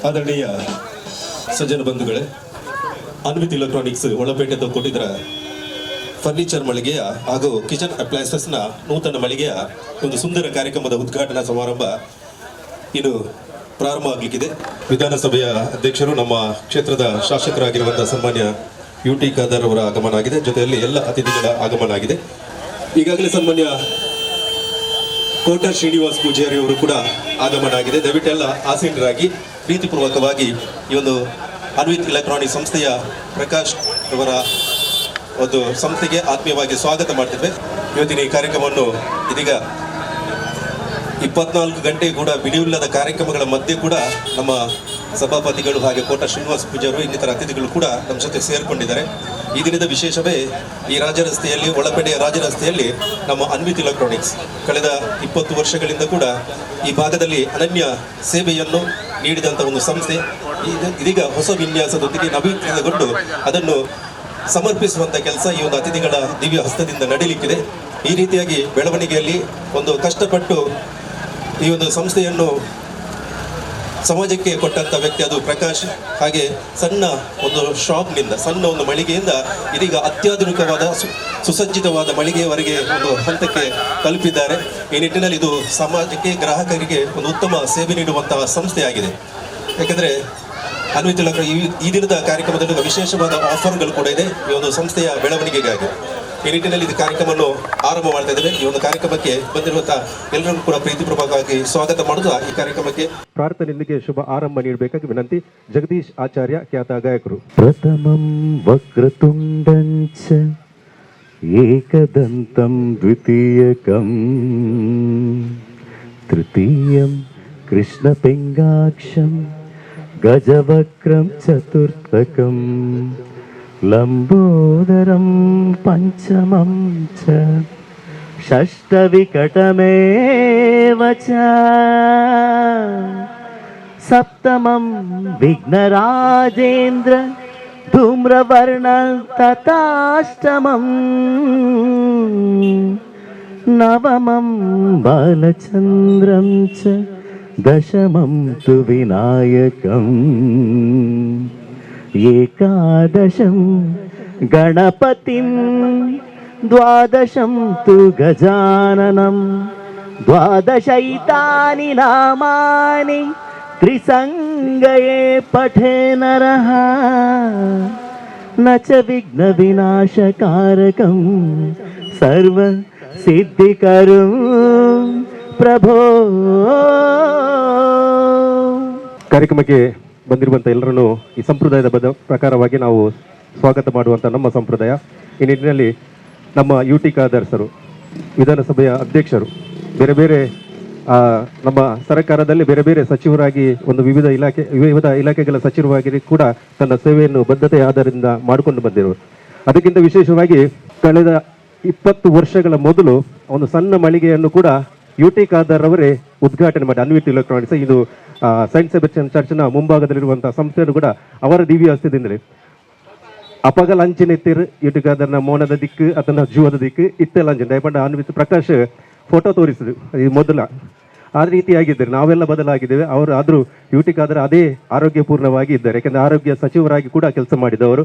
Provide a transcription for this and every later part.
ಆದರಣೀಯ ಸಜ್ಜನ ಬಂಧುಗಳೇ, Anvith electronics ಒಳಪೇಟೆದ ಕೊಟ್ಟಿದ್ದರ furniture ಮಳಿಗೆಯ ಹಾಗೂ ಕಿಚನ್ ಅಪ್ಲಯನ್ಸಸ್ನ ನೂತನ ಮಳಿಗೆಯ ಒಂದು ಸುಂದರ ಕಾರ್ಯಕ್ರಮದ ಉದ್ಘಾಟನಾ ಸಮಾರಂಭ ಇನ್ನು ಪ್ರಾರಂಭ ಆಗಲಿಕ್ಕಿದೆ. ವಿಧಾನಸಭೆಯ ಅಧ್ಯಕ್ಷರು, ನಮ್ಮ ಕ್ಷೇತ್ರದ ಶಾಸಕರಾಗಿರುವಂತಹ ಸನ್ಮಾನ್ಯ UT ಖಾದರ್ ಅವರ ಆಗಮನ ಆಗಿದೆ. ಜೊತೆಯಲ್ಲಿ ಎಲ್ಲ ಅತಿಥಿಗಳ ಆಗಮನ ಆಗಿದೆ. ಈಗಾಗಲೇ ಸನ್ಮಾನ್ಯ ಕೋಟ ಶ್ರೀನಿವಾಸ್ ಪೂಜಾರಿ ಅವರು ಕೂಡ ಆಗಮನ ಆಗಿದೆ. ದಯವಿಟ್ಟೆಲ್ಲ ಆಸೀನರಾಗಿ ಪ್ರೀತಿಪೂರ್ವಕವಾಗಿ ಈ ಒಂದು ಅನ್ವಿತ್ ಇಲೆಕ್ಟ್ರಾನಿಕ್ ಸಂಸ್ಥೆಯ ಪ್ರಕಾಶ್ ಅವರ ಒಂದು ಸಂಸ್ಥೆಗೆ ಆತ್ಮೀಯವಾಗಿ ಸ್ವಾಗತ ಮಾಡ್ತಿದ್ವಿ. ಇವತ್ತಿನ ಈ ಕಾರ್ಯಕ್ರಮವನ್ನು ಇದೀಗ 24 ಗಂಟೆ ಕೂಡ ಬಿಡುವಿಲ್ಲದ ಕಾರ್ಯಕ್ರಮಗಳ ಮಧ್ಯೆ ಕೂಡ ನಮ್ಮ ಸಭಾಪತಿಗಳು ಹಾಗೆ ಕೋಟ ಶ್ರೀನಿವಾಸ ಪೂಜಾರು ಇನ್ನಿತರ ಅತಿಥಿಗಳು ಕೂಡ ನಮ್ಮ ಜೊತೆ ಸೇರಿಕೊಂಡಿದ್ದಾರೆ. ಈ ದಿನದ ವಿಶೇಷವೇ ಈ ರಾಜರಸ್ತೆಯಲ್ಲಿ, ಒಳಪೇಟೆಯ ರಾಜರಸ್ತೆಯಲ್ಲಿ ನಮ್ಮ ಅನ್ವಿತ್ ಇಲೆಕ್ಟ್ರಾನಿಕ್ಸ್ ಕಳೆದ 20 ವರ್ಷಗಳಿಂದ ಕೂಡ ಈ ಭಾಗದಲ್ಲಿ ಅನನ್ಯ ಸೇವೆಯನ್ನು ನೀಡಿದಂಥ ಒಂದು ಸಂಸ್ಥೆ ಇದೀಗ ಹೊಸ ವಿನ್ಯಾಸದೊಂದಿಗೆ ನವೀಕರಣಗೊಂಡು ಅದನ್ನು ಸಮರ್ಪಿಸುವಂಥ ಕೆಲಸ ಈ ಒಂದು ಅತಿಥಿಗಳ ದಿವ್ಯ ಹಸ್ತದಿಂದ ನಡೀಲಿಕ್ಕಿದೆ. ಈ ರೀತಿಯಾಗಿ ಬೆಳವಣಿಗೆಯಲ್ಲಿ ಒಂದು ಕಷ್ಟಪಟ್ಟು ಈ ಒಂದು ಸಂಸ್ಥೆಯನ್ನು ಸಮಾಜಕ್ಕೆ ಕೊಟ್ಟಂಥ ವ್ಯಕ್ತಿ ಅದು ಪ್ರಕಾಶ್. ಹಾಗೆ ಸಣ್ಣ ಒಂದು ಶಾಪ್ನಿಂದ, ಸಣ್ಣ ಒಂದು ಮಳಿಗೆಯಿಂದ ಇದೀಗ ಅತ್ಯಾಧುನಿಕವಾದ ಸುಸಜ್ಜಿತವಾದ ಮಳಿಗೆಯವರೆಗೆ ಒಂದು ಹಂತಕ್ಕೆ ತಲುಪಿದ್ದಾರೆ. ಈ ನಿಟ್ಟಿನಲ್ಲಿ ಇದು ಸಮಾಜಕ್ಕೆ, ಗ್ರಾಹಕರಿಗೆ ಒಂದು ಉತ್ತಮ ಸೇವೆ ನೀಡುವಂತಹ ಸಂಸ್ಥೆಯಾಗಿದೆ. ಯಾಕೆಂದರೆ ಅನ್ವಿತ್ ಈ ದಿನದ ಕಾರ್ಯಕ್ರಮದಲ್ಲಿ ವಿಶೇಷವಾದ ಆಫರ್ಗಳು ಕೂಡ ಇದೆ ಈ ಒಂದು ಸಂಸ್ಥೆಯ ಬೆಳವಣಿಗೆಗಾಗಿ. ಈ ನಿಟ್ಟಿನಲ್ಲಿ ಇದು ಕಾರ್ಯಕ್ರಮವನ್ನು ಆರಂಭ ಮಾಡ್ತಾ ಇದ್ದೇವೆ. ಈ ಒಂದು ಕಾರ್ಯಕ್ರಮಕ್ಕೆ ಬಂದಿರುವಂತಹ ಎಲ್ಲರಿಗೂ ಕೂಡ ಪ್ರೀತಿಪೂರ್ವಕವಾಗಿ ಸ್ವಾಗತ ಮಾಡುತ್ತಾ ಈ ಕಾರ್ಯಕ್ರಮಕ್ಕೆ ಪ್ರಾರ್ಥನೆಯೊಂದಿಗೆ ಶುಭ ಆರಂಭ ನೀಡಬೇಕಾಗಿ ವಿನಂತಿ. ಜಗದೀಶ್ ಆಚಾರ್ಯ, ಖ್ಯಾತ ಗಾಯಕರು. ಪ್ರಥಮಂ ವಕ್ರತುಂಡಂಚ ಏಕದಂತಂ ದ್ವಿತೀಯಕಂ ತೃತೀಯಂ ಕೃಷ್ಣಪಿಂಗಾಕ್ಷಂ ಗಜವಕ್ರಂ ಚತುರ್ಥಕಂ ಲಂಬೋದರಂ ಪಂಚಮಂ ಚ ಷಷ್ಠವಿಕಟಮೇವ ಚ ಸಪ್ತಮಂ ವಿಘ್ನರಾಜೇಂದ್ರ ಧೂಮ್ರವರ್ಣ ತಥಾಷ್ಟಮಂ ನವಮಂ ಬಾಲಚಂದ್ರಂ ಚ ದಶಮಂ ತು ವಿನಾಯಕಂ ಏಕಾದಶಂ ಗಣಪತಿಂ ದ್ವಾದಶಂ ತು ಗಜಾನನಂ ದ್ವಾದಶೈತಾನಿ ನಾಮಾನಿ ತ್ರಿಸಂಗಯೇ ಪಠೇ ನರಃ ನ ಚ ವಿಘ್ನ ವಿನಾಶಕಾರಕಂ ಸರ್ವ ಸಿದ್ಧಿಕರಂ ಪ್ರಭೋ. ಕಾರ್ಯಕ್ರಮಕ್ಕೆ ಬಂದಿರುವಂಥ ಎಲ್ಲರನ್ನು ಈ ಸಂಪ್ರದಾಯದ ಪ್ರಕಾರವಾಗಿ ನಾವು ಸ್ವಾಗತ ಮಾಡುವಂಥ ನಮ್ಮ ಸಂಪ್ರದಾಯ. ಈ ನಿಟ್ಟಿನಲ್ಲಿ ನಮ್ಮ UT ಖಾದರ್ ಸರು, ವಿಧಾನಸಭೆಯ ಅಧ್ಯಕ್ಷರು, ಬೇರೆ ಬೇರೆ ನಮ್ಮ ಸರ್ಕಾರದಲ್ಲಿ ಬೇರೆ ಬೇರೆ ಸಚಿವರಾಗಿ ಒಂದು ವಿವಿಧ ಇಲಾಖೆಗಳ ಸಚಿವರಾಗಿ ಕೂಡ ತನ್ನ ಸೇವೆಯನ್ನು ಬದ್ಧತೆಯ ಆಧಾರದಿಂದ ಮಾಡಿಕೊಂಡು ಬಂದಿರುವರು. ಅದಕ್ಕಿಂತ ವಿಶೇಷವಾಗಿ ಕಳೆದ 20 ವರ್ಷಗಳ ಮೊದಲು ಒಂದು ಸಣ್ಣ ಮಳಿಗೆಯನ್ನು ಕೂಡ UT ಖಾದರ್ ಅವರೇ ಉದ್ಘಾಟನೆ ಮಾಡಿ ಅನ್ವಿತ್ ಇಲೆಕ್ಟ್ರಾನಿಕ್ಸ್, ಇದು ಸೈಂಟ್ ಸೆಬಾಸ್ಟಿಯನ್ ಚರ್ಚ್ನ ಮುಂಭಾಗದಲ್ಲಿರುವಂತಹ ಸಂಸ್ಥೆಯನ್ನು ಕೂಡ ಅವರ ದಿವ್ಯ ಹಸ್ತದಿಂದಲೇ ಅಪಗಲ ಅಂಚಿನೆತ್ತಿರ್ UT ಖಾದರ್ನ ಮೌನದ ದಿಕ್ಕು ಅಥವಾ ಜೀವದ ದಿಕ್ಕು ಇತ್ತೆಲ್ಲ ಅಂಚಿನ ದಯಪಂಡ ಅನ್ವಿತ್ ಪ್ರಕಾಶ್ ಫೋಟೋ ತೋರಿಸಿದ್ರು ಈ ಮೊದಲ. ಆ ರೀತಿಯಾಗಿದ್ದಾರೆ, ನಾವೆಲ್ಲ ಬದಲಾಗಿದ್ದೇವೆ. ಅವರು ಆದರೂ UT ಖಾದರ್ ಅದೇ ಆರೋಗ್ಯಪೂರ್ಣವಾಗಿ ಇದ್ದಾರೆ. ಯಾಕೆಂದರೆ ಆರೋಗ್ಯ ಸಚಿವರಾಗಿ ಕೂಡ ಕೆಲಸ ಮಾಡಿದವರು.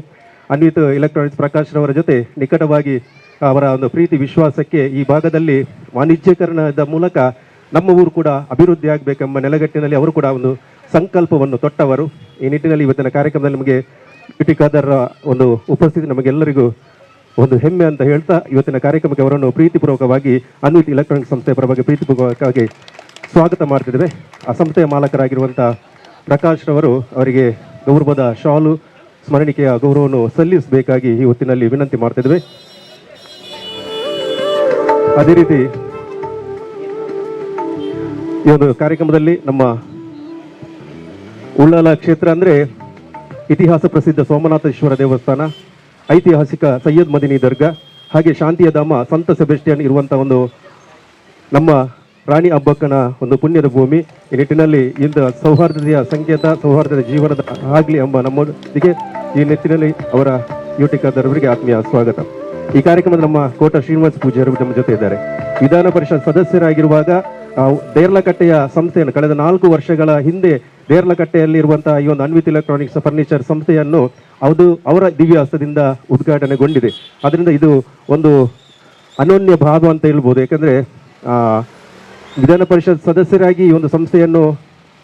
ಅನ್ವಿತ್ ಇಲೆಕ್ಟ್ರಾನಿಕ್ಸ್ ಪ್ರಕಾಶ್ ರವರ ಜೊತೆ ನಿಕಟವಾಗಿ ಅವರ ಒಂದು ಪ್ರೀತಿ ವಿಶ್ವಾಸಕ್ಕೆ ಈ ಭಾಗದಲ್ಲಿ ವಾಣಿಜ್ಯೀಕರಣದ ಮೂಲಕ ನಮ್ಮ ಊರು ಕೂಡ ಅಭಿವೃದ್ಧಿ ಆಗಬೇಕೆಂಬ ನೆಲೆಗಟ್ಟಿನಲ್ಲಿ ಅವರು ಕೂಡ ಒಂದು ಸಂಕಲ್ಪವನ್ನು ತೊಟ್ಟವರು. ಈ ನಿಟ್ಟಿನಲ್ಲಿ ಇವತ್ತಿನ ಕಾರ್ಯಕ್ರಮದಲ್ಲಿ ನಮಗೆ UT ಖಾದರ್ ಒಂದು ಉಪಸ್ಥಿತಿ ನಮಗೆಲ್ಲರಿಗೂ ಒಂದು ಹೆಮ್ಮೆ ಅಂತ ಹೇಳ್ತಾ ಇವತ್ತಿನ ಕಾರ್ಯಕ್ರಮಕ್ಕೆ ಅವರನ್ನು ಪ್ರೀತಿಪೂರ್ವಕವಾಗಿ ಅನ್ವಿತ್ ಇಲೆಕ್ಟ್ರಾನಿಕ್ಸ್ ಸಂಸ್ಥೆಯ ಪರವಾಗಿ ಪ್ರೀತಿಪೂರ್ವಕವಾಗಿ ಸ್ವಾಗತ ಮಾಡ್ತಿದ್ದೇವೆ. ಆ ಸಂಸ್ಥೆಯ ಮಾಲಕರಾಗಿರುವಂಥ ಪ್ರಕಾಶ್ ರವರು ಅವರಿಗೆ ಗೌರವದ ಶಾಲು ಸ್ಮರಣಿಕೆಯ ಗೌರವವನ್ನು ಸಲ್ಲಿಸಬೇಕಾಗಿ ಈ ಹೊತ್ತಿನಲ್ಲಿ ವಿನಂತಿ ಮಾಡ್ತಿದ್ದೇವೆ. ಅದೇ ರೀತಿ ಈ ಒಂದು ಕಾರ್ಯಕ್ರಮದಲ್ಲಿ ನಮ್ಮ ಉಳ್ಳಾಲ ಕ್ಷೇತ್ರ ಅಂದರೆ ಇತಿಹಾಸ ಪ್ರಸಿದ್ಧ ಸೋಮನಾಥೇಶ್ವರ ದೇವಸ್ಥಾನ, ಐತಿಹಾಸಿಕ ಸೈಯದ್ ಮದಿನಿ ದರ್ಗಾ, ಹಾಗೆ ಶಾಂತಿಯ ಧಾಮ ಸಂತ ಸೆಬಾಸ್ಟಿಯನ್ ಇರುವಂಥ ಒಂದು ನಮ್ಮ ರಾಣಿ ಅಬ್ಬಕ್ಕನ ಒಂದು ಪುಣ್ಯದ ಭೂಮಿ. ಈ ನಿಟ್ಟಿನಲ್ಲಿ ಇಂದು ಸೌಹಾರ್ದತೆಯ ಸಂಕೇತ, ಸೌಹಾರ್ದದ ಜೀವನದ ಆಗಲಿ ಎಂಬ ನಮ್ಮೊಂದಿಗೆ ಈ ನಿಟ್ಟಿನಲ್ಲಿ ಅವರ UT ಖಾದರ್ ಅವರಿಗೆ ಆತ್ಮೀಯ ಸ್ವಾಗತ. ಈ ಕಾರ್ಯಕ್ರಮದ ನಮ್ಮ ಕೋಟ ಶ್ರೀನಿವಾಸ ಪೂಜಾರಿ ನಮ್ಮ ಜೊತೆ ಇದ್ದಾರೆ. ವಿಧಾನ ಪರಿಷತ್ ಸದಸ್ಯರಾಗಿರುವಾಗ ದೇರ್ಲಕಟ್ಟೆಯ ಸಂಸ್ಥೆಯನ್ನು ಕಳೆದ 4 ವರ್ಷಗಳ ಹಿಂದೆ ದೇರ್ಲಕಟ್ಟೆಯಲ್ಲಿ ಇರುವಂತಹ ಈ ಒಂದು ಅನ್ವಿತ್ ಎಲೆಕ್ಟ್ರಾನಿಕ್ಸ್ ಫರ್ನಿಚರ್ ಸಂಸ್ಥೆಯನ್ನು ಅವರ ದಿವ್ಯ ಹಸ್ತದಿಂದ ಉದ್ಘಾಟನೆಗೊಂಡಿದೆ. ಅದರಿಂದ ಇದು ಒಂದು ಅನನ್ಯ ಭಾವ ಅಂತ ಹೇಳ್ಬೋದು. ಯಾಕಂದರೆ ವಿಧಾನ ಪರಿಷತ್ ಸದಸ್ಯರಾಗಿ ಈ ಒಂದು ಸಂಸ್ಥೆಯನ್ನು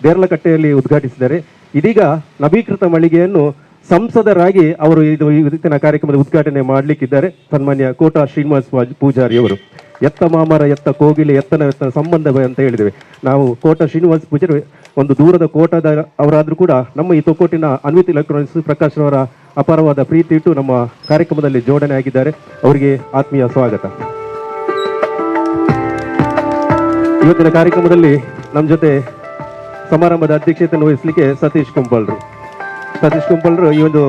ದೇರ್ಲಕಟ್ಟೆಯಲ್ಲಿ ಉದ್ಘಾಟಿಸಿದ್ದಾರೆ. ಇದೀಗ ನವೀಕೃತ ಮಳಿಗೆಯನ್ನು ಸಂಸದರಾಗಿ ಅವರು ಇವತ್ತಿನ ಕಾರ್ಯಕ್ರಮದ ಉದ್ಘಾಟನೆ ಮಾಡಲಿಕ್ಕಿದ್ದಾರೆ. ಸನ್ಮಾನ್ಯ ಕೋಟ ಶ್ರೀನಿವಾಸ್ ಪೂಜಾರಿ ಅವರು. ಎತ್ತ ಮಾಮರ ಎತ್ತ ಕೋಗಿಲೆ ಎತ್ತನ ಸಂಬಂಧವೇ ಅಂತ ಹೇಳಿದ್ದೇವೆ ನಾವು. ಕೋಟ ಶ್ರೀನಿವಾಸ್ ಪೂಜಾರಿ ಒಂದು ದೂರದ ಕೋಟದ ಅವರಾದರೂ ಕೂಡ ನಮ್ಮ ಈ ತೊಕ್ಕೋಟಿನ ಅನ್ವಿತ್ ಎಲೆಕ್ಟ್ರಾನಿಕ್ಸ್ ಪ್ರಕಾಶ್ ಅವರ ಅಪಾರವಾದ ಪ್ರೀತಿ ಇಟ್ಟು ನಮ್ಮ ಕಾರ್ಯಕ್ರಮದಲ್ಲಿ ಜೋಡಣೆ ಆಗಿದ್ದಾರೆ. ಅವರಿಗೆ ಆತ್ಮೀಯ ಸ್ವಾಗತ. ಇವತ್ತಿನ ಕಾರ್ಯಕ್ರಮದಲ್ಲಿ ನಮ್ಮ ಜೊತೆ ಸಮಾರಂಭದ ಅಧ್ಯಕ್ಷತೆಯನ್ನು ವಹಿಸಲಿಕ್ಕೆ ಸತೀಶ್ ಕುಂಪಲ್ರು ಈ ಒಂದು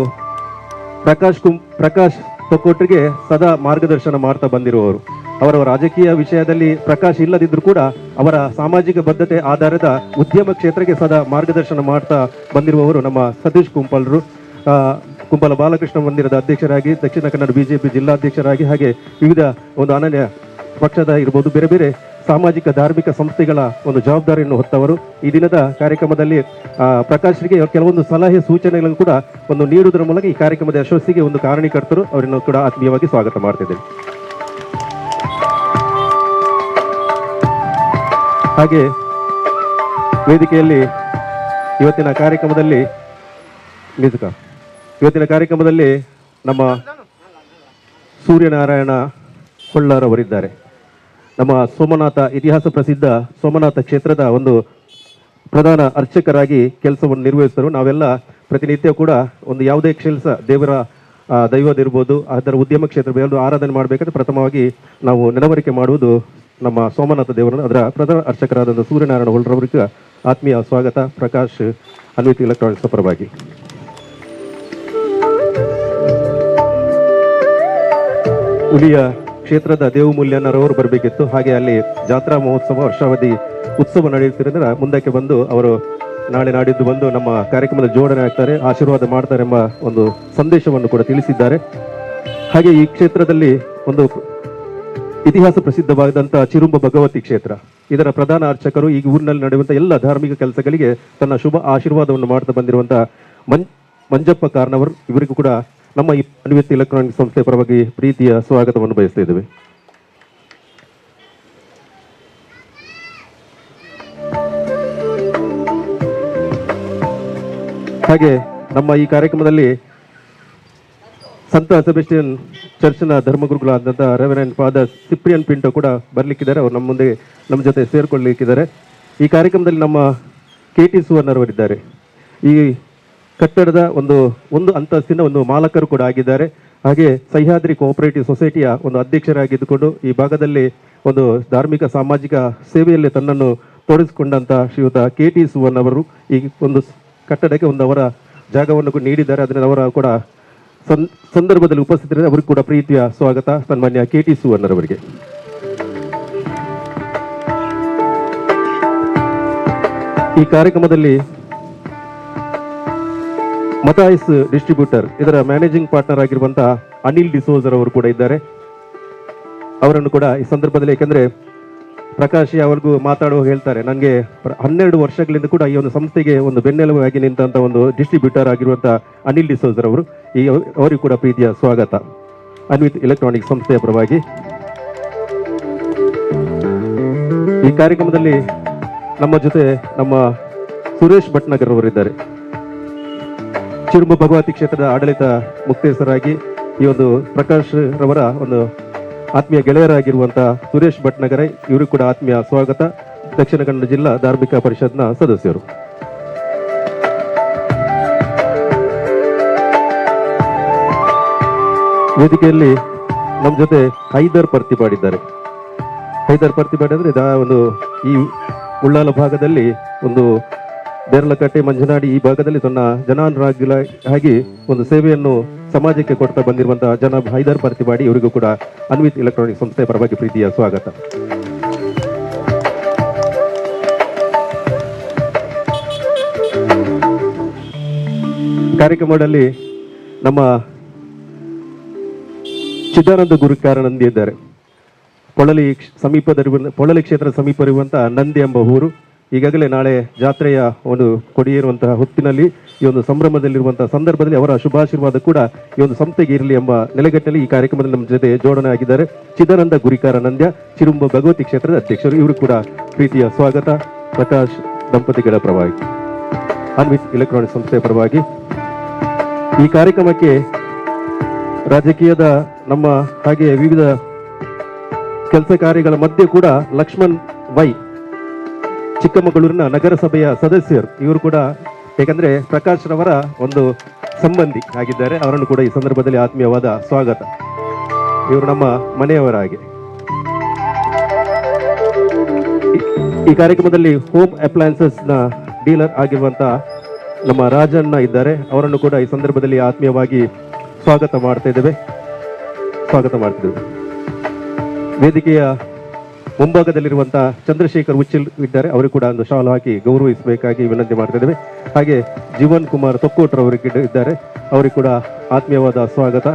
ಪ್ರಕಾಶ್ ತೊಕ್ಕೋಟಿಗೆ ಸದಾ ಮಾರ್ಗದರ್ಶನ ಮಾಡ್ತಾ ಬಂದಿರುವವರು. ಅವರ ರಾಜಕೀಯ ವಿಷಯದಲ್ಲಿ ಪ್ರಕಾಶ್ ಇಲ್ಲದಿದ್ದರೂ ಕೂಡ ಅವರ ಸಾಮಾಜಿಕ ಬದ್ಧತೆ ಆಧಾರದ ಉದ್ಯಮ ಕ್ಷೇತ್ರಕ್ಕೆ ಸದಾ ಮಾರ್ಗದರ್ಶನ ಮಾಡ್ತಾ ಬಂದಿರುವವರು ನಮ್ಮ ಸತೀಶ್ ಕುಂಪಲ್ರು. ಕುಂಪಲ ಬಾಲಕೃಷ್ಣ ಮಂದಿರದ ಅಧ್ಯಕ್ಷರಾಗಿ, ದಕ್ಷಿಣ ಕನ್ನಡ ಬಿಜೆಪಿ ಜಿಲ್ಲಾಧ್ಯಕ್ಷರಾಗಿ, ಹಾಗೆ ವಿವಿಧ ಒಂದು ಅನನ್ಯ ಪಕ್ಷದ ಇರ್ಬೋದು, ಬೇರೆ ಬೇರೆ ಸಾಮಾಜಿಕ ಧಾರ್ಮಿಕ ಸಂಸ್ಥೆಗಳ ಒಂದು ಜವಾಬ್ದಾರಿಯನ್ನು ಹೊತ್ತವರು. ಈ ದಿನದ ಕಾರ್ಯಕ್ರಮದಲ್ಲಿ ಪ್ರಕಾಶ್ರಿಗೆ ಕೆಲವೊಂದು ಸಲಹೆ ಸೂಚನೆಗಳನ್ನು ಕೂಡ ಒಂದು ನೀಡುವುದರ ಮೂಲಕ ಈ ಕಾರ್ಯಕ್ರಮದ ಯಶಸ್ಸಿಗೆ ಒಂದು ಕಾರಣೀಕರ್ತರು. ಅವರನ್ನು ಕೂಡ ಆತ್ಮೀಯವಾಗಿ ಸ್ವಾಗತ ಮಾಡ್ತಿದ್ದೇನೆ. ಹಾಗೆ ವೇದಿಕೆಯಲ್ಲಿ ಇವತ್ತಿನ ಕಾರ್ಯಕ್ರಮದಲ್ಲಿ ನಮ್ಮ ಸೂರ್ಯನಾರಾಯಣ ಹೊಳ್ಳರವರಿದ್ದಾರೆ. ನಮ್ಮ ಸೋಮನಾಥ, ಇತಿಹಾಸ ಪ್ರಸಿದ್ಧ ಸೋಮನಾಥ ಕ್ಷೇತ್ರದ ಒಂದು ಪ್ರಧಾನ ಅರ್ಚಕರಾಗಿ ಕೆಲಸವನ್ನು ನಿರ್ವಹಿಸಿದರು. ನಾವೆಲ್ಲ ಪ್ರತಿನಿತ್ಯ ಕೂಡ ಒಂದು ಯಾವುದೇ ಕೆಲಸ ದೇವರ ದೈವದಿರ್ಬೋದು, ಅದರ ಉದ್ಯಮ ಕ್ಷೇತ್ರ ಎಲ್ಲರೂ ಆರಾಧನೆ ಮಾಡಬೇಕಾದ್ರೆ ಪ್ರಥಮವಾಗಿ ನಾವು ನೆನವರಿಕೆ ಮಾಡುವುದು ನಮ್ಮ ಸೋಮನಾಥ ದೇವರನ್ನು. ಅದರ ಪ್ರಧಾನ ಅರ್ಚಕರಾದ ಸೂರ್ಯನಾರಾಯಣ ಹೊಳ್ಳರವರಿಗೆ ಆತ್ಮೀಯ ಸ್ವಾಗತ. ಪ್ರಕಾಶ್ ಅನ್ವಿತ್ ಎಲೆಕ್ಟ್ರಾನಿಕ್ಸ್ ಪರವಾಗಿ. ಹುಲಿಯ ಕ್ಷೇತ್ರದ ದೇವಮೂಲ್ಯನರವರು ಬರಬೇಕಿತ್ತು. ಹಾಗೆ ಅಲ್ಲಿ ಜಾತ್ರಾ ಮಹೋತ್ಸವ ವರ್ಷಾವಧಿ ಉತ್ಸವ ನಡೆಯುತ್ತಿರೋದ್ರ ಮುಂದಕ್ಕೆ ಬಂದು ಅವರು ನಾಳೆ ನಾಡಿದ್ದು ಬಂದು ನಮ್ಮ ಕಾರ್ಯಕ್ರಮದ ಜೋಡಣೆ ಆಗ್ತಾರೆ, ಆಶೀರ್ವಾದ ಮಾಡ್ತಾರೆ ಎಂಬ ಒಂದು ಸಂದೇಶವನ್ನು ಕೂಡ ತಿಳಿಸಿದ್ದಾರೆ. ಹಾಗೆ ಈ ಕ್ಷೇತ್ರದಲ್ಲಿ ಒಂದು ಇತಿಹಾಸ ಪ್ರಸಿದ್ಧವಾದಂತಹ ಚಿರುಂಬ ಭಗವತಿ ಕ್ಷೇತ್ರ, ಇದರ ಪ್ರಧಾನ ಅರ್ಚಕರು ಈ ಊರಿನಲ್ಲಿ ನಡೆಯುವಂತಹ ಎಲ್ಲ ಧಾರ್ಮಿಕ ಕೆಲಸಗಳಿಗೆ ತನ್ನ ಶುಭ ಆಶೀರ್ವಾದವನ್ನು ಮಾಡ್ತಾ ಬಂದಿರುವಂತಹ ಮಂಜಪ್ಪ ಕಾರ್ನವರ್. ಇವರಿಗೂ ಕೂಡ ನಮ್ಮ ಈ ಅನ್ವಿತ್ ಎಲೆಕ್ಟ್ರಾನಿಕ್ಸ್ ಸಂಸ್ಥೆ ಪರವಾಗಿ ಪ್ರೀತಿಯ ಸ್ವಾಗತವನ್ನು ಬಯಸ್ತಾ ಇದ್ದೇವೆ. ಹಾಗೆ ನಮ್ಮ ಈ ಕಾರ್ಯಕ್ರಮದಲ್ಲಿ ಸಂತ ಸೆಬೆಸ್ಟಿಯನ್ ಚರ್ಚ್ನ ಧರ್ಮಗುರುಗಳಾದಂತಹ ರೆವರೆಂಡ್ ಫಾದರ್ ಸಿಪ್ರಿಯನ್ ಪಿಂಟೋ ಕೂಡ ಬರಲಿಕ್ಕಿದ್ದಾರೆ. ಅವರು ನಮ್ಮ ಜೊತೆ ಸೇರಿಕೊಳ್ಳಲಿಕ್ಕಿದ್ದಾರೆ. ಈ ಕಾರ್ಯಕ್ರಮದಲ್ಲಿ ನಮ್ಮ KT ಸುವರ್ಣರವರಿದ್ದಾರೆ. ಈ ಕಟ್ಟಡದ ಒಂದು ಅಂತಸ್ತಿನ ಒಂದು ಮಾಲಕರು ಕೂಡ ಆಗಿದ್ದಾರೆ. ಹಾಗೆ ಸಹ್ಯಾದ್ರಿ ಕೋಆಪರೇಟಿವ್ ಸೊಸೈಟಿಯ ಒಂದು ಅಧ್ಯಕ್ಷರಾಗಿದ್ದುಕೊಂಡು ಈ ಭಾಗದಲ್ಲಿ ಒಂದು ಧಾರ್ಮಿಕ ಸಾಮಾಜಿಕ ಸೇವೆಯಲ್ಲಿ ತನ್ನನ್ನು ತೊಡಗಿಸಿಕೊಂಡಂತ ಶ್ರೀಯುತ KT ಸುವರ್ಣವರು ಈ ಒಂದು ಕಟ್ಟಡಕ್ಕೆ ಅವರ ಜಾಗವನ್ನು ನೀಡಿದ್ದಾರೆ. ಅದರಿಂದ ಅವರ ಕೂಡ ಸಂದರ್ಭದಲ್ಲಿ ಉಪಸ್ಥಿತರಿದ್ದಾರೆ. ಅವರಿಗೆ ಕೂಡ ಪ್ರೀತಿಯ ಸ್ವಾಗತ ಸನ್ಮಾನ್ಯ KT ಸುವರ್ಣರವರಿಗೆ. ಈ ಕಾರ್ಯಕ್ರಮದಲ್ಲಿ ಮತಾಯಿಸ್ ಡಿಸ್ಟ್ರಿಬ್ಯೂಟರ್ ಇದರ ಮ್ಯಾನೇಜಿಂಗ್ ಪಾರ್ಟ್ನರ್ ಆಗಿರುವಂತಹ ಅನಿಲ್ ಡಿಸೋಜರ್ ಅವರು ಕೂಡ ಇದ್ದಾರೆ. ಅವರನ್ನು ಕೂಡ ಈ ಸಂದರ್ಭದಲ್ಲಿ, ಯಾಕಂದ್ರೆ ಪ್ರಕಾಶ್ ಅವ್ರಿಗೂ ಮಾತಾಡುವ ಹೇಳ್ತಾರೆ, ನನಗೆ 12 ವರ್ಷಗಳಿಂದ ಕೂಡ ಈ ಒಂದು ಸಂಸ್ಥೆಗೆ ಒಂದು ಬೆನ್ನೆಲುಬಾಗಿ ನಿಂತಹ ಒಂದು ಡಿಸ್ಟ್ರಿಬ್ಯೂಟರ್ ಆಗಿರುವಂತಹ ಅನಿಲ್ ಡಿಸೋಜರ್ ಅವರು, ಅವರಿಗೂ ಕೂಡ ಪ್ರೀತಿಯ ಸ್ವಾಗತ ಅನ್ವಿತ್ ಎಲೆಕ್ಟ್ರಾನಿಕ್ಸ್ ಸಂಸ್ಥೆಯ ಪರವಾಗಿ. ಈ ಕಾರ್ಯಕ್ರಮದಲ್ಲಿ ನಮ್ಮ ಜೊತೆ ನಮ್ಮ ಸುರೇಶ್ ಭಟ್ನಗರ್ ಅವರಿದ್ದಾರೆ. ಚಿರುಂಬ ಭಗವತಿ ಕ್ಷೇತ್ರದ ಆಡಳಿತ ಮುಕ್ತೇಸರಾಗಿ ಈ ಒಂದು ಪ್ರಕಾಶ್ ರವರ ಒಂದು ಆತ್ಮೀಯ ಗೆಳೆಯರಾಗಿರುವಂತಹ ಸುರೇಶ್ ಭಟ್ನಗರ, ಇವರು ಕೂಡ ಆತ್ಮೀಯ ಸ್ವಾಗತ. ದಕ್ಷಿಣ ಕನ್ನಡ ಜಿಲ್ಲಾ ಧಾರ್ಮಿಕ ಪರಿಷತ್ನ ಸದಸ್ಯರು. ವೇದಿಕೆಯಲ್ಲಿ ನಮ್ಮ ಜೊತೆ ಹೈದರ್ ಪರ್ತಿಪಾಡಿದ್ದಾರೆ. ಹೈದರ್ ಪರ್ತಿಪಾಡಿ ಅಂದ್ರೆ ಒಂದು ಈ ಉಳ್ಳಾಲ ಭಾಗದಲ್ಲಿ ಒಂದು ದೇರ್ಲಕಟ್ಟೆ, ಮಂಜನಾಡಿ ಈ ಭಾಗದಲ್ಲಿ ತನ್ನ ಜನಾನುರಾಗಿ ಒಂದು ಸೇವೆಯನ್ನು ಸಮಾಜಕ್ಕೆ ಕೊಡ್ತಾ ಬಂದಿರುವಂತಹ ಜನಾಬ್ ಹೈದರ್ ಪರ್ತಿಪಾಡಿ, ಇವರಿಗೂ ಕೂಡ ಅನ್ವಿತ್ ಎಲೆಕ್ಟ್ರಾನಿಕ್ಸ್ ಸಂಸ್ಥೆಯ ಪರವಾಗಿ ಪ್ರೀತಿಯ ಸ್ವಾಗತ. ಕಾರ್ಯಕ್ರಮದಲ್ಲಿ ನಮ್ಮ ಚಿದಾನಂದ ಗುರುಕಾರನಂದಿ ಇದ್ದಾರೆ. ಪೊಳಲಿ ಕ್ಷೇತ್ರ ಸಮೀಪ ಇರುವಂತಹ ನಂದಿ ಎಂಬ ಊರು. ಈಗಾಗಲೇ ನಾಳೆ ಜಾತ್ರೆಯ ಒಂದು ಕೊಡಿಯಿರುವಂತಹ ಹೊತ್ತಿನಲ್ಲಿ ಈ ಒಂದು ಸಂಭ್ರಮದಲ್ಲಿರುವಂತಹ ಸಂದರ್ಭದಲ್ಲಿ ಅವರ ಶುಭಾಶೀರ್ವಾದ ಕೂಡ ಈ ಒಂದು ಸಂಸ್ಥೆಗೆ ಇರಲಿ ಎಂಬ ನೆಲೆಗಟ್ಟಿನಲ್ಲಿ ಈ ಕಾರ್ಯಕ್ರಮದಲ್ಲಿ ನಮ್ಮ ಜೊತೆ ಜೋಡಣೆ ಆಗಿದ್ದಾರೆ ಚಿದಾನಂದ ಗುರಿಕಾರ ನಂದ್ಯ ಚಿರುಂಬ ಭಗವತಿ ಕ್ಷೇತ್ರದ ಅಧ್ಯಕ್ಷರು. ಇವರು ಕೂಡ ಪ್ರೀತಿಯ ಸ್ವಾಗತ. ಪ್ರಕಾಶ್ ದಂಪತಿಗಳ ಪರವಾಗಿ, ಅನ್ವಿತ್ ಎಲೆಕ್ಟ್ರಾನಿಕ್ಸ್ ಸಂಸ್ಥೆಯ ಪರವಾಗಿ ಈ ಕಾರ್ಯಕ್ರಮಕ್ಕೆ ರಾಜಕೀಯದ ನಮ್ಮ ಹಾಗೆ ವಿವಿಧ ಕೆಲಸ ಕಾರ್ಯಗಳ ಮಧ್ಯೆ ಕೂಡ ಲಕ್ಷ್ಮಣ್ ವೈ ಚಿಕ್ಕಮಗಳೂರಿನ ನಗರಸಭೆಯ ಸದಸ್ಯರು, ಇವರು ಕೂಡ ಏಕೆಂದ್ರೆ ಪ್ರಕಾಶ್ ರವರ ಒಂದು ಸಂಬಂಧಿ ಆಗಿದ್ದಾರೆ. ಅವರನ್ನು ಕೂಡ ಈ ಸಂದರ್ಭದಲ್ಲಿ ಆತ್ಮೀಯವಾದ ಸ್ವಾಗತ. ಇವರು ನಮ್ಮ ಮನೆಯವರ ಹಾಗೆ. ಈ ಕಾರ್ಯಕ್ರಮದಲ್ಲಿ ಹೋಮ್ ಅಪ್ಲಯನ್ಸಸ್ ನ ಡೀಲರ್ ಆಗಿರುವಂತಹ ನಮ್ಮ ರಾಜಣ್ಣ ಇದ್ದಾರೆ. ಅವರನ್ನು ಕೂಡ ಈ ಸಂದರ್ಭದಲ್ಲಿ ಆತ್ಮೀಯವಾಗಿ ಸ್ವಾಗತ ಮಾಡ್ತಿದ್ದೇವೆ. ವೇದಿಕೆಯ ಮುಂಭಾಗದಲ್ಲಿರುವಂತಹ ಚಂದ್ರಶೇಖರ್ ಉಚ್ಚಿಲ್ ಇದ್ದಾರೆ. ಅವರು ಕೂಡ ಒಂದು ಶಾಲು ಹಾಕಿ ಗೌರವಿಸಬೇಕಾಗಿ ವಿನಂತಿ ಮಾಡ್ತಾ ಇದ್ದೇವೆ. ಹಾಗೆ ಜೀವನ್ ಕುಮಾರ್ ತೊಕ್ಕೋಟ್ರ ಅವರಿಗೆ ಇದ್ದಾರೆ. ಅವರಿಗೆ ಕೂಡ ಆತ್ಮೀಯವಾದ ಸ್ವಾಗತ.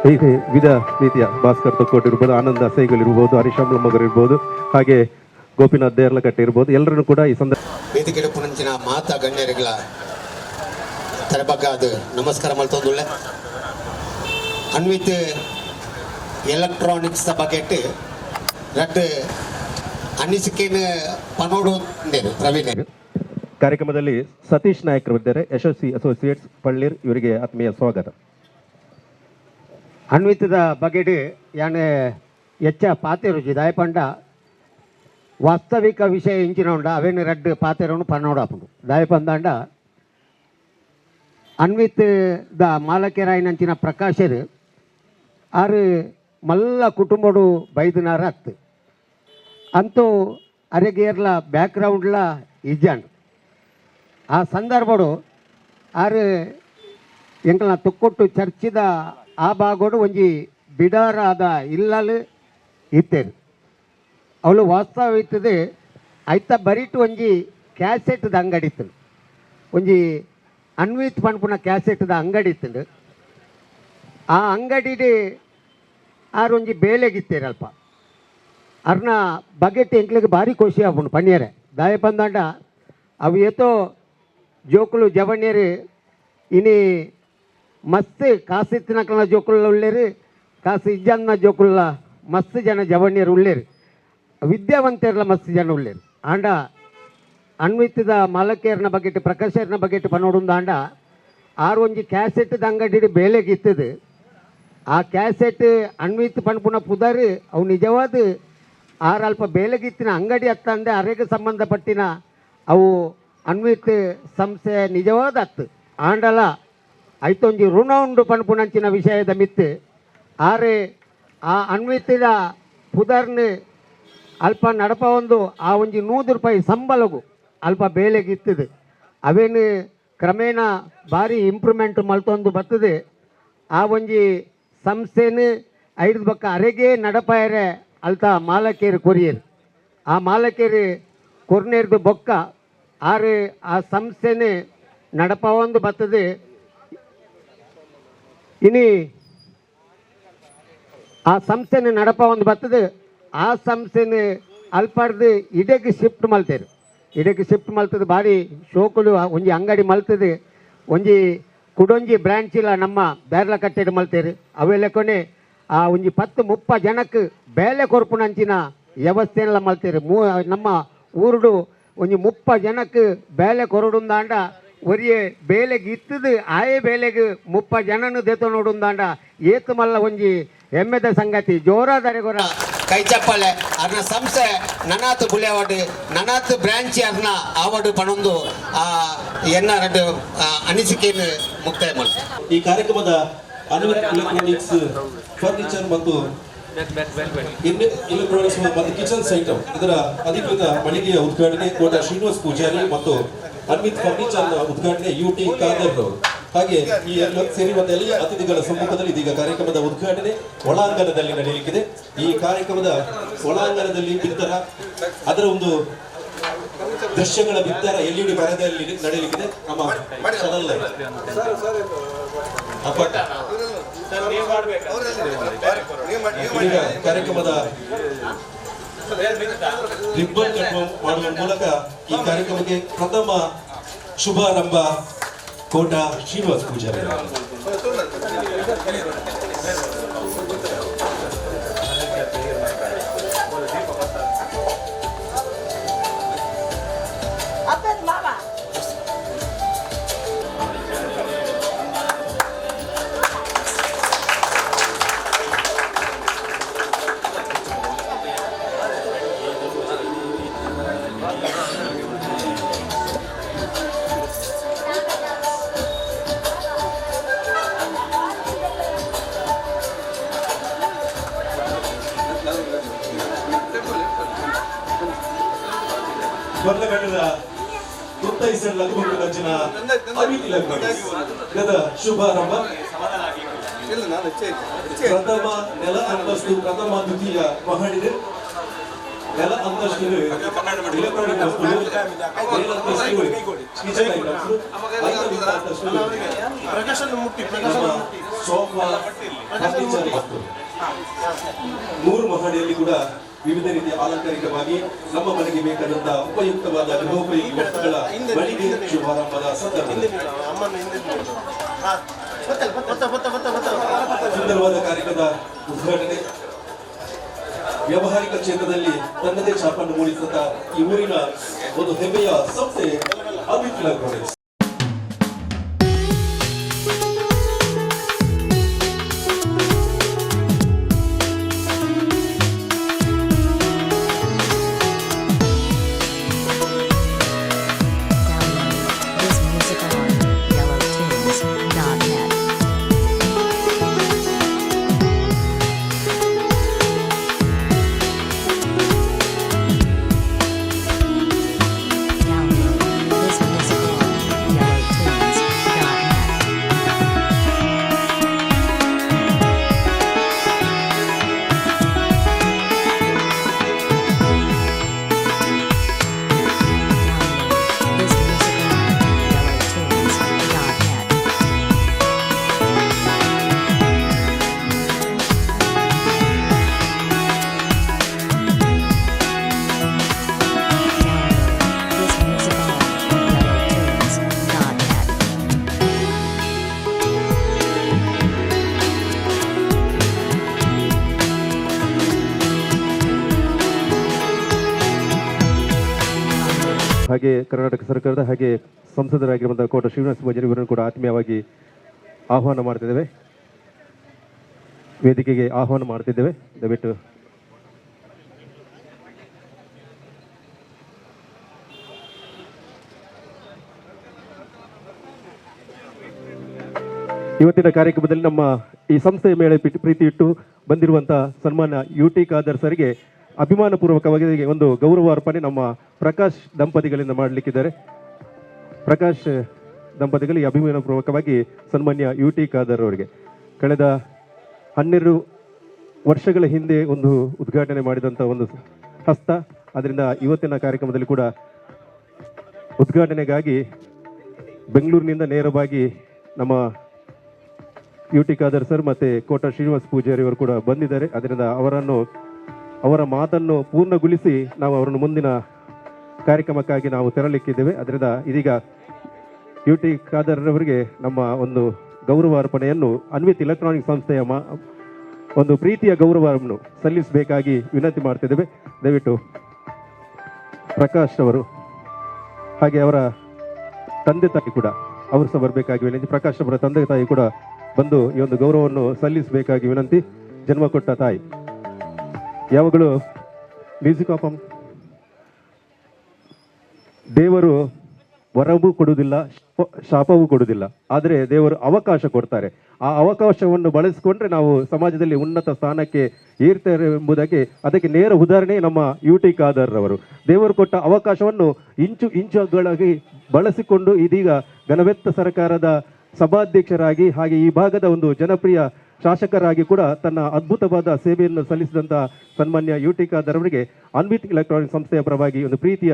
ಹೀಗೆ ವಿಧ ರೀತಿಯ ಭಾಸ್ಕರ್ ತೊಕ್ಕೋಟ್ ಇರ್ಬೋದು, ಆನಂದ ಸೈಗಲ್ ಇರ್ಬೋದು, ಹರಿಶಾಮ್ಲಮ್ಮಗರ್ ಇರ್ಬೋದು, ಹಾಗೆ ಗೋಪಿನಾಥ್ ದೇರ್ಲಕಟ್ಟೆ ಇರ್ಬೋದು, ಎಲ್ಲರನ್ನು ಕೂಡ ಈ ಸಂದರ್ಭ ವೇದಿಕೆ ಪುನಂಚಿನ ಮಾತಾ ಗಣ್ಯರಿಗಳ ತರಬಗ್ಗ ಅದು ನಮಸ್ಕಾರ ಮಲ್ತೊಂದುಳ್ಳೆ ಅನ್ವಿತ್ ಎಲೆಕ್ಟ್ರಾನಿಕ್ಸ್ ಬಗೆಟ್ ರಟ್ ಅನಿಸಿಕೆನ ಪನೋಡು ಪ್ರವೀಣ್. ಕಾರ್ಯಕ್ರಮದಲ್ಲಿ ಸತೀಶ್ ನಾಯಕ್ ಇದ್ದಾರೆ, ಯಶಸ್ವಿ ಅಸೋಸಿಯೇಟ್ಸ್ ಪಳ್ಳೀರ್. ಇವರಿಗೆ ಆತ್ಮೀಯ ಸ್ವಾಗತ. ಅನ್ವಿತದ ಬಗೆಟ್ ಯಾನೆ ಎಚ್ಚ ಪಾತೆರುಜಿ ದಾಯಪಂಡ ವಾಸ್ತವಿಕ ವಿಷಯ ಇಂಚಿನೋಂಡ ಅವೇನು ರಡ್ಡು ಪಾತೆರನು ಪನ್ನೋಡಾಪುಂಡು ದಾಯಪಂದಾಂಡ ಅನ್ವಿತ್ ದ ಮಾಲಕೆರಾಯಿನಂಚಿನ ಪ್ರಕಾಶರು ಆರು ಮಲ್ಲ ಕುಟುಂಬಡು ಬೈದಿನಾರ ಹತ್ತು ಅಂತೂ ಅರೆಗೇರ್ಲ ಬ್ಯಾಕ್ಗ್ರೌಂಡ್ಲ ಇಜ್ಜಾಂಡು ಆ ಸಂದರ್ಭಡು ಆರು ಎಂಕಲ್ನ ತುಕ್ಕೊಟ್ಟು ಚರ್ಚಿದ ಆ ಭಾಗೋಡು ಒಂಜಿ ಬಿಡಾರಾದ ಇಲ್ಲಲು ಇತ್ತೇರು ಅವಳು ವಾಸ್ತವ ಇತ್ತದು ಐತ ಬರಿಟ್ಟು ಒಂಜಿ ಕ್ಯಾಸೆಟ್ದ ಅಂಗಡಿ ಇತ್ತು. ಒಂಜಿ ಅನ್ವಿತ್ ಪನ್ಪುನ ಕ್ಯಾಸೆಟ್ದ ಅಂಗಡಿ ಇತ್ತು. ಆ ಅಂಗಡಿಡು ಆರು ಒಂಜಿ ಬೇಲೆಗಿತ್ತೇರು ಅಲ್ಪ ಅರ್ನ ಬಗೆಟ್ ಎಂಕ್ಲಿಗೆ ಭಾರಿ ಖುಷಿ ಆಪುಂಡು ಪನ್ಯರೆ ದಾಯ ಬಂದಾಂಡ ಅವು ಏತೋ ಜೋಕುಲು ಜವಣ್ಯರು ಇನಿ ಮಸ್ತ್ ಕಾಸಿತ್ತಿನಕಲ್ನ ಜೋಕುಲ್ಲ ಉಳ್ಳೇರು, ಕಾಸು ಇಜ್ಜನ್ನ ಜೋಕುಲ್ಲ ಮಸ್ತ್ ಜನ ಜವಣ್ಯರು ಉಳ್ಳೇರು, ವಿದ್ಯಾವಂತರ್ಲ ಮಸ್ತ್ ಜನ ಉಳ್ಳೇರು. ಆಂಡ ಅನ್ವಿತದ ಮಾಲಕೇರ್ನ ಬಗೆಟ್ ಪ್ರಕಾಶರ್ನ ಬಗೆಟ್ ಪನೋಡುಂದ ಆಂಡ ಆರು ಒಂಜಿ ಕ್ಯಾಸೆಟ್ದ ಅಂಗಡಿ ಬೇಲೆಗಿತ್ತದು. ಆ ಕ್ಯಾಸೆಟ್ ಅನ್ವಿತ್ ಪನ್ಪುನ ಪುದರ್ ಅವು ನಿಜವಾದ ಆರು ಅಲ್ಪ ಬೇಲೆಗಿತ್ತಿನ ಅಂಗಡಿ ಹತ್ತಂದೆ ಅರೆಗೆ ಸಂಬಂಧಪಟ್ಟಿನ ಅವು ಅನ್ವಿತ್ ಸಂಸ್ಥೆ ನಿಜವಾದ ಹತ್ತು ಆಂಡಲ ಐತೊಂಜಿ ಋಣ ಉಂಡು ಪನ್ಪುನಂಚಿನ ವಿಷಯದ ಮಿತ್ತು ಆರೆ ಆ ಅನ್ವಿತದ ಪುದರ್ನ ಅಲ್ಪ ನಡಪ ಒಂದು ಆ ಒಂಜಿ 100 ರೂಪಾಯಿ ಸಂಬಳಗು ಅಲ್ಪ ಬೇಲೆಗಿತ್ತದು. ಅವೇನು ಕ್ರಮೇಣ ಭಾರಿ ಇಂಪ್ರೂವ್ಮೆಂಟ್ ಮಲ್ತೊಂದು ಬರ್ತದೆ. ಆ ಒಂಜಿ ಸಂಸ್ಥೆನ ಐದು ಬಕ್ಕ ಅರೆಗೆ ನಡಪಾಯರೆ ಅಲ್ತ ಮಾಲಕೇರು ಕೊರಿಯರು. ಆ ಮಾಲಕೇರು ಕೊರ್ನೇರ್ದು ಬೊಕ್ಕ ಆರು ಆ ಸಂಸ್ಥೆನ ನಡಪ ಒಂದು ಬರ್ತದೆ. ಇನಿ ಆ ಸಂಸ್ಥೆನ ನಡಪ ಒಂದು ಬರ್ತದೆ. ಆ ಸಂಸ್ಥೆನ ಅಲ್ಪಾರ್ದು ಇಡೆಗೆ ಶಿಫ್ಟ್ ಮಲ್ತೇರು. ಇಡೆಗೆ ಶಿಫ್ಟ್ ಮಲ್ತದೆ ಭಾರಿ ಶೋಕುಲು ಒಂಜಿ ಅಂಗಡಿ ಮಲ್ತದೆ. ಒಂಜಿ ಕುಡೊಂಜಿ ಬ್ರಾಂಚ್ ಇಲ್ಲ ನಮ್ಮ ಬೇರ್ಲ ಕಟ್ಟೆಡು ಮಲ್ತೇರು. ಅವೆಲ್ಲ ಕೊನೆ ಆ ಒಂಜಿ 10-30 ಜನಕ್ಕೆ ಬೇಲೆ ಕೊರ್ಪುನಂಚಿನ ವ್ಯವಸ್ಥೆನೆಲ್ಲ ಮಲ್ತೇರು. ನಮ್ಮ ಊರುಡು ಒಂಜಿ 30 ಜನಕ್ಕೆ ಬೇಲೆ ಕೊರಡುಂದಾಂಡ ಒರಿಯೇ ಬೇಲೆಗೆ ಇತ್ತದು ಆಯೇ ಬೇಲೆಗೆ 30 ಜನನು ದೇತ ನೋಡುಂದಾಂಡ ಏತು ಮಲ್ಲ ಒಂಜಿ ಹೆಮ್ಮೆದ ಸಂಗತಿ ಜೋರಾದರೆ ಗೊರ ಕೈ ಚಪ್ಪಲೆ ಅರ್ನ ಸಂಸ್ಥೆ ನನಾತ್ ಬುಲೆವಾಡು ನನಾತ್ ಬ್ರಾಂಚ್ ಅರ್ನ ಆವಡು ಪಣೊಂದು ಎನ್ನ ರಡ್ಡು ಅನಿಸಿಕೆಯನ್ನು ಮುಕ್ತಾಯ ಮಾಡ್ತಾರೆ. ಈ ಕಾರ್ಯಕ್ರಮದ ಅನ್ವಿತ್ ಎಲೆಕ್ಟ್ರಾನಿಕ್ಸ್ ಫರ್ನಿಚರ್ ಮತ್ತು ಎಲೆಕ್ಟ್ರಾನಿಕ್ಸ್ ಮತ್ತು ಕಿಚನ್ಸ್ ಐಟಮ್ ಇದರ ಅಧಿಕೃತ ಮಳಿಗೆಯ ಉದ್ಘಾಟನೆ ಕೋಟ ಶ್ರೀನಿವಾಸ್ ಪೂಜಾರಿ ಮತ್ತು ಅನ್ವಿತ್ ಫರ್ನಿಚರ್ ಉದ್ಘಾಟನೆ UT ಖಾದರ್. ಹಾಗೆ ಈ ಸೇರಿರುವಂತಹ ಎಲ್ಲ ಅತಿಥಿಗಳ ಸಮ್ಮುಖದಲ್ಲಿ ಇದೀಗ ಕಾರ್ಯಕ್ರಮದ ಉದ್ಘಾಟನೆ ಒಳಾಂಗಣದಲ್ಲಿ ನಡೆಯಲಿಕ್ಕಿದೆ. ಈ ಕಾರ್ಯಕ್ರಮದ ಒಳಾಂಗಣದಲ್ಲಿ ಬಿತ್ತರ ಅದರ ಒಂದು ದೃಶ್ಯಗಳ ಬಿತ್ತರ LED ಪರದೆಯಲ್ಲಿ ನಡೆಯಲಿಕ್ಕಿದೆ ನಮ್ಮ ಚಾನಲ್ ಅಪ್ಪಟ ಈಗ ಕಾರ್ಯಕ್ರಮದ ರಿಬ್ಬನ್ ಕಟ್ ಮಾಡುವ ಮೂಲಕ ಈ ಕಾರ್ಯಕ್ರಮಕ್ಕೆ ಪ್ರಥಮ ಶುಭಾರಂಭ ಕೋಟ ಶ್ರೀನಿವಾಸ್ ಪೂಜಾರಿ. ಬರ್ಲಗಂಡದ ಉತ್ತೈಸಲ್ ಲಘುಮಂಗಲ ರಚನ ಅಮಿತಿ ಲಗ್ನದ ಶುಭಾರಂಭ ಪ್ರಥಮ ನೆಲ ಅಂತಸ್ತು ಪ್ರಥಮ ದ್ವಿತೀಯ ಮಹಡಿದೆ ನೆಲ ಅಂತಸ್ತು ಎಲೆಕ್ಟ್ರಾನಿಕ್ ವಸ್ತುಗಳು ಮೇಲಂತಸ್ತು ಕಿಚನ್ ಐಟಮ್ಸ್ ಐದನೇ ಅಂತಸ್ತು ನಮ್ಮ ಸೋಫಾ ಫರ್ನಿಚರ್ ವಸ್ತು 3 ಮಹಡಿಯಲ್ಲಿ ಕೂಡ ವಿವಿಧ ರೀತಿಯ ಅಲಂಕಾರಿಕವಾಗಿ ನಮ್ಮ ಮನೆಗೆ ಬೇಕಾದಂತಹ ಉಪಯುಕ್ತವಾದ ಗೃಹೋಪಯೋಗಿ ವಸ್ತುಗಳ ಮಳಿಗೆ ಶುಭಾರಂಭದ ಸಂದರ್ಭದಲ್ಲಿ ಸುಂದರವಾದ ಕಾರ್ಯಕ್ರಮದ ಉದ್ಘಾಟನೆ. ವ್ಯಾವಹಾರಿಕ ಕ್ಷೇತ್ರದಲ್ಲಿ ತನ್ನದೇ ಛಾಪನ್ನು ಮೂಡಿಸಿದ ಈ ಊರಿನ ಒಂದು ಹೆಮ್ಮೆಯ ಸಂಸ್ಥೆ ಅಮಿತ್ ಎಲೆಕ್ಟ್ರಾನಿಕ್ಸ್. ಹಾಗೆ ಕರ್ನಾಟಕ ಸರ್ಕಾರದ ಹಾಗೆ ಸಂಸದರಾಗಿರುವಂತಹ ಕೋಟ ಶ್ರೀನಿವಾಸ ಪೂಜಾರಿ ಇವರನ್ನು ಕೂಡ ಆತ್ಮೀಯವಾಗಿ ಆಹ್ವಾನ ಮಾಡ್ತಿದ್ದೇವೆ, ವೇದಿಕೆಗೆ ಆಹ್ವಾನ ಮಾಡ್ತಿದ್ದೇವೆ. ದಯವಿಟ್ಟು ಇವತ್ತಿನ ಕಾರ್ಯಕ್ರಮದಲ್ಲಿ ನಮ್ಮ ಈ ಸಂಸ್ಥೆಯ ಮೇಲೆ ಪ್ರೀತಿ ಇಟ್ಟು ಬಂದಿರುವಂತಹ ಸನ್ಮಾನ್ಯ UT ಖಾದರ್ ಸರ್ಗೆ ಅಭಿಮಾನಪೂರ್ವಕವಾಗಿ ಒಂದು ಗೌರವ ಅರ್ಪಣೆ ನಮ್ಮ ಪ್ರಕಾಶ್ ದಂಪತಿಗಳಿಂದ ಮಾಡಲಿಕ್ಕಿದ್ದಾರೆ. ಪ್ರಕಾಶ್ ದಂಪತಿಗಳಿಗೆ ಅಭಿಮಾನಪೂರ್ವಕವಾಗಿ ಸನ್ಮಾನ್ಯ UT ಖಾದರ್ ಅವರಿಗೆ ಕಳೆದ 12 ವರ್ಷಗಳ ಹಿಂದೆ ಒಂದು ಉದ್ಘಾಟನೆ ಮಾಡಿದಂಥ ಒಂದು ಹಸ್ತ, ಅದರಿಂದ ಇವತ್ತಿನ ಕಾರ್ಯಕ್ರಮದಲ್ಲಿ ಕೂಡ ಉದ್ಘಾಟನೆಗಾಗಿ ಬೆಂಗಳೂರಿನಿಂದ ನೇರವಾಗಿ ನಮ್ಮ UT ಖಾದರ್ ಸರ್ ಮತ್ತು ಕೋಟ ಶ್ರೀನಿವಾಸ ಪೂಜಾರಿ ಅವರು ಕೂಡ ಬಂದಿದ್ದಾರೆ. ಅದರಿಂದ ಅವರ ಮಾತನ್ನು ಪೂರ್ಣಗೊಳಿಸಿ ನಾವು ಅವರನ್ನು ಮುಂದಿನ ಕಾರ್ಯಕ್ರಮಕ್ಕಾಗಿ ನಾವು ತೆರಳಿಕ್ಕಿದ್ದೇವೆ. ಅದರಿಂದ ಇದೀಗ UT ಖಾದರ್ ಅವರಿಗೆ ನಮ್ಮ ಒಂದು ಗೌರವ ಅರ್ಪಣೆಯನ್ನು ಅನ್ವಿತ್ ಎಲೆಕ್ಟ್ರಾನಿಕ್ ಸಂಸ್ಥೆಯ ಒಂದು ಪ್ರೀತಿಯ ಗೌರವವನ್ನು ಸಲ್ಲಿಸಬೇಕಾಗಿ ವಿನಂತಿ ಮಾಡ್ತಿದ್ದೇವೆ. ದಯವಿಟ್ಟು ಪ್ರಕಾಶ್ ಅವರು ಹಾಗೆ ಅವರ ತಂದೆ ತಾಯಿ ಕೂಡ ಅವರು ಸಹ ಬರಬೇಕಾಗಿ ವಿನಂತಿ. ಪ್ರಕಾಶ್ ಅವರ ತಂದೆ ತಾಯಿ ಕೂಡ ಬಂದು ಈ ಒಂದು ಗೌರವವನ್ನು ಸಲ್ಲಿಸಬೇಕಾಗಿ ವಿನಂತಿ. ಜನ್ಮ ಕೊಟ್ಟ ತಾಯಿ ಯಾವಾಗಲೂ ಮ್ಯೂಸಿಕ್ ಆಫ್ ದೇವರು ವರವೂ ಕೊಡುವುದಿಲ್ಲ, ಶಾಪವೂ ಕೊಡುವುದಿಲ್ಲ, ಆದರೆ ದೇವರು ಅವಕಾಶ ಕೊಡ್ತಾರೆ. ಆ ಅವಕಾಶವನ್ನು ಬಳಸಿಕೊಂಡ್ರೆ ನಾವು ಸಮಾಜದಲ್ಲಿ ಉನ್ನತ ಸ್ಥಾನಕ್ಕೆ ಏರ್ತಾರೆ ಎಂಬುದಕ್ಕೆ ಅದಕ್ಕೆ ನೇರ ಉದಾಹರಣೆ ನಮ್ಮ UT ಖಾದರ್ ಅವರು. ದೇವರು ಕೊಟ್ಟ ಅವಕಾಶವನ್ನು ಇಂಚುಗಳಾಗಿ ಬಳಸಿಕೊಂಡು ಇದೀಗ ಘನವೆತ್ತ ಸರ್ಕಾರದ ಸಭಾಧ್ಯಕ್ಷರಾಗಿ ಹಾಗೆ ಈ ಭಾಗದ ಒಂದು ಜನಪ್ರಿಯ ಶಾಸಕರಾಗಿ ಕೂಡ ತನ್ನ ಅದ್ಭುತವಾದ ಸೇವೆಯನ್ನು ಸಲ್ಲಿಸಿದಂಥ ಸನ್ಮಾನ್ಯ UT ಖಾದರ್ ಅವರಿಗೆ ಅನ್ವಿತ್ ಎಲೆಕ್ಟ್ರಾನಿಕ್ ಸಂಸ್ಥೆಯ ಪರವಾಗಿ ಒಂದು ಪ್ರೀತಿಯ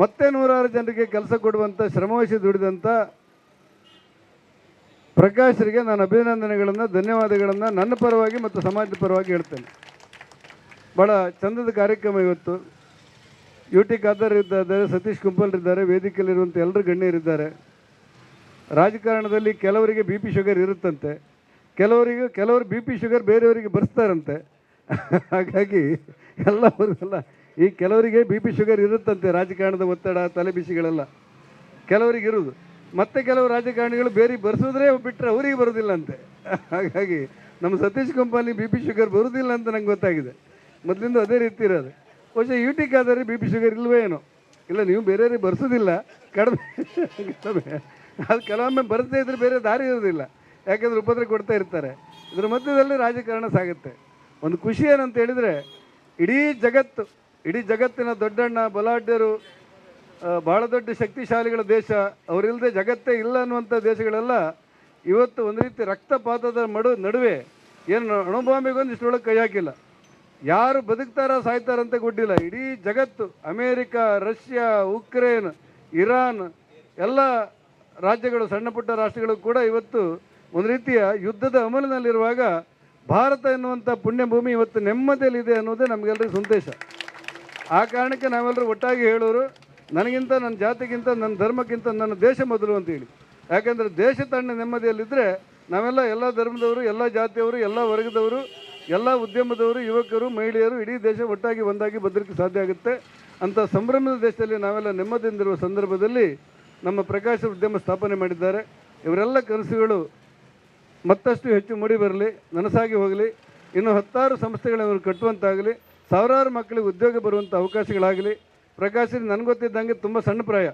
ಮತ್ತೆ 106 ಜನರಿಗೆ ಕೆಲಸ ಕೊಡುವಂಥ ಶ್ರಮವಹಿಸಿ ದುಡಿದಂಥ ಪ್ರಕಾಶ್ರಿಗೆ ನಾನು ಅಭಿನಂದನೆಗಳನ್ನು ಧನ್ಯವಾದಗಳನ್ನು ನನ್ನ ಪರವಾಗಿ ಮತ್ತು ಸಮಾಜದ ಪರವಾಗಿ ಹೇಳ್ತೇನೆ. ಭಾಳ ಚಂದದ ಕಾರ್ಯಕ್ರಮ ಇವತ್ತು. ಯು ಟಿ ಖಾದರ್ ಇದ್ದಾರೆ, ಸತೀಶ್ ಕುಂಪಲ್ ಇದ್ದಾರೆ, ವೇದಿಕೆಯಲ್ಲಿರುವಂಥ ಎಲ್ಲರೂ ಗಣ್ಯರಿದ್ದಾರೆ. ರಾಜಕಾರಣದಲ್ಲಿ ಕೆಲವರಿಗೆ ಬಿ ಪಿ ಶುಗರ್ ಇರುತ್ತಂತೆ, ಕೆಲವರು ಬಿ ಪಿ ಶುಗರ್ ಬೇರೆಯವರಿಗೆ ಬರ್ಸ್ತಾರಂತೆ. ಹಾಗಾಗಿ ಎಲ್ಲ ಈ ಕೆಲವರಿಗೆ ಬಿ ಪಿ ಶುಗರ್ ಇರುತ್ತಂತೆ, ರಾಜಕಾರಣದ ಒತ್ತಡ ತಲೆ ಬಿಸಿಗಳೆಲ್ಲ ಕೆಲವರಿಗೆ ಇರುವುದು. ಮತ್ತು ಕೆಲವು ರಾಜಕಾರಣಿಗಳು ಬೇರೆ ಬರ್ಸೋದ್ರೆ ಬಿಟ್ಟರೆ ಅವರಿಗೆ ಬರೋದಿಲ್ಲ ಅಂತೆ. ಹಾಗಾಗಿ ನಮ್ಮ ಸತೀಶ್ ಕುಂಪಲ್ನಿಗೆ ಬಿ ಪಿ ಶುಗರ್ ಬರೋದಿಲ್ಲ ಅಂತ ನಂಗೆ ಗೊತ್ತಾಗಿದೆ. ಮೊದಲಿಂದ ಅದೇ ರೀತಿ ಇರೋದು. ಬಹುಶಃ U T Khader B P sugar ಇಲ್ಲವೇ ಏನೋ, ಇಲ್ಲ ನೀವು ಬೇರೆಯವ್ರಿಗೆ ಬರ್ಸೋದಿಲ್ಲ, ಕಡಿಮೆ ಅದು ಕೆಲವೊಮ್ಮೆ ಬರದೇ ಇದ್ರೆ ಬೇರೆ ದಾರಿ ಇರೋದಿಲ್ಲ, ಯಾಕೆಂದ್ರೆ ಉಪದ್ರ ಕೊಡ್ತಾ ಇರ್ತಾರೆ. ಇದರ ಮಧ್ಯದಲ್ಲಿ ರಾಜಕಾರಣ ಸಾಗುತ್ತೆ. ಒಂದು ಖುಷಿ ಏನಂತ ಹೇಳಿದರೆ, ಇಡೀ ಜಗತ್ತಿನ ದೊಡ್ಡಣ್ಣ ಬಲಾಢ್ಯರು, ಭಾಳ ದೊಡ್ಡ ಶಕ್ತಿಶಾಲಿಗಳ ದೇಶ, ಅವರಿಲ್ಲದೆ ಜಗತ್ತೇ ಇಲ್ಲ ಅನ್ನುವಂಥ ದೇಶಗಳೆಲ್ಲ ಇವತ್ತು ಒಂದು ರೀತಿ ರಕ್ತಪಾತದ ನಡುವೆ ಏನು ಅಣುಬಾಂಬೆಗೊಂದು ಇಷ್ಟರೊಳಗೆ ಕೈ ಹಾಕಿಲ್ಲ. ಯಾರು ಬದುಕ್ತಾರ ಸಾಯ್ತಾರಂತ ಗೊತ್ತಿಲ್ಲ. ಇಡೀ ಜಗತ್ತು, ಅಮೇರಿಕಾ, ರಷ್ಯಾ, ಉಕ್ರೇನ್, ಇರಾನ್ ಎಲ್ಲ ರಾಜ್ಯಗಳು, ಸಣ್ಣ ಪುಟ್ಟ ರಾಷ್ಟ್ರಗಳು ಕೂಡ ಇವತ್ತು ಒಂದು ರೀತಿಯ ಯುದ್ಧದ ಅಮಲಿನಲ್ಲಿರುವಾಗ ಭಾರತ ಎನ್ನುವಂಥ ಪುಣ್ಯಭೂಮಿ ಇವತ್ತು ನೆಮ್ಮದಿಯಲ್ಲಿದೆ ಅನ್ನೋದೇ ನಮಗೆಲ್ಲರಿಗೂ ಸಂದೇಶ. ಆ ಕಾರಣಕ್ಕೆ ನಾವೆಲ್ಲರೂ ಒಟ್ಟಾಗಿ ಹೇಳೋರು, ನನಗಿಂತ, ನನ್ನ ಜಾತಿಗಿಂತ, ನನ್ನ ಧರ್ಮಕ್ಕಿಂತ ನನ್ನ ದೇಶ ಮೊದಲು ಅಂತೇಳಿ. ಯಾಕೆಂದರೆ ದೇಶ ತನ್ನ ನೆಮ್ಮದಿಯಲ್ಲಿದ್ದರೆ ನಾವೆಲ್ಲ ಎಲ್ಲ ಧರ್ಮದವರು, ಎಲ್ಲ ಜಾತಿಯವರು, ಎಲ್ಲ ವರ್ಗದವರು, ಎಲ್ಲ ಉದ್ಯಮದವರು, ಯುವಕರು, ಮಹಿಳೆಯರು, ಇಡೀ ದೇಶ ಒಟ್ಟಾಗಿ ಒಂದಾಗಿ ಬದುಕಕ್ಕೆ ಸಾಧ್ಯ ಆಗುತ್ತೆ. ಅಂಥ ಸಂಭ್ರಮದ ದೇಶದಲ್ಲಿ ನಾವೆಲ್ಲ ನೆಮ್ಮದಿಯಿಂದಿರುವ ಸಂದರ್ಭದಲ್ಲಿ ನಮ್ಮ ಪ್ರಕಾಶ ಉದ್ಯಮ ಸ್ಥಾಪನೆ ಮಾಡಿದ್ದಾರೆ. ಇವರೆಲ್ಲ ಕನಸುಗಳು ಮತ್ತಷ್ಟು ಹೆಚ್ಚು ಮೂಡಿ ಬರಲಿ, ನನಸಾಗಿ ಹೋಗಲಿ, ಇನ್ನು 10 ಸಂಸ್ಥೆಗಳನ್ನು ಕಟ್ಟುವಂತಾಗಲಿ, ಸಾವಿರಾರು ಮಕ್ಕಳಿಗೆ ಉದ್ಯೋಗ ಬರುವಂಥ ಅವಕಾಶಗಳಾಗಲಿ. ಪ್ರಕಾಶ್ ನನಗೆ ಗೊತ್ತಿದ್ದಂಗೆ ತುಂಬ ಸಣ್ಣ ಪ್ರಾಯ,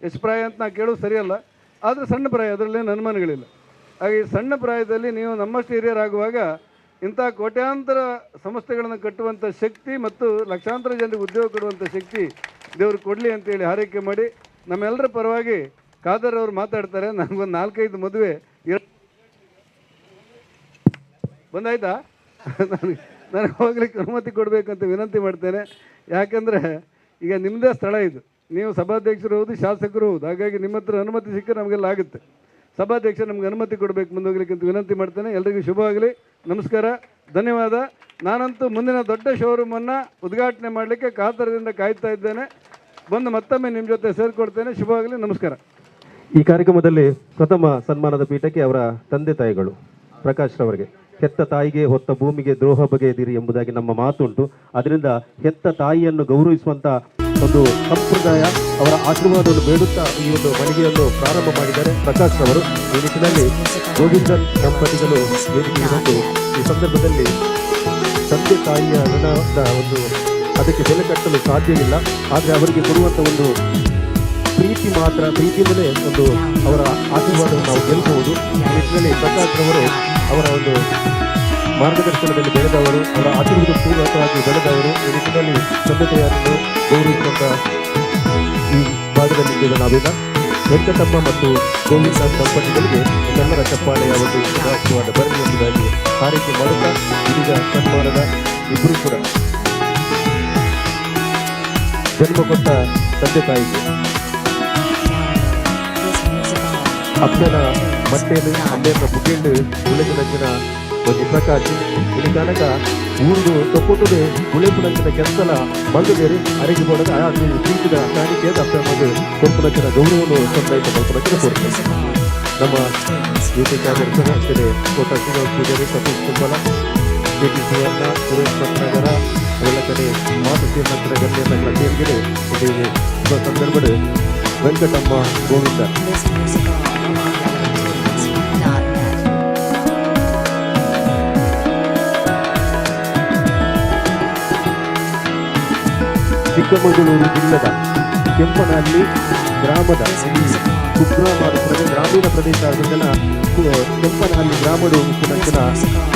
ಎಷ್ಟು ಪ್ರಾಯ ಅಂತ ನಾನು ಕೇಳೋದು ಸರಿಯಲ್ಲ, ಆದರೆ ಸಣ್ಣ ಪ್ರಾಯ, ಅದರಲ್ಲೇನು ಅನುಮಾನಗಳಿಲ್ಲ. ಹಾಗೆ ಈ ಸಣ್ಣ ಪ್ರಾಯದಲ್ಲಿ ನೀವು ನಮ್ಮಷ್ಟು ಹಿರಿಯರಾಗುವಾಗ ಇಂಥ ಕೋಟ್ಯಾಂತರ ಸಂಸ್ಥೆಗಳನ್ನು ಕಟ್ಟುವಂಥ ಶಕ್ತಿ ಮತ್ತು ಲಕ್ಷಾಂತರ ಜನರಿಗೆ ಉದ್ಯೋಗ ಕೊಡುವಂಥ ಶಕ್ತಿ ದೇವರು ಕೊಡಲಿ ಅಂತೇಳಿ ಹಾರೈಕೆ ಮಾಡಿ, ನಮ್ಮೆಲ್ಲರ ಪರವಾಗಿ ಖಾದರ್ ಅವರು ಮಾತಾಡ್ತಾರೆ. ನನಗೊಂದು 4-5 ಮದುವೆ ಬಂದಾಯ್ತಾ, ನನಗೆ ಹೋಗ್ಲಿಕ್ಕೆ ಅನುಮತಿ ಕೊಡಬೇಕಂತ ವಿನಂತಿ ಮಾಡ್ತೇನೆ. ಯಾಕಂದರೆ ಈಗ ನಿಮ್ಮದೇ ಸ್ಥಳ ಇದು, ನೀವು ಸಭಾಧ್ಯಕ್ಷರು ಹೌದು, ಶಾಸಕರು ಹೌದು. ಹಾಗಾಗಿ ನಿಮ್ಮ ಹತ್ರ ಅನುಮತಿ ಸಿಕ್ಕರೆ ನಮಗೆಲ್ಲ ಆಗುತ್ತೆ. ಸಭಾಧ್ಯಕ್ಷ ನಮ್ಗೆ ಅನುಮತಿ ಕೊಡಬೇಕು ಮುಂದೋಗ್ಲಿಕ್ಕೆ ಅಂತ ವಿನಂತಿ ಮಾಡ್ತೇನೆ. ಎಲ್ಲರಿಗೂ ಶುಭವಾಗಲಿ, ನಮಸ್ಕಾರ, ಧನ್ಯವಾದ. ನಾನಂತೂ ಮುಂದಿನ ದೊಡ್ಡ ಶೋರೂಮನ್ನು ಉದ್ಘಾಟನೆ ಮಾಡಲಿಕ್ಕೆ ಕಾತರದಿಂದ ಕಾಯ್ತಾ ಇದ್ದೇನೆ. ಬಂದು ಮತ್ತೊಮ್ಮೆ ನಿಮ್ಮ ಜೊತೆ ಸೇರಿಕೊಡ್ತೇನೆ. ಶುಭವಾಗಲಿ, ನಮಸ್ಕಾರ. ಈ ಕಾರ್ಯಕ್ರಮದಲ್ಲಿ ಪ್ರಥಮ ಸನ್ಮಾನದ ಪೀಠಕ್ಕೆ ಅವರ ತಂದೆ ತಾಯಿಗಳು ಪ್ರಕಾಶ್ ರವರಿಗೆ, ಹೆತ್ತ ತಾಯಿಗೆ ಹೊತ್ತ ಭೂಮಿಗೆ ದ್ರೋಹ ಬಗೆದಿರಿ ಎಂಬುದಾಗಿ ನಮ್ಮ ಮಾತುಂಟು. ಅದರಿಂದ ಹೆತ್ತ ತಾಯಿಯನ್ನು ಗೌರವಿಸುವಂತ ಒಂದು ಸಂಪ್ರದಾಯ, ಅವರ ಆಶೀರ್ವಾದವನ್ನು ಬೇಡುತ್ತಾ ಈ ಒಂದು ಮಳಿಗೆಯನ್ನು ಪ್ರಾರಂಭ ಮಾಡಿದ್ದಾರೆ ಪ್ರಕಾಶ್ ರವರು. ಈ ನಿಟ್ಟಿನಲ್ಲಿ ಗೋವಿಂದನ್ ದಂಪತಿಗಳು ವೇದಿಕೆಗೆ ಬಂದು ಈ ಸಂದರ್ಭದಲ್ಲಿ ತಂದೆ ತಾಯಿಯ ಋಣದ ಒಂದು ಅದಕ್ಕೆ ಬೆಲೆ ಕಟ್ಟಲು ಸಾಧ್ಯವಿಲ್ಲ, ಆದರೆ ಅವರಿಗೆ ಕೊಡುವಂಥ ಒಂದು ಪ್ರೀತಿ ಮಾತ್ರ, ಪ್ರೀತಿಯಿಂದಲೇ ಒಂದು ಅವರ ಆಶೀರ್ವಾದವನ್ನು ನಾವು ಗೆಲ್ಲಬಹುದು. ಈ ನಿಟ್ಟಿನಲ್ಲಿ ಪ್ರಕಾಶ್ ರವರು ಅವರ ಒಂದು ಮಾರ್ಗದರ್ಶನದಲ್ಲಿ ಬೆಳೆದವರು, ಅವರ ಆಶೀರ್ವಾದ ಪೂರ್ವಕವಾಗಿ ಬೆಳೆದವರು. ಈ ನಿಟ್ಟಿನಲ್ಲಿ ತಂದೆ ತಾಯಿಯನ್ನು ಗೌರವಿಸುವಂಥ ಈ ಭಾಗದಲ್ಲಿದ್ದೇವೆ ನಾವೆಲ್ಲ. ವೆಂಕಟಮ್ಮ ಮತ್ತು ಗೋವಿಂದ ದಂಪತಿಗಳಿಗೆ ನಮ್ಮೆಲ್ಲರ ಚಪ್ಪಾಳೆಯ ಒಂದು ಆಶೀರ್ವಾದ ಬರಲಿ ಎಂಬುದಾಗಿ ಹಾರೈಕೆ ಮಾಡುತ್ತಾ, ಇದೀಗ ಸನ್ಮಾನದ ಇಬ್ಬರು ಕೂಡ ಜನ್ಮ ಕೊಟ್ಟ ತಂದೆ ತಾಯಿಗೆ ಅಪ್ಪನ ಮಟ್ಟೇನು ಅಮ್ಮೆಯ ಮುಗಿಂಡು ಉಳಿದಿನ ಒಂದು ಪ್ರಕಾಶ್ ಇಲ್ಲಿ ಕನಕ ಊರು ತೊಕ್ಕೊಟ್ಟದೆ ಉಳಿಪುನಂಚಿನ ಕೆಲಸಲ ಮಗದೇರಿ ಅರಿಗಿ ಬೋಡದ ಆ ಪ್ರೀತಿದ ಕಾಣಿಕೆ ಅಪ್ಪ ಮಗ ಕೊರ್ಪುನಂಚಿನ ಗೌರವವನ್ನು ಸಂದಾಯಿತ ಕೊರ್ಪುನಂಚಿನ ಕೊಡ್ತಾರೆ. ನಮ್ಮ ಯುಟಿ ಖಾದರ್ ಸದಸ್ಯರೇ ಕೋಟ ಶ್ರೀನಿವಾಸ ಪೂಜಾರಿ, ಸತೀಶ್ ಕುಂಬಲ, ಕೆ.ಟಿ. ಸುವರ್ಣ, ಸುರೇಶ್ ಭಟ್ನಗರ ಅವೆಲ್ಲ ಕಡೆ ಮಾತು ಸೇರಿನಂತರ ಗಣ್ಯಗಳ ಸೇರಿಗೆ ಇದು ಸಂದರ್ಭದ ವೆಂಕಟಮ್ಮ ಗೋವಿಂದ ಚಿಕ್ಕಮಗಳೂರು ಜಿಲ್ಲೆದ ಕೆಂಪನಹಳ್ಳಿ ಗ್ರಾಮದ ಕುಗ್ರಾಮದ ಗ್ರಾಮೀಣ ಪ್ರದೇಶ ಜನ ಕೆಂಪನಹಳ್ಳಿ ಗ್ರಾಮದ ಉಪ್ಪಿನಂಚಿನ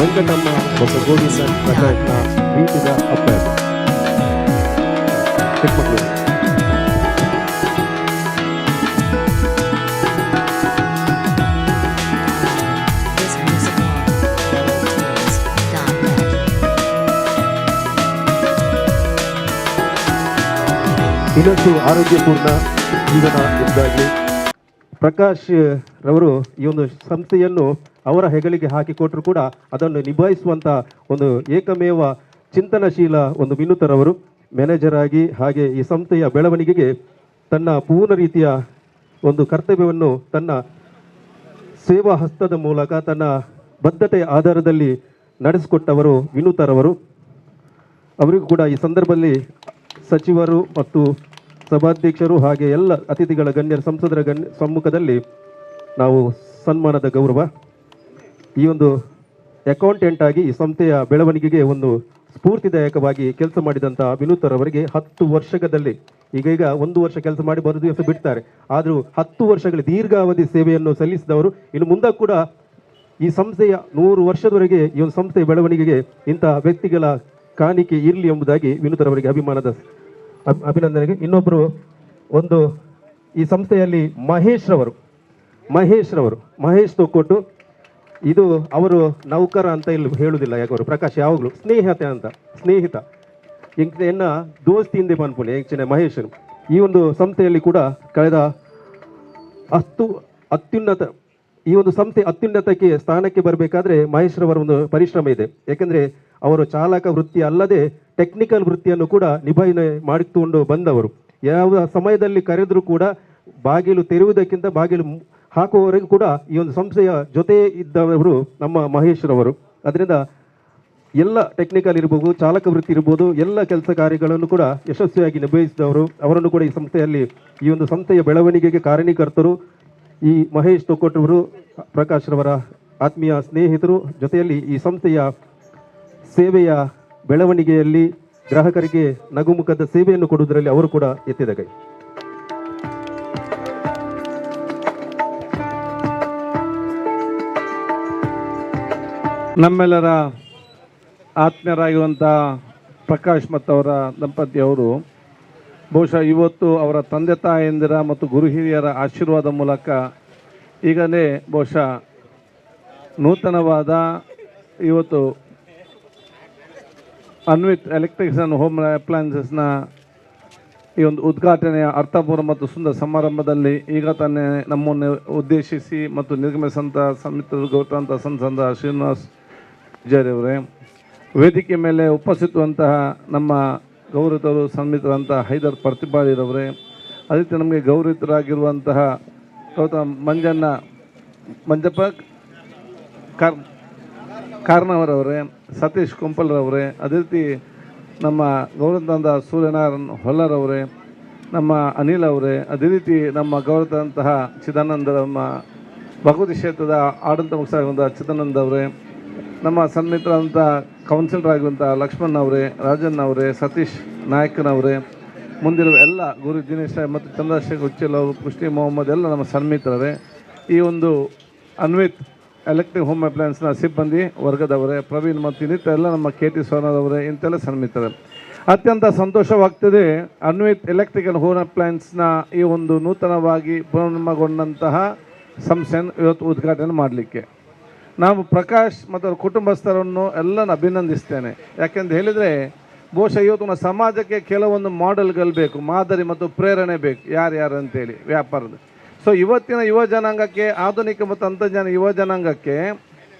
ವೆಂಕಟಮ್ಮ ಮತ್ತು ಗೋವಿಂದನ್ ಪ್ರಕಾಶ್ನ ಪ್ರೀತಿದ ಅಪ್ಪ ಚಿಕ್ಕಮಗಳೂರು. ಇನ್ನಷ್ಟು ಆರೋಗ್ಯಪೂರ್ಣ ಜೀವನ ಎಂದಾಗಲಿ. ಪ್ರಕಾಶ್ ರವರು ಈ ಒಂದು ಸಂಸ್ಥೆಯನ್ನು ಅವರ ಹೆಗಲಿಗೆ ಹಾಕಿಕೊಟ್ಟರು ಕೂಡ ಅದನ್ನು ನಿಭಾಯಿಸುವಂಥ ಒಂದು ಏಕಮೇವ ಚಿಂತನಶೀಲ ಒಂದು ವಿನೂತರವರು ಮ್ಯಾನೇಜರ್ ಆಗಿ ಹಾಗೆ ಈ ಸಂಸ್ಥೆಯ ಬೆಳವಣಿಗೆಗೆ ತನ್ನ ಪೂರ್ಣ ರೀತಿಯ ಒಂದು ಕರ್ತವ್ಯವನ್ನು ತನ್ನ ಸೇವಾ ಹಸ್ತದ ಮೂಲಕ ತನ್ನ ಬದ್ಧತೆಯ ಆಧಾರದಲ್ಲಿ ನಡೆಸಿಕೊಟ್ಟವರು ವಿನೂತರವರು. ಅವರಿಗೂ ಕೂಡ ಈ ಸಂದರ್ಭದಲ್ಲಿ ಸಚಿವರು ಮತ್ತು ಸಭಾಧ್ಯಕ್ಷರು ಹಾಗೆ ಎಲ್ಲ ಅತಿಥಿಗಳ ಗಣ್ಯರ ಸಂಸದರ ಸಮ್ಮುಖದಲ್ಲಿ ನಾವು ಸನ್ಮಾನದ ಗೌರವ. ಈ ಒಂದು ಅಕೌಂಟೆಂಟ್ ಆಗಿ ಈ ಸಂಸ್ಥೆಯ ಬೆಳವಣಿಗೆಗೆ ಒಂದು ಸ್ಫೂರ್ತಿದಾಯಕವಾಗಿ ಕೆಲಸ ಮಾಡಿದಂಥ ವಿನೂತರವರಿಗೆ 10 ವರ್ಷದಲ್ಲಿ ಈಗ 1 ವರ್ಷ ಕೆಲಸ ಮಾಡಿ ಬರೋ ದಿವಸ ಬಿಡ್ತಾರೆ, ಆದರೂ 10 ವರ್ಷಗಳ ದೀರ್ಘಾವಧಿ ಸೇವೆಯನ್ನು ಸಲ್ಲಿಸಿದವರು. ಇನ್ನು ಮುಂದೆ ಕೂಡ ಈ ಸಂಸ್ಥೆಯ 100 ವರ್ಷದವರೆಗೆ ಈ ಒಂದು ಸಂಸ್ಥೆಯ ಬೆಳವಣಿಗೆಗೆ ಇಂಥ ವ್ಯಕ್ತಿಗಳ ಕಾಣಿಕೆ ಇರಲಿ ಎಂಬುದಾಗಿ ವಿನೂತರವರಿಗೆ ಅಭಿನಂದನೆಗೆ. ಇನ್ನೊಬ್ಬರು ಒಂದು ಈ ಸಂಸ್ಥೆಯಲ್ಲಿ ಮಹೇಶ್ ತೊಕ್ಕೊಟ್ಟು, ಇದು ಅವರು ನೌಕರ ಅಂತ ಇಲ್ಲಿ ಹೇಳುವುದಿಲ್ಲ, ಯಾಕವರು ಪ್ರಕಾಶ್ ಯಾವಾಗಲೂ ಸ್ನೇಹಿತ ಎನ್ನ ದೋಸ್ತಿಯಿಂದ ಪನ್ಪುಣಿ ಹೆಚ್ಚಿನ ಮಹೇಶನ್ ಈ ಒಂದು ಸಂಸ್ಥೆಯಲ್ಲಿ ಕೂಡ ಕಳೆದ ಈ ಒಂದು ಸಂಸ್ಥೆ ಅತ್ಯುನ್ನತಕ್ಕೆ ಸ್ಥಾನಕ್ಕೆ ಬರಬೇಕಾದ್ರೆ ಮಹೇಶ್ ರವರ ಒಂದು ಪರಿಶ್ರಮ ಇದೆ. ಯಾಕೆಂದರೆ ಅವರು ಚಾಲಕ ವೃತ್ತಿ ಅಲ್ಲದೆ ಟೆಕ್ನಿಕಲ್ ವೃತ್ತಿಯನ್ನು ಕೂಡ ನಿಭಾವಣೆ ಮಾಡಿಕೊಂಡು ಬಂದವರು. ಯಾವ ಸಮಯದಲ್ಲಿ ಕರೆದರೂ ಕೂಡ ಬಾಗಿಲು ತೆರೆಯುವುದಕ್ಕಿಂತ ಬಾಗಿಲು ಹಾಕುವವರೆಗೂ ಕೂಡ ಈ ಒಂದು ಸಂಸ್ಥೆಯ ಜೊತೆ ಇದ್ದವರು ನಮ್ಮ ಮಹೇಶ್ ರವರು. ಅದರಿಂದ ಎಲ್ಲ ಟೆಕ್ನಿಕಲ್ ಇರ್ಬೋದು, ಚಾಲಕ ವೃತ್ತಿ ಇರ್ಬೋದು, ಎಲ್ಲ ಕೆಲಸ ಕಾರ್ಯಗಳನ್ನು ಕೂಡ ಯಶಸ್ವಿಯಾಗಿ ನಿಭಾಯಿಸಿದವರು. ಅವರನ್ನು ಕೂಡ ಈ ಸಂಸ್ಥೆಯಲ್ಲಿ ಈ ಒಂದು ಸಂಸ್ಥೆಯ ಬೆಳವಣಿಗೆಗೆ ಕಾರಣೀಕರ್ತರು. ಈ ಮಹೇಶ್ ತೊಕ್ಕೊಟ್ಟವರು ಪ್ರಕಾಶ್ ರವರ ಆತ್ಮೀಯ ಸ್ನೇಹಿತರು. ಜೊತೆಯಲ್ಲಿ ಈ ಸಂಸ್ಥೆಯ ಸೇವೆಯ ಬೆಳವಣಿಗೆಯಲ್ಲಿ ಗ್ರಾಹಕರಿಗೆ ನಗುಮುಖದ ಸೇವೆಯನ್ನು ಕೊಡುವುದರಲ್ಲಿ ಅವರು ಕೂಡ ಎತ್ತಿದ ಕೈ. ನಮ್ಮೆಲ್ಲರ ಆತ್ಮೀಯರಾಗಿರುವಂಥ ಪ್ರಕಾಶ್ ಮತ್ತು ಅವರ ದಂಪತಿಯವರು ಬಹುಶಃ ಇವತ್ತು ಅವರ ತಂದೆ ತಾಯಂದಿರ ಮತ್ತು ಗುರು ಹಿರಿಯರ ಆಶೀರ್ವಾದ ಮೂಲಕ ಈಗಲೇ ಬಹುಶಃ ನೂತನವಾದ ಇವತ್ತು ಅನ್ವಿತ್ ಎಲೆಕ್ಟ್ರಿಕ್ಸ್ ಆ್ಯಂಡ್ ಹೋಮ್ ಅಪ್ಲಯನ್ಸಸ್ನ ಈ ಒಂದು ಉದ್ಘಾಟನೆಯ ಅರ್ಥಪೂರ್ಣ ಮತ್ತು ಸುಂದರ ಸಮಾರಂಭದಲ್ಲಿ ಈಗ ತಾನೇ ನಮ್ಮನ್ನು ಉದ್ದೇಶಿಸಿ ಮತ್ತು ನಿರ್ಗಮಿಸಿದಂಥ ಸಮಿತಿ ಗೌರವಂತ ಸಂಸದ ಶ್ರೀನಿವಾಸ್ ಪೂಜಾರಿಯವರೇ, ವೇದಿಕೆ ಮೇಲೆ ಉಪಸ್ಥಿತವಂತಹ ನಮ್ಮ ಗೌರವಿತರು ಸನ್ಮಿತರಂಥ ಹೈದರ್ ಪ್ರತಿಭಾಳಿರವರೇ, ಅದೇ ರೀತಿ ನಮಗೆ ಗೌರವಿತರಾಗಿರುವಂತಹ ಗೌತಮ್ ಮಂಜಪ್ಪ ಕಾರ್ನವರವರೇ, ಸತೀಶ್ ಕೊಂಪಲ್ರವರೇ, ಅದೇ ರೀತಿ ನಮ್ಮ ಗೌರವಂತ ಸೂರ್ಯನಾರಾಯಣ್ ಹೊಲ್ಲರವರೇ, ನಮ್ಮ ಅನಿಲ್ ಅವರೇ, ಅದೇ ರೀತಿ ನಮ್ಮ ಗೌರವಂತಹ ಚಿದಾನಂದ ನಮ್ಮ ಭಗವತಿ ಕ್ಷೇತ್ರದ ಆಡಳಿತ ಮುಖ್ಯರಾಗಿರುವಂಥ ಚಿದಾನಂದ ಅವರೇ, ನಮ್ಮ ಸನ್ಮಿತರಾದಂಥ ಕೌನ್ಸಿಲರ್ ಆಗಿರುವಂಥ ಲಕ್ಷ್ಮಣ್ ಅವರೇ, ರಾಜನ್ ಅವರೇ, ಸತೀಶ್ ನಾಯಕನವರೇ, ಮುಂದಿರುವ ಎಲ್ಲ ಗುರು ದಿನೇಶ್ ಮತ್ತು ಚಂದ್ರಶೇಖರ್ ಉಚ್ಚಲ್ ಅವರು, ಪುಷ್ಟಿ ಮೊಹಮ್ಮದ್ ಎಲ್ಲ ನಮ್ಮ ಸನ್ಮಿತರೇ, ಈ ಒಂದು ಅನ್ವಿತ್ ಎಲೆಕ್ಟ್ರಿಕ್ ಹೋಮ್ ಅಪ್ಲಯನ್ಸ್ನ ಸಿಬ್ಬಂದಿ ವರ್ಗದವರೇ, ಪ್ರವೀಣ್ ಮತ್ತು ಇನ್ನಿತರ ಎಲ್ಲ ನಮ್ಮ KT ಸೋನರವರೇ, ಇಂತೆಲ್ಲ ಸನ್ಮಿತರೇ, ಅತ್ಯಂತ ಸಂತೋಷವಾಗ್ತದೆ. ಅನ್ವಿತ್ ಎಲೆಕ್ಟ್ರಿಕಲ್ ಹೋಮ್ ಅಪ್ಲಯನ್ಸ್ನ ಈ ಒಂದು ನೂತನವಾಗಿ ಪುನರ್ನಿರ್ಮಾಣಗೊಂಡಂತಹ ಸಂಸ್ಥೆಯನ್ನು ಇವತ್ತು ಉದ್ಘಾಟನೆ ಮಾಡಲಿಕ್ಕೆ ನಾವು ಪ್ರಕಾಶ್ ಮತ್ತು ಅವರ ಕುಟುಂಬಸ್ಥರನ್ನು ಎಲ್ಲನ ಅಭಿನಂದಿಸ್ತೇನೆ. ಯಾಕೆಂತ ಹೇಳಿದರೆ ಬಹುಶಃ ಇವತ್ತು ನಮ್ಮ ಸಮಾಜಕ್ಕೆ ಕೆಲವೊಂದು ಮಾಡೆಲ್ಗಳು ಬೇಕು, ಮಾದರಿ ಮತ್ತು ಪ್ರೇರಣೆ ಬೇಕು, ಯಾರ್ಯಾರು ಅಂತೇಳಿ ವ್ಯಾಪಾರದ. ಸೊ ಇವತ್ತಿನ ಯುವ ಜನಾಂಗಕ್ಕೆ, ಆಧುನಿಕ ಮತ್ತು ತಂತ್ರಜ್ಞಾನ ಯುವ ಜನಾಂಗಕ್ಕೆ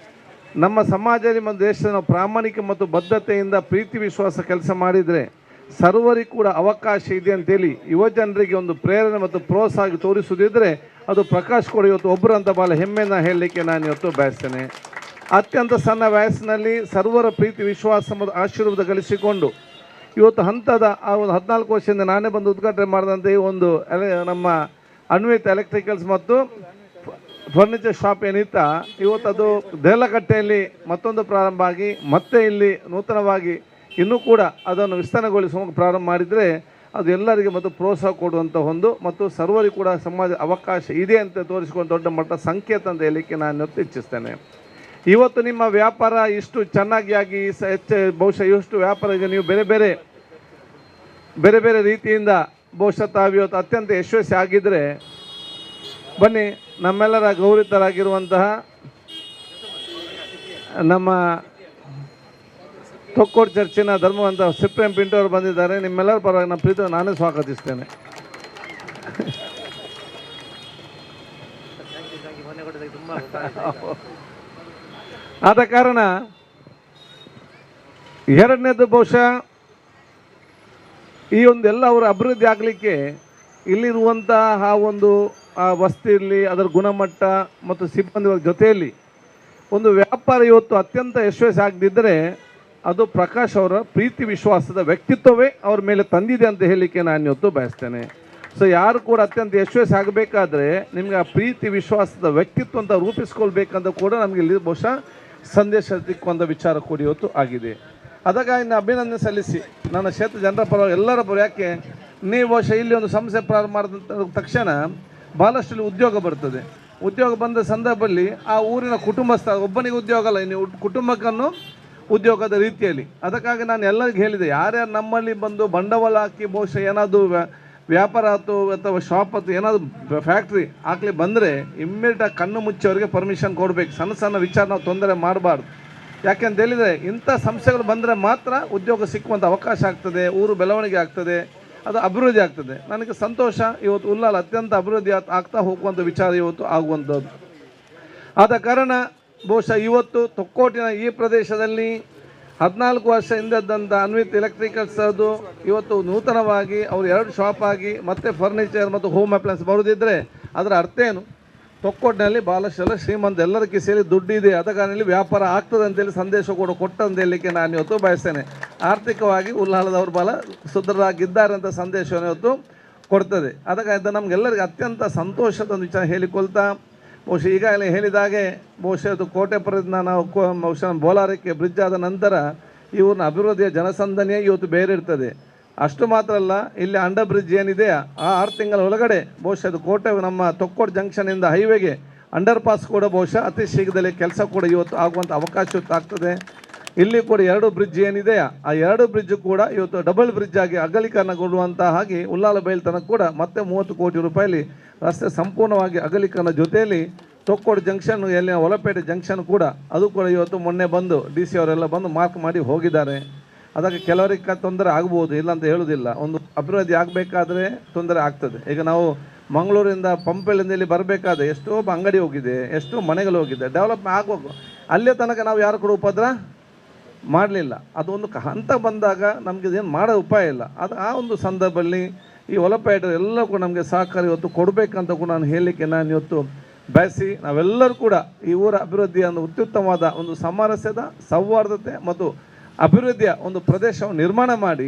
ನಮ್ಮ ಸಮಾಜದಲ್ಲಿ ಮತ್ತು ದೇಶದ ಪ್ರಾಮಾಣಿಕ ಮತ್ತು ಬದ್ಧತೆಯಿಂದ ಪ್ರೀತಿ ವಿಶ್ವಾಸ ಕೆಲಸ ಮಾಡಿದರೆ ಸರ್ವರಿಗೂ ಕೂಡ ಅವಕಾಶ ಇದೆ ಅಂತೇಳಿ ಯುವ ಜನರಿಗೆ ಒಂದು ಪ್ರೇರಣೆ ಮತ್ತು ಪ್ರೋತ್ಸಾಹ ತೋರಿಸುವುದಿದ್ರೆ ಅದು ಪ್ರಕಾಶ್ ಕೂಡ ಇವತ್ತು ಒಬ್ಬರು ಅಂತ ಭಾಳ ಹೆಮ್ಮೆನ ಹೇಳಲಿಕ್ಕೆ ನಾನು ಇವತ್ತು ಬಯಸ್ತೇನೆ. ಅತ್ಯಂತ ಸಣ್ಣ ವಯಸ್ಸಿನಲ್ಲಿ ಸರ್ವರ ಪ್ರೀತಿ ವಿಶ್ವಾಸ ಮತ್ತು ಆಶೀರ್ವಾದ ಗಳಿಸಿಕೊಂಡು ಇವತ್ತು ಹಂತದ ಆ ಒಂದು 14 ವರ್ಷದಿಂದ ನಾನೇ ಬಂದು ಉದ್ಘಾಟನೆ ಮಾಡಿದಂಥ ಈ ಒಂದು ನಮ್ಮ ಅನ್ವಿತ್ ಎಲೆಕ್ಟ್ರಿಕಲ್ಸ್ ಮತ್ತು ಫರ್ನಿಚರ್ ಶಾಪ್ ಏನಿತ್ತ ಇವತ್ತು ಅದು ದೇಲಕಟ್ಟೆಯಲ್ಲಿ ಮತ್ತೊಂದು ಪ್ರಾರಂಭ ಆಗಿ ಮತ್ತೆ ಇಲ್ಲಿ ನೂತನವಾಗಿ ಇನ್ನೂ ಕೂಡ ಅದನ್ನು ವಿಸ್ತರಣೆಗೊಳಿಸುವ ಪ್ರಾರಂಭ ಮಾಡಿದರೆ ಅದು ಎಲ್ಲರಿಗೆ ಮತ್ತು ಪ್ರೋತ್ಸಾಹ ಕೊಡುವಂಥ ಒಂದು ಮತ್ತು ಸರ್ವರಿಗೂ ಕೂಡ ಸಮಾಜ ಅವಕಾಶ ಇದೆ ಅಂತ ತೋರಿಸಿಕೊಂಡು ದೊಡ್ಡ ಮಟ್ಟ ಸಂಕೇತ ಅಂತ ಹೇಳಲಿಕ್ಕೆ ನಾನು ಇಚ್ಛಿಸ್ತೇನೆ. ಇವತ್ತು ನಿಮ್ಮ ವ್ಯಾಪಾರ ಇಷ್ಟು ಚೆನ್ನಾಗಿ ಆಗಿ ಬಹುಶಃ ಇಷ್ಟು ವ್ಯಾಪಾರ ಈಗ ನೀವು ಬೇರೆ ಬೇರೆ ರೀತಿಯಿಂದ ಬಹುಶಃ ತಾವಿವತ್ತು ಅತ್ಯಂತ ಯಶಸ್ವಿ ಆಗಿದ್ದರೆ ಬನ್ನಿ ನಮ್ಮೆಲ್ಲರ ಗೌರವಿತರಾಗಿರುವಂತಹ ನಮ್ಮ ತೊಕ್ಕೋಡು ಚರ್ಚಿನ ಧರ್ಮವಂತ ಸಿಪ್ರೇಮ್ ಪಿಂಟು ಅವರು ಬಂದಿದ್ದಾರೆ. ನಿಮ್ಮೆಲ್ಲರ ಪರವಾಗಿ ನಮ್ಮ ಪ್ರೀತಿ ನಾನೇ ಸ್ವಾಗತಿಸ್ತೇನೆ. ಆದ ಕಾರಣ ಎರಡನೇದು ಬಹುಶಃ ಈ ಒಂದು ಎಲ್ಲ ಅವರ ಅಭಿವೃದ್ಧಿ ಆಗಲಿಕ್ಕೆ ಇಲ್ಲಿರುವಂತಹ ಒಂದು ವಸ್ತು ಇರಲಿ, ಅದರ ಗುಣಮಟ್ಟ ಮತ್ತು ಸಿಬ್ಬಂದಿ ಜೊತೆಯಲ್ಲಿ ಒಂದು ವ್ಯಾಪಾರ ಇವತ್ತು ಅತ್ಯಂತ ಯಶಸ್ವಿ ಆಗದಿದ್ದರೆ ಅದು ಪ್ರಕಾಶ್ ಅವರ ಪ್ರೀತಿ ವಿಶ್ವಾಸದ ವ್ಯಕ್ತಿತ್ವವೇ ಅವ್ರ ಮೇಲೆ ತಂದಿದೆ ಅಂತ ಹೇಳಲಿಕ್ಕೆ ನಾನು ಇವತ್ತು ಬಯಸ್ತೇನೆ. ಸೊ ಯಾರು ಕೂಡ ಅತ್ಯಂತ ಯಶಸ್ವಿ ಆಗಬೇಕಾದ್ರೆ ನಿಮ್ಗೆ ಆ ಪ್ರೀತಿ ವಿಶ್ವಾಸದ ವ್ಯಕ್ತಿತ್ವ ಅಂತ ರೂಪಿಸ್ಕೊಳ್ಬೇಕಂತ ಕೂಡ ನಮಗೆ ಇಲ್ಲಿ ಬಹುಶಃ ಸಂದೇಶ ಸಿಕ್ಕುವಂಥ ವಿಚಾರ ಕೂಡ ಇವತ್ತು ಆಗಿದೆ. ಅದಕ್ಕಾಗಿ ನಾನು ಅಭಿನಂದನೆ ಸಲ್ಲಿಸಿ ನನ್ನ ಕ್ಷೇತ್ರ ಜನರ ಪರವಾಗಿ ಎಲ್ಲರ ಪರ, ಯಾಕೆ ನೀವು ಬಹುಶಃ ಇಲ್ಲಿ ಒಂದು ಸಂಸ್ಥೆ ಪ್ರಾರಂಭ ಮಾಡಿದ ತಕ್ಷಣ ಭಾಳಷ್ಟು ಉದ್ಯೋಗ ಬರ್ತದೆ. ಉದ್ಯೋಗ ಬಂದ ಸಂದರ್ಭದಲ್ಲಿ ಆ ಊರಿನ ಕುಟುಂಬಸ್ಥ, ಒಬ್ಬನಿಗೆ ಉದ್ಯೋಗ ಅಲ್ಲ, ನೀವು ಕುಟುಂಬಕ್ಕನ್ನು ಉದ್ಯೋಗದ ರೀತಿಯಲ್ಲಿ. ಅದಕ್ಕಾಗಿ ನಾನು ಎಲ್ಲರಿಗೂ ಹೇಳಿದೆ, ಯಾರ್ಯಾರು ನಮ್ಮಲ್ಲಿ ಬಂದು ಬಂಡವಾಳ ಹಾಕಿ ಬಹುಶಃ ಏನಾದರೂ ವ್ಯಾಪಾರ ಅಥವಾ ಶಾಪ್ ಅಥವಾ ಏನಾದರೂ ಫ್ಯಾಕ್ಟ್ರಿ ಹಾಕ್ಲಿ ಬಂದರೆ ಇಮ್ಮಿಡಿಯೇಟಾಗಿ ಕಣ್ಣು ಮುಚ್ಚಿ ಅವರಿಗೆ ಪರ್ಮಿಷನ್ ಕೊಡಬೇಕು. ಸಣ್ಣ ಸಣ್ಣ ವಿಚಾರ ನಾವು ತೊಂದರೆ ಮಾಡಬಾರ್ದು. ಯಾಕೆಂತ ಹೇಳಿದರೆ ಇಂಥ ಸಂಸ್ಥೆಗಳು ಬಂದರೆ ಮಾತ್ರ ಉದ್ಯೋಗ ಸಿಕ್ಕುವಂಥ ಅವಕಾಶ ಆಗ್ತದೆ, ಊರು ಬೆಳವಣಿಗೆ ಆಗ್ತದೆ, ಅದು ಅಭಿವೃದ್ಧಿ ಆಗ್ತದೆ. ನನಗೆ ಸಂತೋಷ, ಇವತ್ತು ಉಲ್ಲಾಲ ಅತ್ಯಂತ ಅಭಿವೃದ್ಧಿ ಆಗ್ತಾ ಹೋಗುವಂಥ ವಿಚಾರ ಇವತ್ತು ಆಗುವಂಥದ್ದು. ಆದ ಕಾರಣ ಬಹುಶಃ ಇವತ್ತು ತೊಕ್ಕೋಟಿನ ಈ ಪ್ರದೇಶದಲ್ಲಿ 14 ವರ್ಷ ಹಿಂದದ್ದಂಥ ಅನ್ವಿತ್ ಎಲೆಕ್ಟ್ರಿಕಲ್ಸ್ ಅದು ಇವತ್ತು ನೂತನವಾಗಿ ಅವರು 2 ಶಾಪ್ ಆಗಿ ಮತ್ತೆ ಫರ್ನಿಚರ್ ಮತ್ತು ಹೋಮ್ ಅಪ್ಲಯನ್ಸ್ ಬರೋದಿದ್ದರೆ ಅದರ ಅರ್ಥ ಏನು? ತೊಕ್ಕೋಟಿನಲ್ಲಿ ಭಾಳಷ್ಟು ಶ್ರೀಮಂತ ಎಲ್ಲರ ಕಿಸೆಯಲ್ಲಿ ದುಡ್ಡಿದೆ, ಅದ ಕಾರಣದಲ್ಲಿ ವ್ಯಾಪಾರ ಆಗ್ತದೆ ಅಂತೇಳಿ ಸಂದೇಶ ಕೂಡ ಕೊಟ್ಟಂತ ಹೇಳಲಿಕ್ಕೆ ನಾನು ಇವತ್ತು ಬಯಸ್ತೇನೆ. ಆರ್ಥಿಕವಾಗಿ ಉಲ್ಲಾಲದವರು ಭಾಳ ಸುದೃಢರಾಗಿದ್ದಾರೆ ಅಂತ ಸಂದೇಶವನ್ನು ಇವತ್ತು ಕೊಡ್ತದೆ. ಅದಕ್ಕಾಗಿ ನಮಗೆಲ್ಲರಿಗೆ ಅತ್ಯಂತ ಸಂತೋಷದ ಒಂದು ವಿಚಾರ ಹೇಳಿಕೊಳ್ತಾ, ಬಹುಶಃ ಈಗಾಗಲೇ ಹೇಳಿದಾಗೆ ಬಹುಶಃ ಇದು ಕೋಟೆಪುರದಿಂದ ನಾವು ಬಹುಶಃ ಬೋಲಾರಕ್ಕೆ ಬ್ರಿಡ್ಜ್ ಆದ ನಂತರ ಈ ಊರಿನ ಅಭಿವೃದ್ಧಿಯ ಜನಸಂದಣಿಯೇ ಇವತ್ತು ಬೇರೆ ಇರ್ತದೆ. ಅಷ್ಟು ಮಾತ್ರ ಅಲ್ಲ, ಇಲ್ಲಿ ಅಂಡರ್ ಬ್ರಿಡ್ಜ್ ಏನಿದೆ ಆ 6 ತಿಂಗಳ ಒಳಗಡೆ ಬಹುಶಃ ಅದು ಕೋಟೆ ನಮ್ಮ ತೊಕ್ಕೋಡು ಜಂಕ್ಷನಿಂದ ಹೈವೇಗೆ ಅಂಡರ್ ಪಾಸ್ ಕೂಡ ಬಹುಶಃ ಅತಿ ಶೀಘ್ರದಲ್ಲಿ ಕೆಲಸ ಕೂಡ ಇವತ್ತು ಆಗುವಂಥ ಅವಕಾಶ ಆಗ್ತದೆ. ಇಲ್ಲಿ ಕೂಡ 2 ಬ್ರಿಡ್ಜ್ ಏನಿದೆ ಆ 2 ಬ್ರಿಡ್ಜ್ ಕೂಡ ಇವತ್ತು ಡಬಲ್ ಬ್ರಿಡ್ಜ್ ಆಗಿ ಅಗಲೀಕರಣಗೊಳ್ಳುವಂಥ ಹಾಗೆ ಉಲ್ಲಾಲ ಬೈಲ್ ತನಕ ಕೂಡ ಮತ್ತೆ 30 ಕೋಟಿ ರೂಪಾಯಿಲಿ ರಸ್ತೆ ಸಂಪೂರ್ಣವಾಗಿ ಅಗಲೀಕರಣ ಜೊತೆಯಲ್ಲಿ ತೊಕ್ಕೋಡು ಜಂಕ್ಷನ್ ಎಲ್ಲಿನ ಒಲಪೇಟೆ ಜಂಕ್ಷನ್ ಕೂಡ ಅದು ಕೂಡ ಇವತ್ತು ಮೊನ್ನೆ ಬಂದು DC ಅವರೆಲ್ಲ ಬಂದು ಮಾರ್ಕ್ ಮಾಡಿ ಹೋಗಿದ್ದಾರೆ. ಅದಕ್ಕೆ ಕೆಲವರಿಗೆ ತೊಂದರೆ ಆಗ್ಬೋದು, ಇಲ್ಲ ಅಂತ ಹೇಳೋದಿಲ್ಲ. ಒಂದು ಅಭಿವೃದ್ಧಿ ಆಗಬೇಕಾದ್ರೆ ತೊಂದರೆ ಆಗ್ತದೆ. ಈಗ ನಾವು ಮಂಗಳೂರಿಂದ ಪಂಪೆಲ್ಲಿಂದ ಇಲ್ಲಿ ಬರಬೇಕಾದ್ರೆ ಎಷ್ಟೋ ಅಂಗಡಿ ಹೋಗಿದೆ, ಎಷ್ಟೋ ಮನೆಗಳು ಹೋಗಿದೆ, ಡೆವಲಪ್ ಆಗಬೇಕು. ಅಲ್ಲೇ ತನಕ ನಾವು ಯಾರು ಕೂಡ ಉಪದ್ರ ಮಾಡಲಿಲ್ಲ. ಅದೊಂದು ಹಂತ ಬಂದಾಗ ನಮಗೆ ಏನು ಮಾಡೋ ಉಪಾಯ ಇಲ್ಲ. ಅದು ಆ ಒಂದು ಸಂದರ್ಭದಲ್ಲಿ ಈ ಒಲಪೇಟೆ ಎಲ್ಲ ಕೂಡ ನಮಗೆ ಸಹಕಾರ ಇವತ್ತು ಕೊಡಬೇಕಂತ ಕೂಡ ನಾನು ಹೇಳಲಿಕ್ಕೆ ನಾನು ಇವತ್ತು ಬಯಸಿ, ನಾವೆಲ್ಲರೂ ಕೂಡ ಈ ಊರ ಅಭಿವೃದ್ಧಿಯ ಒಂದು ಅತ್ಯುತ್ತಮವಾದ ಒಂದು ಸಾಮರಸ್ಯದ ಸೌಹಾರ್ದತೆ ಮತ್ತು ಅಭಿವೃದ್ಧಿಯ ಒಂದು ಪ್ರದೇಶವನ್ನು ನಿರ್ಮಾಣ ಮಾಡಿ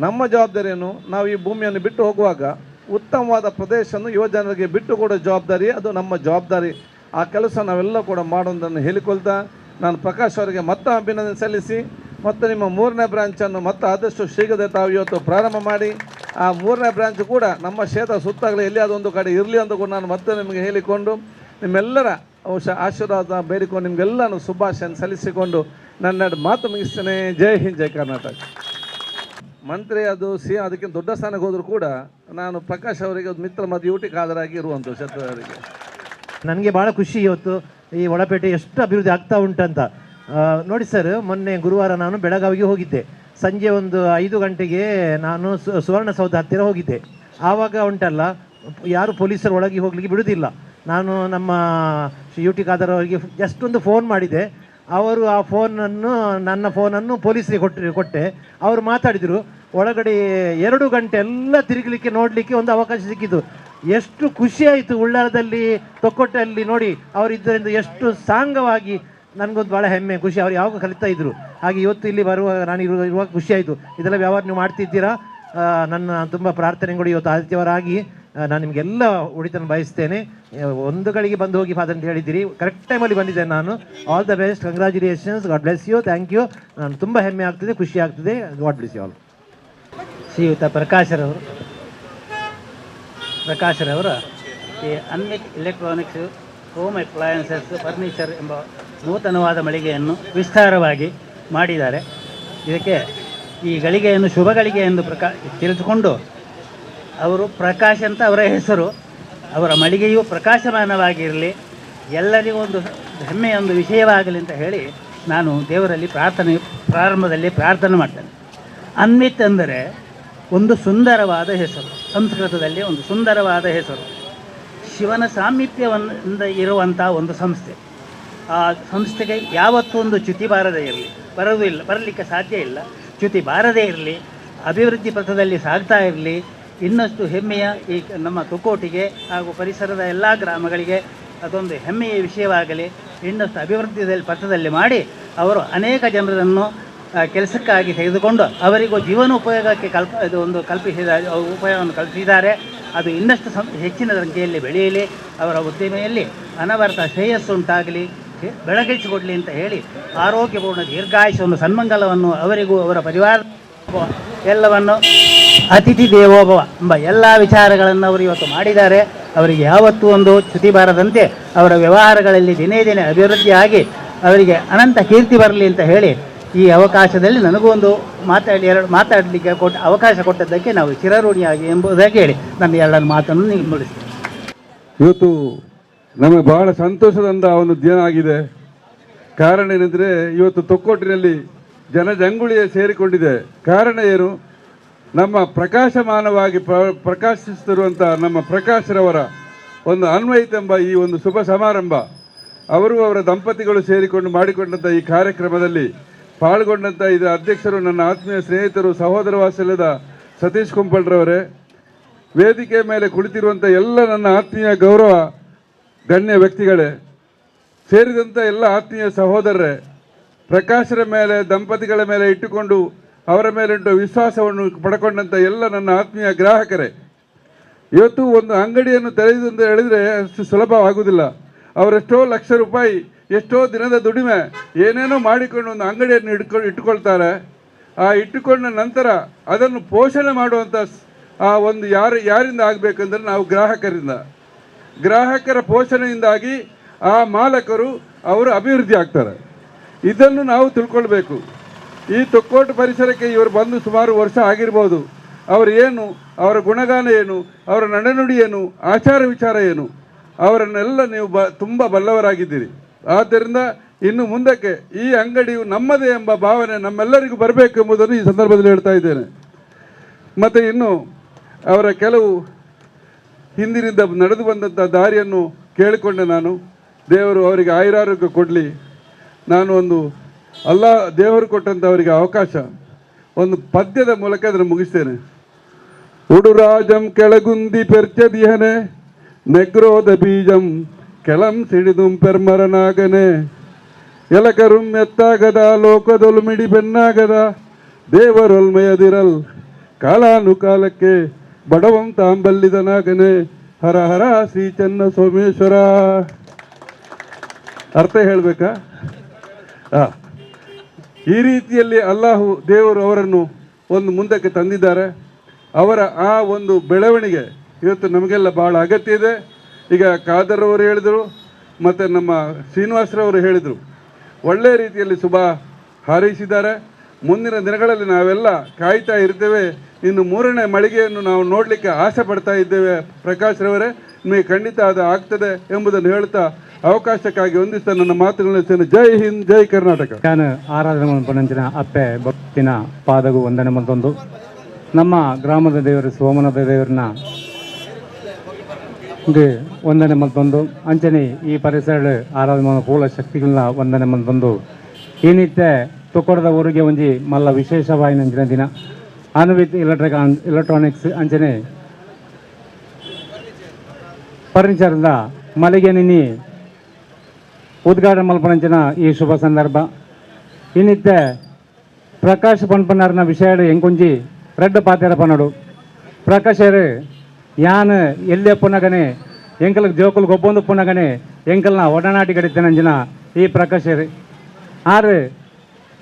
ನಮ್ಮ ಜವಾಬ್ದಾರಿಯನ್ನು ನಾವು ಈ ಭೂಮಿಯನ್ನು ಬಿಟ್ಟು ಹೋಗುವಾಗ ಉತ್ತಮವಾದ ಪ್ರದೇಶವನ್ನು ಯುವಜನರಿಗೆ ಬಿಟ್ಟು ಕೊಡೋ ಜವಾಬ್ದಾರಿ ಅದು ನಮ್ಮ ಜವಾಬ್ದಾರಿ. ಆ ಕೆಲಸ ನಾವೆಲ್ಲ ಕೂಡ ಮಾಡೋದನ್ನು ಹೇಳಿಕೊಳ್ತಾ ನಾನು ಪ್ರಕಾಶ್ ಅವರಿಗೆ ಮತ್ತೆ ಅಭಿನಂದನೆ ಸಲ್ಲಿಸಿ ಮತ್ತು ನಿಮ್ಮ 3ನೇ ಬ್ರಾಂಚನ್ನು ಮತ್ತೆ ಆದಷ್ಟು ಶೀಘ್ರದಲ್ಲಿ ತಾವು ಇವತ್ತು ಪ್ರಾರಂಭ ಮಾಡಿ ಆ 3ನೇ ಬ್ರಾಂಚ್ ಕೂಡ ನಮ್ಮ ಕ್ಷೇತ್ರ ಸುತ್ತಾಗಲಿ ಎಲ್ಲಿಯಾದೊಂದು ಕಡೆ ಇರಲಿ ಅಂತ ಕೂಡ ನಾನು ಮತ್ತೆ ನಿಮಗೆ ಹೇಳಿಕೊಂಡು ನಿಮ್ಮೆಲ್ಲರ ಬಹುಶಃ ಆಶೀರ್ವಾದ ಬೇಡಿಕೊಂಡು ನಿಮಗೆಲ್ಲನೂ ಶುಭಾಶಯ ಸಲ್ಲಿಸಿಕೊಂಡು ನನ್ನ ಮಾತು ಮುಗಿಸ್ತೇನೆ. ಜೈ ಹಿಂದ್, ಜೈ ಕರ್ನಾಟಕ. ಮಂತ್ರಿ ಅದು ಅದಕ್ಕಿಂತ ದೊಡ್ಡ ಸ್ಥಾನಕ್ಕೆ ಹೋದರೂ ಕೂಡ ನಾನು ಪ್ರಕಾಶ್ ಅವರಿಗೆ ಒಂದು ಮಿತ್ರ ಮತ್ತು ಯೂಟಿ ಕಾದರಾಗಿ ಇರುವಂಥ ಕ್ಷೇತ್ರದವರಿಗೆ ನನಗೆ ಭಾಳ ಖುಷಿ ಇವತ್ತು ಈ ಒಳಪೇಟೆ ಎಷ್ಟು ಅಭಿವೃದ್ಧಿ ಆಗ್ತಾ ಉಂಟಂತ. ನೋಡಿ ಸರ್, ಮೊನ್ನೆ ಗುರುವಾರ ನಾನು ಬೆಳಗಾವಿಗೆ ಹೋಗಿದ್ದೆ. ಸಂಜೆ ಒಂದು 5 ಗಂಟೆಗೆ ನಾನು ಸುವರ್ಣಸೌಧ ಹತ್ತಿರ ಹೋಗಿದ್ದೆ. ಆವಾಗ ಉಂಟಲ್ಲ, ಯಾರು ಪೊಲೀಸರು ಒಳಗೆ ಹೋಗ್ಲಿಕ್ಕೆ ಬಿಡುವುದಿಲ್ಲ. ನಾನು ನಮ್ಮ ಯೂಟಿ ಖಾದರ್ ಅವರಿಗೆ ಜಸ್ಟ್ ಒಂದು ಫೋನ್ ಮಾಡಿದೆ. ಅವರು ಆ ನನ್ನ ಫೋನನ್ನು ಪೊಲೀಸರಿಗೆ ಕೊಟ್ಟೆ. ಅವರು ಮಾತಾಡಿದರು. ಒಳಗಡೆ 2 ಗಂಟೆ ಎಲ್ಲ ತಿರುಗಲಿಕ್ಕೆ ನೋಡಲಿಕ್ಕೆ ಒಂದು ಅವಕಾಶ ಸಿಕ್ಕಿತು. ಎಷ್ಟು ಖುಷಿಯಾಯಿತು. ಉಳ್ಳಾಲದಲ್ಲಿ ತೊಕ್ಕೋಟಲ್ಲಿ ನೋಡಿ ಅವರಿದ್ದರಿಂದ ಎಷ್ಟು ಸಾಂಗವಾಗಿ ನನಗೊಂದು ಭಾಳ ಹೆಮ್ಮೆ, ಖುಷಿ. ಅವ್ರು ಯಾವಾಗ ಕಲಿತಾ ಇದ್ದರು. ಹಾಗೆ ಇವತ್ತು ಇಲ್ಲಿ ನಾನು ಇರುವಾಗ ಖುಷಿಯಾಯಿತು. ಇದೆಲ್ಲ ವ್ಯವಹಾರ ನೀವು ಮಾಡ್ತಿದ್ದೀರಾ. ನನ್ನ ತುಂಬ ಪ್ರಾರ್ಥನೆಗಳು ಇವತ್ತು ಆದಿತ್ಯವಾರಾಗಿ ನಾನು ನಿಮಗೆಲ್ಲ ಉಳಿತನ ಬಯಸ್ತೇನೆ. 1 ಗಳಿಗೆ ಬಂದು ಹೋಗಿ ಫಾದರ್ ಅಂತ ಹೇಳಿದ್ದೀರಿ, ಕರೆಕ್ಟ್ ಟೈಮಲ್ಲಿ ಬಂದಿದ್ದೇನೆ ನಾನು. All the best, congratulations, god bless you, thank you. ನಾನು ತುಂಬ ಹೆಮ್ಮೆ ಆಗ್ತದೆ, ಖುಷಿ ಆಗ್ತದೆ. God bless you all. ಶ್ರೀಯುತ ಪ್ರಕಾಶರವರ ಈ Anmit electronics, home appliances, furniture ಎಂಬ ನೂತನವಾದ ಮಳಿಗೆಯನ್ನು ವಿಸ್ತಾರವಾಗಿ ಮಾಡಿದ್ದಾರೆ. ಇದಕ್ಕೆ ಈ ಗಳಿಗೆಯನ್ನು ಶುಭ ಗಳಿಗೆ ಎಂದು ತಿಳಿದುಕೊಂಡು ಅವರು ಪ್ರಕಾಶ್ ಅಂತ ಅವರ ಹೆಸರು, ಅವರ ಮಳಿಗೆಯು ಪ್ರಕಾಶಮಾನವಾಗಿರಲಿ, ಎಲ್ಲರಿಗೂ ಒಂದು ಹೆಮ್ಮೆಯ ಒಂದು ವಿಷಯವಾಗಲಿ ಅಂತ ಹೇಳಿ ನಾನು ದೇವರಲ್ಲಿ ಪ್ರಾರಂಭದಲ್ಲಿ ಪ್ರಾರ್ಥನೆ ಮಾಡ್ತಾನೆ. ಅನ್ವಿತ್ ಅಂದರೆ ಒಂದು ಸುಂದರವಾದ ಹೆಸರು, ಸಂಸ್ಕೃತದಲ್ಲಿ ಒಂದು ಸುಂದರವಾದ ಹೆಸರು. ಶಿವನ ಸಾಮೀಪ್ಯದಿಂದ ಇರುವಂಥ ಒಂದು ಸಂಸ್ಥೆ. ಆ ಸಂಸ್ಥೆಗೆ ಯಾವತ್ತೂ ಒಂದು ಚ್ಯುತಿ ಬಾರದೇ ಇರಲಿ, ಬರಲಿಕ್ಕೆ ಸಾಧ್ಯ ಇಲ್ಲ. ಚ್ಯುತಿ ಬಾರದೇ ಇರಲಿ, ಅಭಿವೃದ್ಧಿ ಪಥದಲ್ಲಿ ಸಾಗ್ತಾ ಇರಲಿ. ಇನ್ನಷ್ಟು ಹೆಮ್ಮೆಯ ಈ ನಮ್ಮ ತುಕೋಟಿಗೆ ಹಾಗೂ ಪರಿಸರದ ಎಲ್ಲ ಗ್ರಾಮಗಳಿಗೆ ಅದೊಂದು ಹೆಮ್ಮೆಯ ವಿಷಯವಾಗಲಿ. ಇನ್ನಷ್ಟು ಅಭಿವೃದ್ಧಿಯಲ್ಲಿ ಪಥದಲ್ಲಿ ಮಾಡಿ ಅವರು ಅನೇಕ ಜನರನ್ನು ಕೆಲಸಕ್ಕಾಗಿ ತೆಗೆದುಕೊಂಡು ಅವರಿಗೂ ಜೀವನೋಪಯೋಗಕ್ಕೆ ಉಪಯೋಗವನ್ನು ಕಲ್ಪಿಸಿದ್ದಾರೆ. ಅದು ಇನ್ನಷ್ಟು ಹೆಚ್ಚಿನ ಸಂಖ್ಯೆಯಲ್ಲಿ ಬೆಳೆಯಲಿ, ಅವರ ಉದ್ದಿಮೆಯಲ್ಲಿ ಅನವರ್ತ ಶ್ರೇಯಸ್ಸುಂಟಾಗಲಿ, ಬೆಳಗಿಸಿಕೊಡಲಿ ಅಂತ ಹೇಳಿ ಆರೋಗ್ಯಪೂರ್ಣ ದೀರ್ಘಾಯುಷ್ಯವನ್ನು ಸನ್ಮಂಗಲವನ್ನು ಅವರಿಗೂ ಅವರ ಪರಿವಾರ ಎಲ್ಲವನ್ನು ಅತಿಥಿ ದೇವೋಭವ ಎಂಬ ಎಲ್ಲ ವಿಚಾರಗಳನ್ನು ಅವರು ಇವತ್ತು ಮಾಡಿದ್ದಾರೆ. ಅವರಿಗೆ ಯಾವತ್ತೂ ಒಂದು ಚ್ಯುತಿ ಬಾರದಂತೆ ಅವರ ವ್ಯವಹಾರಗಳಲ್ಲಿ ದಿನೇ ದಿನೇ ಅಭಿವೃದ್ಧಿಯಾಗಿ ಅವರಿಗೆ ಅನಂತ ಕೀರ್ತಿ ಬರಲಿ ಅಂತ ಹೇಳಿ ಈ ಅವಕಾಶದಲ್ಲಿ ನನಗೂ ಒಂದು ಮಾತಾಡಲಿಕ್ಕೆ ಅವಕಾಶ ಕೊಟ್ಟದ್ದಕ್ಕೆ ನಾವು ಚಿರಋಣಿಯಾಗಿ ಎಂಬುದಾಗಿ ಹೇಳಿ ನನ್ನ ಎರಡನ್ನು ಮಾತನ್ನು ಮುಗಿಸ್ತೇನೆ. ಇವತ್ತು ನಮಗೆ ಬಹಳ ಸಂತೋಷದ ಒಂದು ದಿನ ಆಗಿದೆ. ಕಾರಣ ಏನೆಂದರೆ ಇವತ್ತು ತೊಕ್ಕೋಟಿನಲ್ಲಿ ಜನಜಂಗುಳಿಯೇ ಸೇರಿಕೊಂಡಿದೆ. ಕಾರಣ ಏನು? ನಮ್ಮ ಪ್ರಕಾಶಮಾನವಾಗಿ ಪ್ರಕಾಶಿಸುತ್ತಿರುವಂಥ ನಮ್ಮ ಪ್ರಕಾಶ್ರವರ ಒಂದು ಅನ್ವಯಿತ ಎಂಬ ಈ ಒಂದು ಶುಭ ಸಮಾರಂಭ, ಅವರು ಅವರ ದಂಪತಿಗಳು ಸೇರಿಕೊಂಡು ಮಾಡಿಕೊಂಡಂಥ ಈ ಕಾರ್ಯಕ್ರಮದಲ್ಲಿ ಪಾಲ್ಗೊಂಡಂಥ ಇದರ ಅಧ್ಯಕ್ಷರು ನನ್ನ ಆತ್ಮೀಯ ಸ್ನೇಹಿತರು, ಸಹೋದರ ವಾತ್ಸಲ್ಯದ ಸತೀಶ್ ಕುಂಪಳ್ರವರೇ, ವೇದಿಕೆ ಮೇಲೆ ಕುಳಿತಿರುವಂಥ ಎಲ್ಲ ನನ್ನ ಆತ್ಮೀಯ ಗೌರವ ಗಣ್ಯ ವ್ಯಕ್ತಿಗಳೇ, ಸೇರಿದಂಥ ಎಲ್ಲ ಆತ್ಮೀಯ ಸಹೋದರರೇ, ಪ್ರಕಾಶರ ಮೇಲೆ ದಂಪತಿಗಳ ಮೇಲೆ ಇಟ್ಟುಕೊಂಡು ಅವರ ಮೇಲಿಟ್ಟು ವಿಶ್ವಾಸವನ್ನು ಪಡ್ಕೊಂಡಂಥ ಎಲ್ಲ ನನ್ನ ಆತ್ಮೀಯ ಗ್ರಾಹಕರೇ, ಇವತ್ತು ಒಂದು ಅಂಗಡಿಯನ್ನು ತೆರೆಯುವುದು ಅಂತ ಹೇಳಿದರೆ ಅಷ್ಟು ಸುಲಭವಾಗುವುದಿಲ್ಲ. ಅವರೆಷ್ಟೋ ಲಕ್ಷ ರೂಪಾಯಿ, ಎಷ್ಟೋ ದಿನದ ದುಡಿಮೆ ಏನೇನೋ ಮಾಡಿಕೊಂಡು ಒಂದು ಅಂಗಡಿಯನ್ನು ಇಟ್ಟುಕೊಳ್ತಾರೆ. ಆ ಇಟ್ಟುಕೊಂಡ ನಂತರ ಅದನ್ನು ಪೋಷಣೆ ಮಾಡುವಂಥ ಆ ಒಂದು ಯಾರಿಂದ ಆಗಬೇಕಂದ್ರೆ ನಾವು ಗ್ರಾಹಕರ ಪೋಷಣೆಯಿಂದಾಗಿ ಆ ಮಾಲಕರು ಅವರು ಅಭಿವೃದ್ಧಿ ಆಗ್ತಾರೆ. ಇದನ್ನು ನಾವು ತಿಳ್ಕೊಳ್ಬೇಕು. ಈ ತೊಕ್ಕೋಟು ಪರಿಸರಕ್ಕೆ ಇವರು ಬಂದು ಸುಮಾರು ವರ್ಷ ಆಗಿರ್ಬೋದು. ಅವರು ಏನು, ಅವರ ಗುಣಗಾನ ಏನು, ಅವರ ನಡೆನುಡಿ ಏನು, ಆಚಾರ ವಿಚಾರ ಏನು, ಅವರನ್ನೆಲ್ಲ ನೀವು ತುಂಬ ಬಲ್ಲವರಾಗಿದ್ದೀರಿ. ಆದ್ದರಿಂದ ಇನ್ನು ಮುಂದಕ್ಕೆ ಈ ಅಂಗಡಿಯು ನಮ್ಮದೇ ಎಂಬ ಭಾವನೆ ನಮ್ಮೆಲ್ಲರಿಗೂ ಬರಬೇಕು ಎಂಬುದನ್ನು ಈ ಸಂದರ್ಭದಲ್ಲಿ ಹೇಳ್ತಾ ಇದ್ದೇನೆ. ಮತ್ತು ಇನ್ನು ಅವರ ಕೆಲವು ಹಿಂದಿನಿಂದ ನಡೆದು ಬಂದಂಥ ದಾರಿಯನ್ನು ಕೇಳಿಕೊಂಡೆ ನಾನು. ದೇವರು ಅವರಿಗೆ ಆಯುರಾರೋಗ್ಯ ಕೊಡಲಿ. ನಾನು ಒಂದು ದೇವರು ಕೊಟ್ಟಂಥ ಅವರಿಗೆ ಅವಕಾಶ ಒಂದು ಪದ್ಯದ ಮೂಲಕ ಅದನ್ನು ಮುಗಿಸ್ತೇನೆ. ಉಡುರಾಜಂ ಕೆಳಗುಂದಿ ಪೆರ್ಚದಿಹನೆ ನೆಗ್ರೋದ ಬೀಜಂ ಕೆಳಂ ಸಿಡಿದುಂ ಪೆರ್ಮರನಾಗನೆ ಎಲಕರುಂ ಎತ್ತಾಗದ ಲೋಕದೊಲು ಮಿಡಿ ಬೆನ್ನಾಗದ ದೇವರೊಲ್ಮೆಯದಿರಲ್ ಕಾಲಾನುಕಾಲಕ್ಕೆ ಬಡವಂ ತಾಂಬಲ್ಲಿದನಾಗನೆ ಹರ ಹರ ಶ್ರೀ ಚನ್ನ ಸೋಮೇಶ್ವರ. ಅರ್ಥ ಹೇಳಬೇಕಾ? ಈ ರೀತಿಯಲ್ಲಿ ಅಲ್ಲಾಹು ದೇವರು ಅವರನ್ನು ಒಂದು ಮುಂದಕ್ಕೆ ತಂದಿದ್ದಾರೆ. ಅವರ ಆ ಒಂದು ಬೆಳವಣಿಗೆ ಇವತ್ತು ನಮಗೆಲ್ಲ ಭಾಳ ಅಗತ್ಯ ಇದೆ. ಈಗ ಖಾದರ್ ಅವರು ಹೇಳಿದರು ಮತ್ತು ನಮ್ಮ ಶ್ರೀನಿವಾಸರವರು ಹೇಳಿದರು, ಒಳ್ಳೆಯ ರೀತಿಯಲ್ಲಿ ಶುಭ ಹಾರೈಸಿದ್ದಾರೆ. ಮುಂದಿನ ದಿನಗಳಲ್ಲಿ ನಾವೆಲ್ಲ ಕಾಯ್ತಾ ಇರ್ತೇವೆ. ಇನ್ನು 3ನೇ ಮಳಿಗೆಯನ್ನು ನಾವು ನೋಡಲಿಕ್ಕೆ ಆಸೆ ಪಡ್ತಾ ಇದ್ದೇವೆ. ಪ್ರಕಾಶ್ರವರೇ, ನಿಮಗೆ ಖಂಡಿತ ಅದು ಆಗ್ತದೆ ಎಂಬುದನ್ನು ಹೇಳ್ತಾ ಅವಕಾಶಕ್ಕಾಗಿ ಹೊಂದಿಸ್ತಾ ನನ್ನ ಮಾತುಗಳನ್ನು ಜೈ ಹಿಂದ್, ಜೈ ಕರ್ನಾಟಕ. ನಾನು ಆರಾಧನೆ ಪಣಂಚಿನ ಅಪ್ಪೆ ಭಕ್ತಿನ ಪಾದಗೂ ವಂದನೆ ಮತ್ತೊಂದು ನಮ್ಮ ಗ್ರಾಮದ ದೇವರು ಸೋಮನಾಥ ದೇವರನ್ನ ವಂದನೆ ಮತ್ತೊಂದು ಅಂಚನೆ ಈ ಪರಿಸರ ಆರಾಧನೆ ಪೂಲ ಶಕ್ತಿಗಳನ್ನ ವಂದನೆ ಮತ್ತೊಂದು ಈ ನಿತ್ಯ ತುಕೋಡದ ಊರಿಗೆ ಒಂಜಿ ಮಲ್ಲ ವಿಶೇಷವಾಗಿ ನಂಚಿನ ದಿನ ಅನ್ವಿತ್ ಎಲೆಕ್ಟ್ರಾನಿಕ್ಸ್ ಅಂಚನೆ ಫರ್ನಿಚರ್ದ ಮಳಿಗೆ ನಿನ್ನೆ ಉದ್ಘಾಟನೆ ಮಲ್ಪನಂಚಿನ ಈ ಶುಭ ಸಂದರ್ಭ. ಈ ನಿತ್ಯ ಪ್ರಕಾಶ್ ಪನ್ಪನ್ನರ್ನ ವಿಷಯ ಎಂಕೊಂಜಿ ರೆಡ್ ಪಾತೆರ ಪನ್ನಡು ಪ್ರಕಾಶರು ಯಾನ್ ಎಲ್ಲೆ ಪುನಗನೆ ಎಂಕಲ್ಗೆ ಜೋಕಲ್ ಗೊಬ್ಬೊಂದು ಪುನಗನೆ ಎಂಕಲ್ನ ಒಡನಾಟಿ ಗಡಿತೇನಂಜಿನ ಈ ಪ್ರಕಾಶರು ಆರು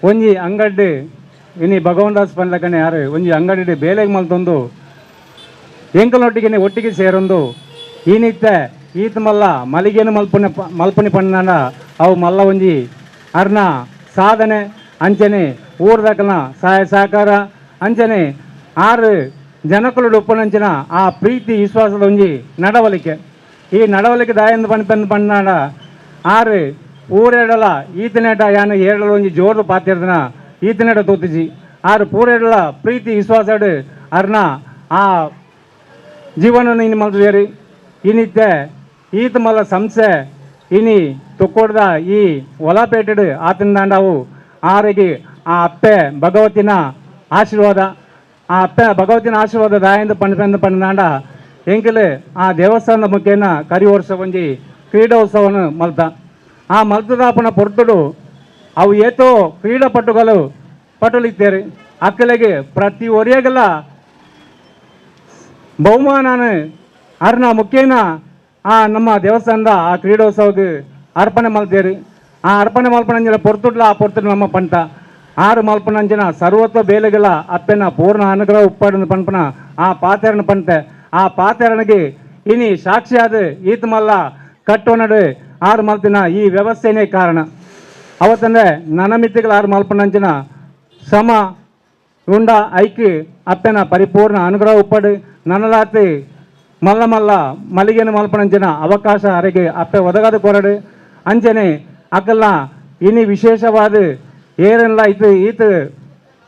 ಒಂಜಿ ಅಂಗಡಿ ಇನಿ ಭಗವಂದಾಸ್ ಪನ್ಲಕನೆ ಆರು ಒಂಜಿ ಅಂಗಡಿ ಬೇಲೆಗೆ ಮಲ್ತೊಂದು ಎಂಕಲೊಟ್ಟಿಗೆ ಒಟ್ಟಿಗೆ ಸೇರೊಂದು ಈ ನಿತ್ಯ ಈತ ಮಲ್ಲ ಮಲಿಗೇನು ಮಲ್ಪನಿ ಪಣ್ಣ ಅವು ಮಲ್ಲ ಒಂಜಿ ಅರ್ನ ಸಾಧನೆ ಅಂಚನೆ ಊರ್ದಕಲ್ನ ಸಹಾಯ ಸಹಕಾರ ಅಂಚನೆ ಆರು ಜನಕಲು ಉಪ್ಪನಂಚಿನ ಆ ಪ್ರೀತಿ ವಿಶ್ವಾಸದ ಒಂಜಿ ನಡವಳಿಕೆ ಈ ನಡವಳಿಕೆ ದಾಯಂದು ಪಣ್ಣಾಡ ಆರು ಊರೇಡಲ ಈತನೇಟ ಯಾನು ಏರಳ ಒಂಜಿ ಜೋರು ಪಾತಿರ್ದನ ಈತನೆಡ ತೋತಿಜಿ ಆರು ಪೂರೆಲ್ಲ ಪ್ರೀತಿ ವಿಶ್ವಾಸಡು ಅರ್ನ ಆ ಜೀವನ ಇನ್ನು ಮಲ್ತೇರಿ ಇನ್ನಿತ್ತೆ ಈತ ಮಲ್ಲ ಸಂಸ್ಥೆ ಇನಿ ತೊಕ್ಕೊಡ್ದ ಈ ಒಲಪೇಟೆಡು ಆತನ ದಾಂಡವು ಆರಿಗೆ ಆ ಅಪ್ಪೆ ಭಗವತಿನ ಆಶೀರ್ವಾದ ಆ ಅಪ್ಪೆ ಭಗವತಿನ ಆಶೀರ್ವಾದ ದಾಯಿಂದ ಪಂಡ ಎಂಕಲು ಆ ದೇವಸ್ಥಾನದ ಮುಖೇನ ಕರಿ ವರ್ಷ ಒಂಜಿ ಕ್ರೀಡೋತ್ಸವನು ಮಲ್ತ ಆ ಮಲ್ತದಾಪನ ಪೊರ್ತುಡು ಅವು ಏತೋ ಕ್ರೀಡಾಪಟುಗಳು ಪಟುಲಿತ್ತೇರಿ ಅಕ್ಕಲಿಗೆ ಪ್ರತಿ ಒರಿಯಾಗೆಲ್ಲ ಬಹುಮಾನ ಅರ್ನ ಮುಖೇನ ಆ ನಮ್ಮ ದೇವಸ್ಥಾನದ ಆ ಕ್ರೀಡೋತ್ಸವಕ್ಕೆ ಅರ್ಪಣೆ ಮಲ್ತೇರಿ ಆ ಅರ್ಪಣೆ ಮಲ್ಪನಂಜನ ಪೊರ್ತುಡ್ಲ ಆ ಪೊರ್ತುಡು ನಮ್ಮ ಪಂಟ ಆರು ಮಲ್ಪನಂಜನ ಸರ್ವತ್ವ ಬೇಲೆಗಳ ಅಪ್ಪೆನ ಪೂರ್ಣ ಅನುಗ್ರಹ ಉಪ್ಪಾಡಿನ ಪಂಪನ ಆ ಪಾತೆರನ ಪಂಟೆ ಆ ಪಾತೆರನಿಗೆ ಇನಿ ಸಾಕ್ಷಿಯಾದ ಈತ ಮಲ್ಲ ಕಟ್ಟೋನಡು ಆರು ಮಲ್ತಿನ ಈ ವ್ಯವಸ್ಥೆನೇ ಕಾರಣ ಅವತ್ತಂದ್ರೆ ನನ್ನ ಮಿತಿಗಳ ಆರು ಮಲ್ಪನಂಚಿನ ಶ್ರಮ ಉಂಡ ಐಕಿ ಅಪ್ಪೆನ ಪರಿಪೂರ್ಣ ಅನುಗ್ರಹ ಉಪ್ಪಡು ನನ್ನಲಾತಿ ಮಲ್ಲ ಮಲ್ಲ ಮಲಿಗೆನ ಮಲ್ಪನಂಚಿನ ಅವಕಾಶ ಅರೆಗೆ ಅಪ್ಪೆ ಒದಗದ ಕೊರಡು ಅಂಚನೆ ಅಕ್ಕಲ್ನ ಇನಿ ವಿಶೇಷವಾದ ಏರೆಲ್ಲ ಇತ್ತು ಈತ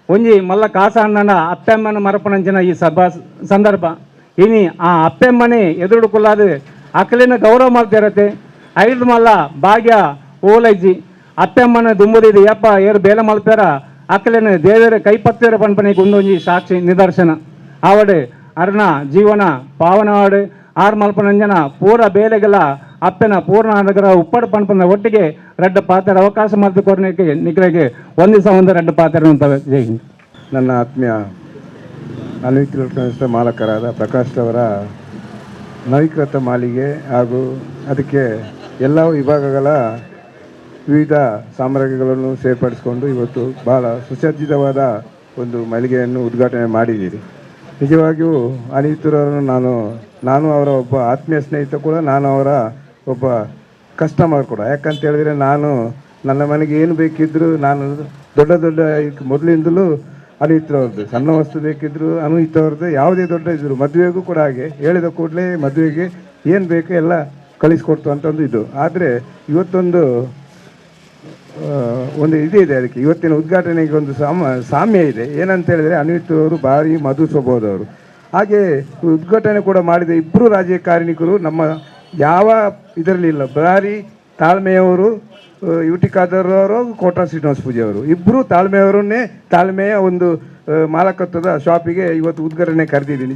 ಒಂಜಿ ಮಲ್ಲ ಕಾಸ ಅಣ್ಣನ ಅಪ್ಪೆಮ್ಮನ ಮರಪನಂಚಿನ ಈ ಸಭಾ ಸಂದರ್ಭ ಇನಿ ಆ ಅಪ್ಪೆಮ್ಮನೆ ಎದುರುಡುಕೊಲ್ಲಾದು ಅಕ್ಕಲಿನ ಗೌರವ ಮಾಡ್ತಿರತ್ತೆ ಐದು ಮಲ್ಲ ಭಾಗ್ಯ ಓಲಜ್ಜಿ ಅಪ್ಪೆಮ್ಮನ ದುಂಬುದಿದು ಯಪ್ಪ ಏರು ಬೇಲೆ ಮಲ್ಪ್ಯಾರ ಅಕ್ಕಲಿನ ದೇವರ ಕೈಪತ್ತಿರ ಪಂಪನಿಗೆ ಒಂದೊಂಜಿ ಸಾಕ್ಷಿ ನಿದರ್ಶನ ಆವಡು ಅರ್ನ ಜೀವನ ಪಾವನವಾಡು ಆರು ಮಲ್ಪನಂಜನ ಪೂರ ಬೇಲೆಗೆಲ್ಲ ಅಪ್ಪೆನ ಪೂರ್ಣ ಅನುಗ್ರಹ ಉಪ್ಪಡು ಪಂಪನ ಒಟ್ಟಿಗೆ ರೆಡ್ಡ ಪಾತ್ರ ಅವಕಾಶ ಮಾಡ್ತು ಕೊರನಿಗೆ ನಿಖರಿಗೆ ಒಂದು ದಿವಸ ಒಂದು ರೆಡ್ಡ ಪಾತ್ರ ಅಂತವೆ. ಜೈ ಹಿಂದ್. ನನ್ನ ಆತ್ಮೀಯ ಅನಧಿಕೃತ ಮಾಲಕರಾದ ಪ್ರಕಾಶ್ ಅವರ ನವೀಕೃತ ಮಾಲಿಗೆ ಹಾಗೂ ಅದಕ್ಕೆ ಎಲ್ಲ ವಿಭಾಗಗಳ ವಿವಿಧ ಸಾಮಗ್ರಿಗಳನ್ನು ಸೇರ್ಪಡಿಸಿಕೊಂಡು ಇವತ್ತು ಬಹಳ ಸುಸಜ್ಜಿತವಾದ ಒಂದು ಮಳಿಗೆಯನ್ನು ಉದ್ಘಾಟನೆ ಮಾಡಿದ್ದೀರಿ. ನಿಜವಾಗಿಯೂ ಅನಿತರವರನ್ನು ನಾನು ಅವರ ಒಬ್ಬ ಆತ್ಮೀಯ ಸ್ನೇಹಿತ ಕೂಡ, ನಾನು ಅವರ ಒಬ್ಬ ಕಸ್ಟಮರ್ ಕೂಡ. ಯಾಕಂತ ಹೇಳಿದ್ರೆ ನಾನು ನನ್ನ ಮನೆಗೆ ಏನು ಬೇಕಿದ್ದರೂ ನಾನು ದೊಡ್ಡ ಮೊದಲಿಂದಲೂ ಅನಿತರವ್ರದ್ದು, ಸಣ್ಣ ವಸ್ತು ಬೇಕಿದ್ರು ಅನಿತವ್ರದ್ದು, ಯಾವುದೇ ದೊಡ್ಡ ಇದ್ರು ಮದುವೆಗೂ ಕೂಡ ಹಾಗೆ ಹೇಳಿದ ಕೂಡಲೇ ಮದುವೆಗೆ ಏನು ಬೇಕು ಎಲ್ಲ ಕಳಿಸ್ಕೊಡ್ತು ಅಂತ ಒಂದು ಇದು. ಆದರೆ ಇವತ್ತೊಂದು ಇದೆ ಅದಕ್ಕೆ ಇವತ್ತಿನ ಉದ್ಘಾಟನೆಗೆ ಒಂದು ಸಾಮ್ಯ ಇದೆ. ಏನಂತ ಹೇಳಿದರೆ ಅನಿತವರು ಭಾರಿ ಮಧು ಸ್ವಭಾವದವರು. ಹಾಗೆ ಉದ್ಘಾಟನೆ ಕೂಡ ಮಾಡಿದ ಇಬ್ಬರು ರಾಜಕಾರಣಿಕರು ನಮ್ಮ ಯಾವ ಇದರಲ್ಲಿ ಇಲ್ಲ. ಭಾರಿ ತಾಳ್ಮೆಯವರು ಯುಟಿ ಖಾದರ್ ಅವರು, ಕೋಟಾ ಶ್ರೀನಿವಾಸ ಪೂಜೆ ಅವರು ಇಬ್ಬರು ತಾಳ್ಮೆಯ ಒಂದು ಮಾಲಕತ್ವದ ಶಾಪಿಗೆ ಇವತ್ತು ಉದ್ಘಾಟನೆ ಕರೆದಿದ್ದೀನಿ.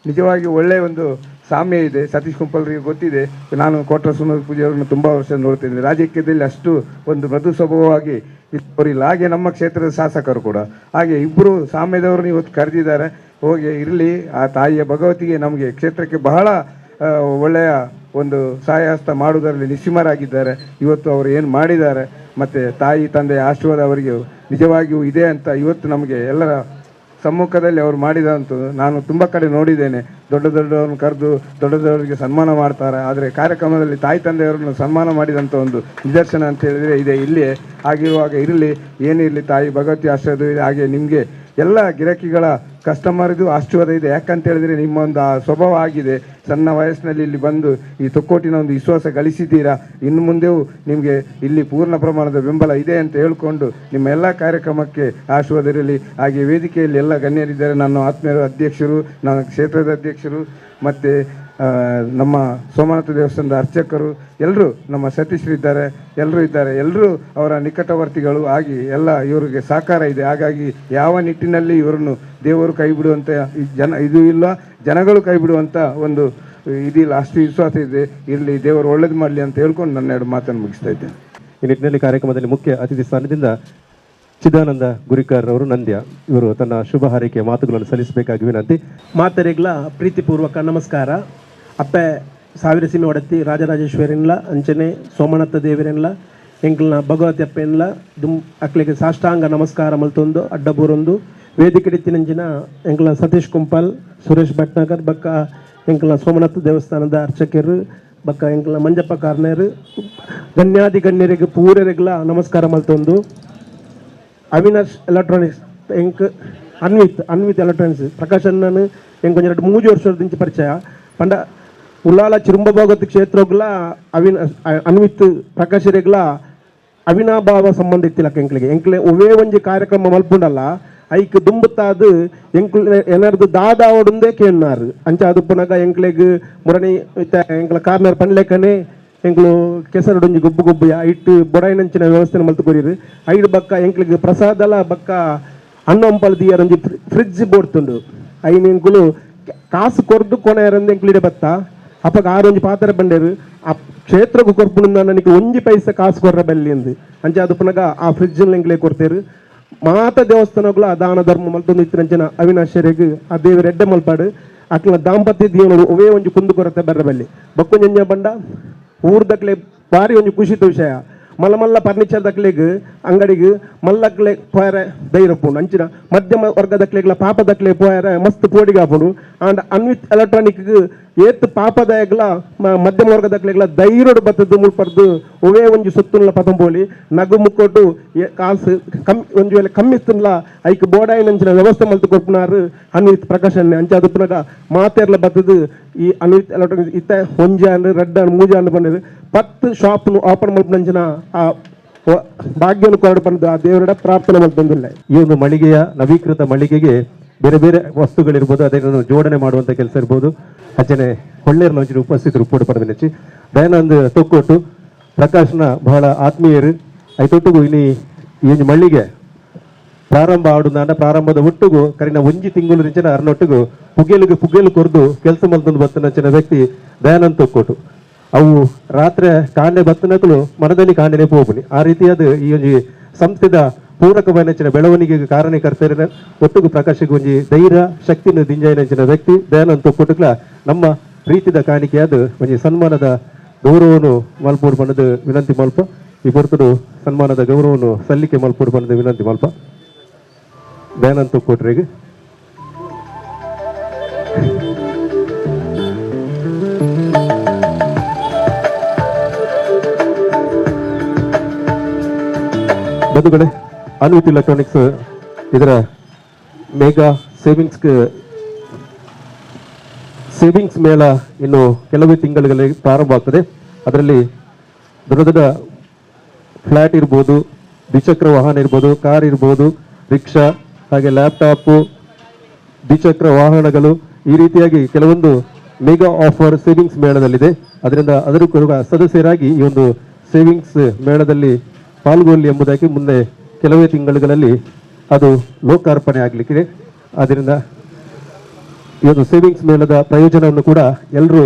ನಿಜವಾಗಿಯೂ ಒಳ್ಳೆಯ ಒಂದು ಸಾಮ್ಯ ಇದೆ. ಸತೀಶ್ ಕುಂಪಲ್ರಿಗೆ ಗೊತ್ತಿದೆ, ನಾನು ಕೋಟಾ ಶ್ರೀನಿವಾಸ ಪೂಜೆ ಅವರನ್ನು ತುಂಬ ವರ್ಷ ನೋಡ್ತಿದ್ದೀನಿ. ರಾಜಕೀಯದಲ್ಲಿ ಅಷ್ಟು ಒಂದು ಮೃದು ಸ್ವಭಾವವಾಗಿ ಅವರಿಲ್ಲ. ಹಾಗೆ ನಮ್ಮ ಕ್ಷೇತ್ರದ ಶಾಸಕರು ಕೂಡ ಹಾಗೆ ಇಬ್ಬರು ಸಾಮ್ಯದವ್ರನ್ನ ಇವತ್ತು ಕರೆದಿದ್ದಾರೆ. ಹೋಗಿ ಇರಲಿ, ಆ ತಾಯಿಯ ಭಗವತಿಗೆ ನಮಗೆ ಕ್ಷೇತ್ರಕ್ಕೆ ಬಹಳ ಒಳ್ಳೆಯ ಒಂದು ಸಹಾಯಹಸ್ತ ಮಾಡುವುದರಲ್ಲಿ ನಿಸ್ಸೀಮರಾಗಿದ್ದಾರೆ. ಇವತ್ತು ಅವರು ಏನು ಮಾಡಿದ್ದಾರೆ ಮತ್ತು ತಾಯಿ ತಂದೆಯ ಆಶೀರ್ವಾದ ಅವರಿಗೆ ನಿಜವಾಗಿಯೂ ಇದೆ ಅಂತ ಇವತ್ತು ನಮಗೆ ಎಲ್ಲರ ಸಮ್ಮುಖದಲ್ಲಿ ಅವರು ಮಾಡಿದಂತು ನಾನು ತುಂಬ ಕಡೆ ನೋಡಿದ್ದೇನೆ. ದೊಡ್ಡವ್ರನ್ನ ಕರೆದು ದೊಡ್ಡವರಿಗೆ ಸನ್ಮಾನ ಮಾಡ್ತಾರೆ. ಆದರೆ ಕಾರ್ಯಕ್ರಮದಲ್ಲಿ ತಾಯಿ ತಂದೆಯವರನ್ನು ಸನ್ಮಾನ ಮಾಡಿದಂಥ ಒಂದು ನಿದರ್ಶನ ಅಂತ ಹೇಳಿದರೆ ಇದೆ ಇಲ್ಲಿಯೇ. ಆಗಿರುವಾಗ ಇರಲಿ, ಏನಿರಲಿ, ತಾಯಿ ಭಗವತಿ ಆಶೀರ್ವಾದ ಇದೆ. ಹಾಗೆ ನಿಮಗೆ ಎಲ್ಲ ಗಿರಾಕಿಗಳ ಕಸ್ಟಮರ್ದು ಆಶೀರ್ವಾದ ಇದೆ. ಯಾಕಂತ ಹೇಳಿದರೆ ನಿಮ್ಮ ಒಂದು ಆ ಸ್ವಭಾವ ಆಗಿದೆ. ಸಣ್ಣ ವಯಸ್ಸಿನಲ್ಲಿ ಇಲ್ಲಿ ಬಂದು ಈ ತೊಕ್ಕೋಟಿನ ಒಂದು ವಿಶ್ವಾಸ ಗಳಿಸಿದ್ದೀರಾ. ಇನ್ನು ಮುಂದೆಯೂ ನಿಮಗೆ ಇಲ್ಲಿ ಪೂರ್ಣ ಪ್ರಮಾಣದ ಬೆಂಬಲ ಇದೆ ಅಂತ ಹೇಳಿಕೊಂಡು ನಿಮ್ಮ ಎಲ್ಲ ಕಾರ್ಯಕ್ರಮಕ್ಕೆ ಆಶೀರ್ವಾದ ಇರಲಿ. ಹಾಗೆ ವೇದಿಕೆಯಲ್ಲಿ ಎಲ್ಲ ಗಣ್ಯರಿದ್ದಾರೆ. ನನ್ನ ಆತ್ಮೀಯರ ಅಧ್ಯಕ್ಷರು, ನನ್ನ ಕ್ಷೇತ್ರದ ಅಧ್ಯಕ್ಷರು ಮತ್ತು ನಮ್ಮ ಸೋಮನಾಥ ದೇವಸ್ಥಾನದ ಅರ್ಚಕರು ಎಲ್ಲರೂ, ನಮ್ಮ ಸತೀಶ್ರಿದ್ದಾರೆ, ಎಲ್ಲರೂ ಇದ್ದಾರೆ. ಎಲ್ಲರೂ ಅವರ ನಿಕಟವರ್ತಿಗಳು ಆಗಿ ಎಲ್ಲ ಇವರಿಗೆ ಸಹಕಾರ ಇದೆ. ಹಾಗಾಗಿ ಯಾವ ನಿಟ್ಟಿನಲ್ಲಿ ಇವರನ್ನು ದೇವರು ಕೈ ಬಿಡುವಂಥ ಇದು ಇಲ್ಲ, ಜನಗಳು ಕೈ ಬಿಡುವಂಥ ಒಂದು ಇದಿಲ್ಲ. ಅಷ್ಟು ವಿಶ್ವಾಸ ಇದೆ. ಇರಲಿ, ದೇವರು ಒಳ್ಳೇದು ಮಾಡಲಿ ಅಂತ ಹೇಳ್ಕೊಂಡು ನನ್ನ ಎರಡು ಮಾತನ್ನು ಮುಗಿಸ್ತಾ ಇದ್ದೇನೆ. ಈ ನಿಟ್ಟಿನಲ್ಲಿ ಕಾರ್ಯಕ್ರಮದಲ್ಲಿ ಮುಖ್ಯ ಅತಿಥಿ ಸ್ಥಾನದಿಂದ ಚಿದಾನಂದ ಗುರಿಕಾರ್ ಅವರು ನಂದ್ಯ ಇವರು ತನ್ನ ಶುಭ ಹಾರೈಕೆಯ ಮಾತುಗಳನ್ನು ಸಲ್ಲಿಸಬೇಕಾಗಿ ವಿನಂತಿ. ಮಾತರಿಗ್ಲ ಪ್ರೀತಿಪೂರ್ವಕ ನಮಸ್ಕಾರ. ಅಪ್ಪೆ ಸಾವಿರ ಸಿಮೆ ಒಡತಿ ರಾಜರಾಜೇಶ್ವರಿನ್ಲ ಅಂಚನೆ ಸೋಮನಾಥ ದೇವರೆನ್ಲ ಎಂಕ್ಲನ ಭಗವತಿ ಅಪ್ಪೆನ್ಲ ಅಕ್ಲಿಗೆ ಸಾಷ್ಟಾಂಗ ನಮಸ್ಕಾರ ಮಲ್ತೊಂದು ಅಡ್ಡಬೂರೊಂದು ವೇದಿಕೆಡಿತ್ತಿನಂಚಿನ ಎಂಕ್ಲ ಸತೀಶ್ ಕುಂಪಲ್, ಸುರೇಶ್ ಭಟ್ನಾಗರ್ ಬಕ್ಕ ಎಂಕ್ಲ ಸೋಮನಾಥ ದೇವಸ್ಥಾನದ ಅರ್ಚಕರು ಬಕ್ಕ ಎಂಕ್ಲ ಮಂಜಪ್ಪ ಕಾರ್ನೇರು ಗಣ್ಯಾದಿ ಗಣ್ಯರಿಗೆ ಪೂರರಿಗ್ಲ ನಮಸ್ಕಾರ ಮಲ್ತೊಂದು. ಅವಿನಾಶ್ ಎಲೆಕ್ಟ್ರಾನಿಕ್ಸ್ ಎಂಕ್ ಅನ್ವಿತ್ ಎಲೆಕ್ಟ್ರಾನಿಕ್ಸ್ ಪ್ರಕಾಶ್ ಅಣ್ಣನು ಎಂಕ್ ಒಂಜಿ 2-3 ವರ್ಷದಿಂದ ಪರಿಚಯ ಪಂಡ ಉಲ್ಲಾಲ ಚಿರುಂಬ ಭಾಗತ್ ಕ್ಷೇತ್ರಗ್ಲ ಅನ್ವಿತ್ ಪ್ರಕಾಶರಿಗ್ಲ ಅವಿನಾಭಾವ ಸಂಬಂಧ ಇತ್ತಿಲಕ್ಕ ಎಂಕ್ಲೆ ಒವೇ ಒಂಜಿ ಕಾರ್ಯಕ್ರಮ ಮಲ್ಪುಂಡಲ್ಲ ಐಕ್ ದುಂಬುತ್ತಾದು ಎಂಕ್ಲೆ ಏನಾರ್ದು ದಾದಾವಡುಂದೇ ಕೇಳಿನಾರು ಅಂಚ ಅದು ಪುನಗ ಎಂಕ್ಲೆಗ್ ಮುರಣಿ ಎಂಕ್ಲ ಕಾರ್ನರ್ ಪಂಡ್ಲೆಕ್ಕನೆ ಎಂಕ್ಲು ಕೆಸರಡೊಂಜಿ ಗೊಬ್ಬು ಗೊಬ್ಬು ಇಟ್ಟು ಬೊಡಾಯಿನಂಚಿನ ವ್ಯವಸ್ಥೆ ಮಲ್ತುಕೊರಿರು ಐಡ್ ಬಕ್ಕ ಎಂಕ್ಲಿಗೆ ಪ್ರಸಾದಲ ಬಕ್ಕ ಹಣ್ಣು ಹಂಪಲು ದಿಯರೊಂಜಿ ಫ್ರಿಡ್ಜ್ ಬೋಡ್ತುಂಡು ಐನ್ ಎಂಕುಲು ಕಾಸು ಕೊರ್ದು ಕೊನೆಯರಂದು ಎಂಕ್ಲಿಡೆ ಬತ್ತ ಅಪ್ಪಗ ಆರೊಂಜಿ ಪಾತ್ರೆ ಬಂಡೇರು ಆ ಕ್ಷೇತ್ರಕ್ಕೆ ಕೊರ್ಪುಂಡು ನನಗೆ ಒಂಜಿ ಪೈಸೆ ಕಾಸು ಕೊರ್ರ ಬೆಲ್ಲಿ ಎಂದು ಅಂಚೆ ಅದು ಪುನಗ ಆ ಫ್ರಿಡ್ಜ್ ಎಂಕ್ಲೆ ಕೊಡ್ತೇರು ಮಾತ ದೇವಸ್ಥಾನಗಳು ಆ ದಾನ ಧರ್ಮ ಮಲ್ತೊಂದು ಇತ್ತಿನಂಚಿನ ಅವಿನಾಶರಿಗೆ ಆ ದೇವರ ಎಡ್ಡೆ ಮಲ್ಪಾಡು ಅಕ್ಲ ದಾಂಪತ್ಯ ಜೀವನ ಒವೇ ಒಂಜಿ ಕುಂದು ಕೊರತೆ ಬರ್ರ ಬೆಲ್ಲಿ ಬಕ್ಕೊಂಜ ಬಂಡ ಊರ್ದಕ್ಲೆ ಭಾರಿ ಒಂಜಿ ಖುಷಿತ ವಿಷಯ ಮಲ್ಲ ಮಲ್ಲ ಫರ್ನಿಚರ್ ದಕ್ಲೆಗ್ ಅಂಗಡಿಗೆ ಮಲ್ಲಕ್ಲೆ ಪೋಯರ ಧೈರ್ಯಪುಂಡು ಅಂಚಿನ ಮಧ್ಯಮ ವರ್ಗದಕ್ಲೆಗ್ಲ ಪಾಪದಕ್ಲೆ ಪೋಯರ ಮಸ್ತ್ ಪೋಡಿಗಾಪುಂಡು ಆಂಡ್ ಅನ್ವಿತ್ ಎಲೆಕ್ಟ್ರಾನಿಕ್ ಏತ್ ಪಾಪದಾಯಗ್ಲ ಮಧ್ಯಮ ವರ್ಗದಕ್ಲೆಗ್ಲ ಧೈರ್ಯಡು ಬತ್ತದ್ದು ಮುಲ್ಪರ್ದು ಒವೇ ಒಂಜಿ ಸೊತ್ತುನ್ಲ ಪತಂಪೋಲಿ ನಗು ಮುಕ್ಕೊಟ್ಟು ಕಾಸು ಕಮ್ಮಿ ಒಂಜಿ ವೇಳೆ ಕಮ್ಮಿ ಇತ್ತುನ್ಲ ಐಕ್ ಬೋಡಾಯಿನಂಚಿನ ವ್ಯವಸ್ಥೆ ಮಲ್ತು ಕೊಪ್ಪುನಾರು ಅನ್ವಿತ್ ಪ್ರಕಾಶನ್ ಅಂಚ ಅದು ಪುನಗ ಮಾತೆರ್ಲ ಬತ್ತದು ಈ ಅನ್ವಿತ್ ಎಲೆಕ್ಟ್ರಾನಿಕ್ ಇತ್ತ ಒಂಜಾಂಡ್ ರೆಡ್ ಅಂಡ್ ಮೂಜಾಂಡ್ ಬಂದಿದೆ 10 ಶಾಪ್ ಓಪನ್ ಮಲ್ಪನಂಚಿನ ಆ ಭಾಗ್ಯವನ್ನು ಕೊರಡು ಬಂದು ಆ ದೇವರ ಪ್ರಾರ್ಥನೆ ಮಲ್ತೊಂದಿಲ್ಲ. ಈ ಒಂದು ಮಳಿಗೆಯ ನವೀಕೃತ ಮಳಿಗೆಗೆ ಬೇರೆ ಬೇರೆ ವಸ್ತುಗಳಿರ್ಬೋದು, ಅದನ್ನು ಜೋಡಣೆ ಮಾಡುವಂಥ ಕೆಲಸ ಇರ್ಬೋದು. ಅಂಚನೆ ಹೊಳ್ಳೆರ ಲಂಚಿನ ಉಪಸ್ಥಿತರು ಕೂಡ ಪಡೆದನೆಚ್ಚಿ ದಯಾನಂದ್ ತೊಕ್ಕೊಟ್ಟು ಪ್ರಕಾಶ್ನ ಬಹಳ ಆತ್ಮೀಯರು ಐತೊಟ್ಟಿಗೂ ಇನಿ ಈ ಒಂದು ಮಳಿಗೆ ಪ್ರಾರಂಭ ಆಡುದಾಂಡ ಪ್ರಾರಂಭದ ಒಟ್ಟಿಗೂ ಕರಿನ ಒಂಜಿ ತಿಂಗಳು ನಿಂಚನ ಅರ್ನೊಟ್ಟಿಗೂ ಪುಗೇಲು ಕೊರ್ದು ಕೆಲಸ ಮಲ್ತೊಂದು ಬತ್ತನಂಚಿನ ವ್ಯಕ್ತಿ ದಯಾನಂದ್ ತೊಕ್ಕೊಟ್ಟು. ಅವು ರಾತ್ರಿ ಕಾಂಡೆ ಬತ್ತನಕಲು ಮನದಲ್ಲಿ ಕಾಂಡೆನೆ ಪೋಪುನಿ ಆ ರೀತಿಯಾದ ಈ ಒಂದು ಸಂಸ್ಥೆದ ಪೂರಕವಾದ ಬೆಳವಣಿಗೆಗೆ ಕಾರಣಕರ್ತರಿನ ಒಟ್ಟಿಗೂ ಪ್ರಕಾಶಕ್ಕೆ ಒಂಜಿ ಧೈರ್ಯ ಶಕ್ತಿನ ದಿಂಜಾಯಿನಂಚಿನ ವ್ಯಕ್ತಿ ದಯಾನಂದ್ ತೊಕ್ಕೊಟ್ಟುಗಳ ನಮ್ಮ ಪ್ರೀತಿದ ಕಾಣಿಕೆಯಾದ ಒಂಜಿ ಸನ್ಮಾನದ ಗೌರವವನ್ನು ಮಲ್ಪೂರು ಬಣ್ಣದ ವಿನಂತಿ ಮಲ್ಪ ಈ ಹೊರತು ಸನ್ಮಾನದ ಗೌರವವನ್ನು ಸಲ್ಲಿಕೆ ಮಲ್ಪೂರು ಬಣ್ಣದ ವಿನಂತಿ ಮಲ್ಪ ದಯಾನಂದ್ ತೊಕ್ಕೊಟ್ರಿಗೆ. ಬಂಧುಗಳೇ, ಅನ್ವಿತ್ ಎಲೆಕ್ಟ್ರಾನಿಕ್ಸ್ ಇದರ ಮೇಗಾ ಸೇವಿಂಗ್ಸ್ ಮೇಳ ಇನ್ನು ಕೆಲವೇ ತಿಂಗಳಲ್ಲಿ ಪ್ರಾರಂಭ ಆಗ್ತದೆ. ಅದರಲ್ಲಿ ದೊಡ್ಡ ದೊಡ್ಡ ಫ್ಲ್ಯಾಟ್ ಇರ್ಬೋದು, ದ್ವಿಚಕ್ರ ವಾಹನ ಇರ್ಬೋದು, ಕಾರ್ ಇರ್ಬೋದು, ರಿಕ್ಷಾ, ಹಾಗೆ ಲ್ಯಾಪ್ಟಾಪು, ದ್ವಿಚಕ್ರ ವಾಹನಗಳು, ಈ ರೀತಿಯಾಗಿ ಕೆಲವೊಂದು ಮೇಗಾ ಆಫರ್ ಸೇವಿಂಗ್ಸ್ ಮೇಳದಲ್ಲಿದೆ. ಅದರಿಂದ ಅದರ ಕೂಡ ಸದಸ್ಯರಾಗಿ ಈ ಒಂದು ಸೇವಿಂಗ್ಸ್ ಮೇಳದಲ್ಲಿ ಪಾಲ್ಗೊಳ್ಳಿ ಎಂಬುದಾಗಿ ಮುಂದೆ ಕೆಲವೇ ತಿಂಗಳುಗಳಲ್ಲಿ ಅದು ಲೋಕಾರ್ಪಣೆ ಆಗಲಿಕ್ಕಿದೆ. ಆದ್ದರಿಂದ ಈ ಒಂದು ಸೇವಿಂಗ್ಸ್ ಮೇಳದ ಪ್ರಯೋಜನವನ್ನು ಕೂಡ ಎಲ್ಲರೂ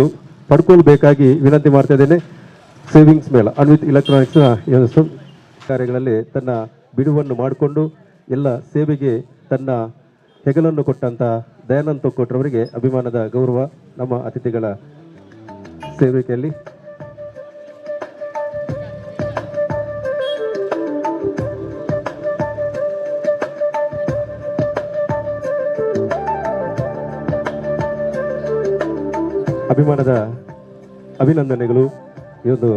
ಪಡ್ಕೊಳ್ಬೇಕಾಗಿ ವಿನಂತಿ ಮಾಡ್ತಾ ಇದ್ದೇನೆ. ಸೇವಿಂಗ್ಸ್ ಮೇಳ ಅನ್ವಿತ್ ಎಲೆಕ್ಟ್ರಾನಿಕ್ಸ್ನ ಈ ಒಂದು ಕಾರ್ಯಗಳಲ್ಲಿ ತನ್ನ ಬಿಡುವನ್ನು ಮಾಡಿಕೊಂಡು ಎಲ್ಲ ಸೇವೆಗೆ ತನ್ನ ಹೆಗಲನ್ನು ಕೊಟ್ಟಂಥ ದಯಾನಂದ್ ತೊಕ್ಕೊಟ್ರವರಿಗೆ ಅಭಿಮಾನದ ಗೌರವ ನಮ್ಮ ಅತಿಥಿಗಳ ಸೇವಿಕೆಯಲ್ಲಿ. ಅಭಿಮಾನದ ಅಭಿನಂದನೆಗಳು. ಈ ಒಂದು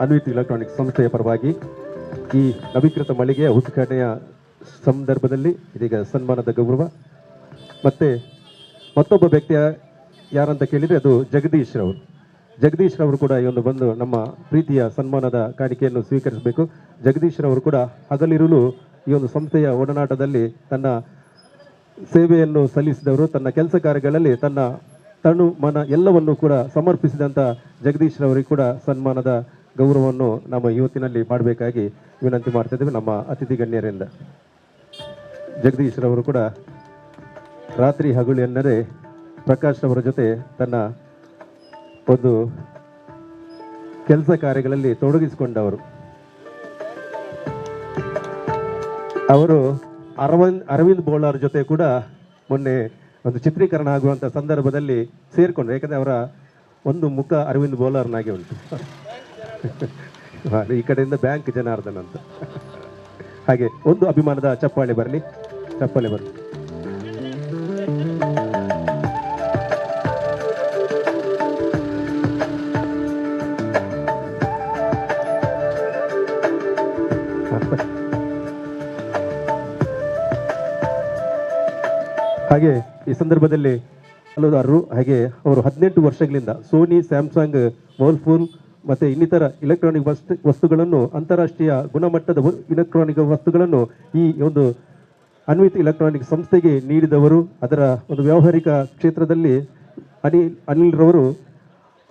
ಅನ್ವಿತ್ ಎಲೆಕ್ಟ್ರಾನಿಕ್ಸ್ ಸಂಸ್ಥೆಯ ಪರವಾಗಿ ಈ ನವೀಕೃತ ಮಳಿಗೆಯ ಉದ್ಘಾಟನೆಯ ಸಂದರ್ಭದಲ್ಲಿ ಇದೀಗ ಸನ್ಮಾನದ ಗೌರವ. ಮತ್ತೆ ಮತ್ತೊಬ್ಬ ವ್ಯಕ್ತಿಯ ಯಾರಂತ ಕೇಳಿದರೆ ಅದು ಜಗದೀಶ್ ರವರು ಕೂಡ ಈ ಒಂದು ಬಂದು ನಮ್ಮ ಪ್ರೀತಿಯ ಸನ್ಮಾನದ ಕಾಣಿಕೆಯನ್ನು ಸ್ವೀಕರಿಸಬೇಕು. ಜಗದೀಶ್ ರವರು ಕೂಡ ಹಗಲಿರುಳು ಈ ಒಂದು ಸಂಸ್ಥೆಯ ಒಡನಾಟದಲ್ಲಿ ತನ್ನ ಸೇವೆಯನ್ನು ಸಲ್ಲಿಸಿದವರು. ತನ್ನ ಕೆಲಸ ಕಾರ್ಯಗಳಲ್ಲಿ ತನ್ನ ತನು ಮನ ಎಲ್ಲವನ್ನು ಕೂಡ ಸಮರ್ಪಿಸಿದಂಥ ಜಗದೀಶ್ ರವರಿಗೆ ಕೂಡ ಸನ್ಮಾನದ ಗೌರವವನ್ನು ನಮ್ಮ ಇವತ್ತಿನಲ್ಲಿ ಮಾಡಬೇಕಾಗಿ ವಿನಂತಿ ಮಾಡ್ತಾ ಇದ್ದೇವೆ ನಮ್ಮ ಅತಿಥಿ ಗಣ್ಯರಿಂದ. ಜಗದೀಶ್ ರವರು ಕೂಡ ರಾತ್ರಿ ಹಗಲು ಎನ್ನದೇ ಪ್ರಕಾಶ್ ರವರ ಜೊತೆ ತನ್ನ ಒಂದು ಕೆಲಸ ಕಾರ್ಯಗಳಲ್ಲಿ ತೊಡಗಿಸಿಕೊಂಡವರು. ಅವರು ಅರವಿಂದ್ ಬೋಳಾರ್ ಜೊತೆ ಕೂಡ ಮೊನ್ನೆ ಒಂದು ಚಿತ್ರೀಕರಣ ಆಗುವಂಥ ಸಂದರ್ಭದಲ್ಲಿ ಸೇರಿಕೊಂಡ್ರು. ಯಾಕಂದರೆ ಅವರ ಒಂದು ಮುಖ ಅರವಿಂದ್ ಬೋಲಾರ್ನಾಗೆ ಉಂಟು. ಈ ಕಡೆಯಿಂದ ಬ್ಯಾಂಕ್ ಜನಾರ್ದನ್ ಅಂತ. ಹಾಗೆ ಒಂದು ಅಭಿಮಾನದ ಚಪ್ಪಾಳೆ ಬರಲಿ. ಹಾಗೆ ಈ ಸಂದರ್ಭದಲ್ಲಿ ಹಲವಾರು ಹಾಗೆ ಅವರು 18 ವರ್ಷಗಳಿಂದ ಸೋನಿ, ಸ್ಯಾಮ್ಸಂಗ್, ವರ್ಲ್ಪೂಲ್ ಮತ್ತು ಇನ್ನಿತರ ಇಲೆಕ್ಟ್ರಾನಿಕ್ ವಸ್ತುಗಳನ್ನು ಅಂತಾರಾಷ್ಟ್ರೀಯ ಗುಣಮಟ್ಟದ ಇಲೆಕ್ಟ್ರಾನಿಕ್ ವಸ್ತುಗಳನ್ನು ಈ ಒಂದು ಅನ್ವಿತ್ ಎಲೆಕ್ಟ್ರಾನಿಕ್ ಸಂಸ್ಥೆಗೆ ನೀಡಿದವರು. ಅದರ ಒಂದು ವ್ಯಾವಹಾರಿಕ ಕ್ಷೇತ್ರದಲ್ಲಿ ಅನಿಲ್ ರವರು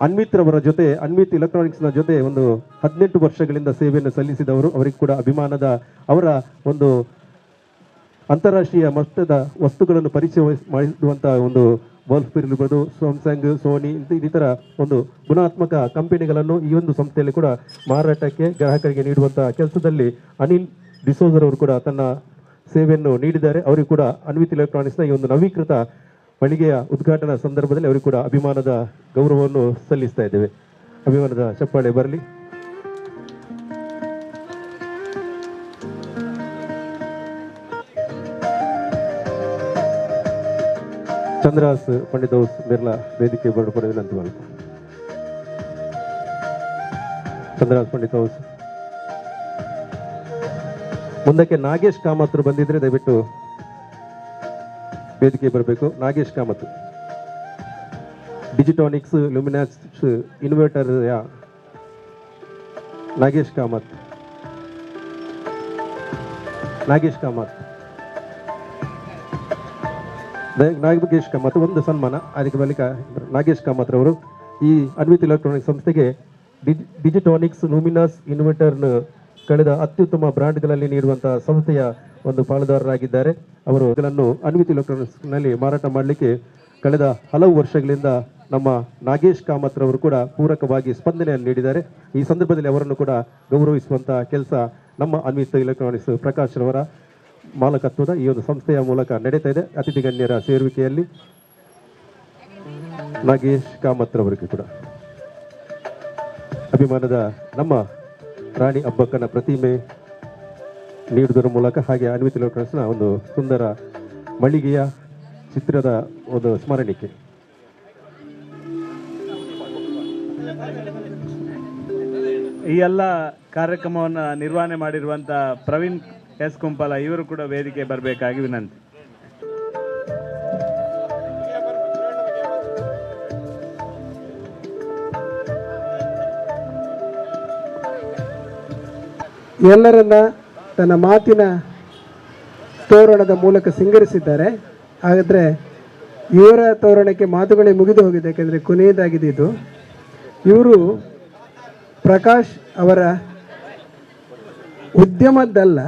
ಅನ್ವಿತ್ ಜೊತೆ ಅನ್ವಿತ್ ಎಲೆಕ್ಟ್ರಾನಿಕ್ಸ್ನ ಜೊತೆ ಒಂದು 18 ವರ್ಷಗಳಿಂದ ಸೇವೆಯನ್ನು ಸಲ್ಲಿಸಿದವರು. ಅವರಿಗೆ ಕೂಡ ಅಭಿಮಾನದ ಅವರ ಒಂದು ಅಂತಾರಾಷ್ಟ್ರೀಯ ಮಟ್ಟದ ವಸ್ತುಗಳನ್ನು ಪರಿಚಯ ಮಾಡುವಂಥ ಒಂದು ಬಲ್ಬ್ ಇರ್ಬೋದು, ಸ್ಯಾಮ್ಸಂಗ್, ಸೋನಿ ಇನ್ನಿತರ ಒಂದು ಗುಣಾತ್ಮಕ ಕಂಪನಿಗಳನ್ನು ಈ ಒಂದು ಸಂಸ್ಥೆಯಲ್ಲಿ ಕೂಡ ಮಾರಾಟಕ್ಕೆ ಗ್ರಾಹಕರಿಗೆ ನೀಡುವಂಥ ಕೆಲಸದಲ್ಲಿ ಅನಿಲ್ ಡಿಸೋಜರ್ ಅವರು ಕೂಡ ತನ್ನ ಸೇವೆಯನ್ನು ನೀಡಿದ್ದಾರೆ. ಅವರಿಗೂ ಕೂಡ ಅನ್ವಿತ್ ಎಲೆಕ್ಟ್ರಾನಿಕ್ಸ್ನ ಈ ಒಂದು ನವೀಕೃತ ಮಳಿಗೆಯ ಉದ್ಘಾಟನಾ ಸಂದರ್ಭದಲ್ಲಿ ಅವರಿಗೂ ಕೂಡ ಅಭಿಮಾನದ ಗೌರವವನ್ನು ಸಲ್ಲಿಸ್ತಾ ಇದ್ದೇವೆ. ಅಭಿಮಾನದ ಚಪ್ಪಾಳೆ ಬರಲಿ. ಚಂದ್ರಾಸ್ ಪಂಡಿತ್ ಹೌಸ್ ಮಿರ್ಲಾ ವೇದಿಕೆ ಬರಪಡ ವಿನಂತಿ ಮಾಡುತ್ತೆ. ಚಂದ್ರಾಸ್ ಪಂಡಿತ್ ಹೌಸ್ ಮುಂದಕ್ಕೆ ನಾಗೇಶ್ ಕಾಮತ್ ಬಂದಿದ್ರೆ ದಯವಿಟ್ಟು ವೇದಿಕೆ ಬರಬೇಕು. ನಾಗೇಶ್ ಕಾಮತ್, ಡಿಜಿಟಾನಿಕ್ಸ್ ಲುಮಿನಾಕ್ಸ್ ಇನ್ವರ್ಟರ್ ನಾಗೇಶ್ ಕಾಮತ್. ನಾಗೇಶ್ ಕಾಮತ್ ಒಂದು ಸನ್ಮಾನ. ಅದಕ್ಕೆ ಬಳಿಕ ನಾಗೇಶ್ ಕಾಮತ್ ರವರು ಈ ಅನ್ವಿತ್ ಎಲೆಕ್ಟ್ರಾನಿಕ್ ಸಂಸ್ಥೆಗೆ ಡಿಜಿಟಾನಿಕ್ಸ್ ಲುಮಿನಾಸ್ ಇನ್ವರ್ಟರ್ನ ಕಳೆದ ಅತ್ಯುತ್ತಮ ಬ್ರ್ಯಾಂಡ್ಗಳಲ್ಲಿ ನೀಡುವಂತಹ ಸಂಸ್ಥೆಯ ಒಂದು ಪಾಲುದಾರರಾಗಿದ್ದಾರೆ. ಅವರು ಇವುಗಳನ್ನು ಅನ್ವಿತ್ ಎಲೆಕ್ಟ್ರಾನಿಕ್ಸ್ನಲ್ಲಿ ಮಾರಾಟ ಮಾಡಲಿಕ್ಕೆ ಕಳೆದ ಹಲವು ವರ್ಷಗಳಿಂದ ನಮ್ಮ ನಾಗೇಶ್ ಕಾಮತ್ ರವರು ಕೂಡ ಪೂರಕವಾಗಿ ಸ್ಪಂದನೆಯನ್ನು ನೀಡಿದ್ದಾರೆ. ಈ ಸಂದರ್ಭದಲ್ಲಿ ಅವರನ್ನು ಕೂಡ ಗೌರವಿಸುವಂತಹ ಕೆಲಸ ನಮ್ಮ ಅನ್ವಿತ್ ಎಲೆಕ್ಟ್ರಾನಿಕ್ಸ್ ಪ್ರಕಾಶ್ ರವರ ಮಾಲಕತ್ವದ ಈ ಒಂದು ಸಂಸ್ಥೆಯ ಮೂಲಕ ನಡೀತಾ ಇದೆ. ಅತಿಥಿ ಗಣ್ಯರ ಸೇರುವಿಕೆಯಲ್ಲಿ ನಾಗೇಶ್ ಕಾಮತ್ ರವರಿಗೆ ಕೂಡ ಅಭಿಮಾನದ ನಮ್ಮ ರಾಣಿ ಅಬ್ಬಕ್ಕನ ಪ್ರತಿಮೆ ನೀಡುವುದರ ಮೂಲಕ ಹಾಗೆ ಅನ್ವಿತ್ ಎಲೆಕ್ಟ್ರಾನಿಕ್ಸ್ನ ಒಂದು ಸುಂದರ ಮಳಿಗೆಯ ಚಿತ್ರದ ಒಂದು ಸ್ಮರಣಿಕೆ. ಈ ಎಲ್ಲ ಕಾರ್ಯಕ್ರಮವನ್ನು ನಿರ್ವಹಣೆ ಮಾಡಿರುವಂಥ ಪ್ರವೀಣ್ ಎಸ್ ಕುಂಪಲ ಇವರು ಕೂಡ ವೇದಿಕೆ ಬರಬೇಕಾಗಿ ವಿನಂತಿ. ಎಲ್ಲರನ್ನ ತನ್ನ ಮಾತಿನ ತೋರಣದ ಮೂಲಕ ಸಿಂಗರಿಸಿದ್ದಾರೆ. ಹಾಗಾದರೆ ಇವರ ತೋರಣಕ್ಕೆ ಮಾತುಗಳೇ ಮುಗಿದು ಹೋಗಿದೆ, ಯಾಕೆಂದರೆ ಕೊನೆಯದಾಗಿದೆ ಇದು. ಇವರು ಪ್ರಕಾಶ್ ಅವರ ಉದ್ಯಮದ್ದಲ್ಲ,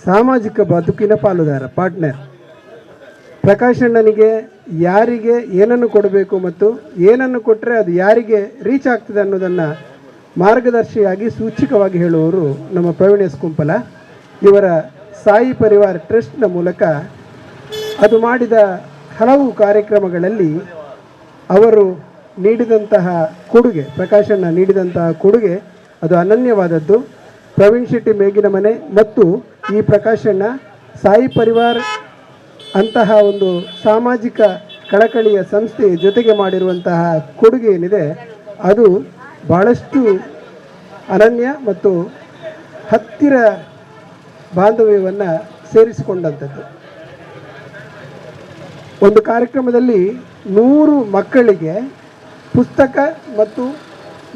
ಸಾಮಾಜಿಕ ಬದುಕಿನ ಪಾಲುದಾರ, ಪಾರ್ಟ್ನರ್. ಪ್ರಕಾಶ್ ಅಣ್ಣನಿಗೆ ಯಾರಿಗೆ ಏನನ್ನು ಕೊಡಬೇಕು ಮತ್ತು ಏನನ್ನು ಕೊಟ್ಟರೆ ಅದು ಯಾರಿಗೆ ರೀಚ್ ಆಗ್ತದೆ ಅನ್ನೋದನ್ನು ಮಾರ್ಗದರ್ಶಿಯಾಗಿ ಸೂಚಕವಾಗಿ ಹೇಳುವವರು ನಮ್ಮ ಪ್ರವೀಣ್ ಎಸ್ ಕುಂಪಲ. ಇವರ ಸಾಯಿ ಪರಿವಾರ ಟ್ರಸ್ಟ್ನ ಮೂಲಕ ಅದು ಮಾಡಿದ ಹಲವು ಕಾರ್ಯಕ್ರಮಗಳಲ್ಲಿ ಅವರು ನೀಡಿದಂತಹ ಕೊಡುಗೆ, ಪ್ರಕಾಶಣ್ಣ ನೀಡಿದಂತಹ ಕೊಡುಗೆ ಅದು ಅನನ್ಯವಾದದ್ದು. ಪ್ರವೀಣ್ ಶೆಟ್ಟಿ ಮೇಗಿನ ಮನೆ ಮತ್ತು ಈ ಪ್ರಕಾಶಣ್ಣ ಸಾಯಿ ಪರಿವಾರ್ ಅಂತಹ ಒಂದು ಸಾಮಾಜಿಕ ಕಳಕಳಿಯ ಸಂಸ್ಥೆ ಜೊತೆಗೆ ಮಾಡಿರುವಂತಹ ಕೊಡುಗೆ ಏನಿದೆ ಅದು ಭಾಳಷ್ಟು ಅನನ್ಯ ಮತ್ತು ಹತ್ತಿರ ಬಾಂಧವ್ಯವನ್ನು ಸೇರಿಸಿಕೊಂಡಂಥದ್ದು. ಒಂದು ಕಾರ್ಯಕ್ರಮದಲ್ಲಿ 100 ಮಕ್ಕಳಿಗೆ ಪುಸ್ತಕ ಮತ್ತು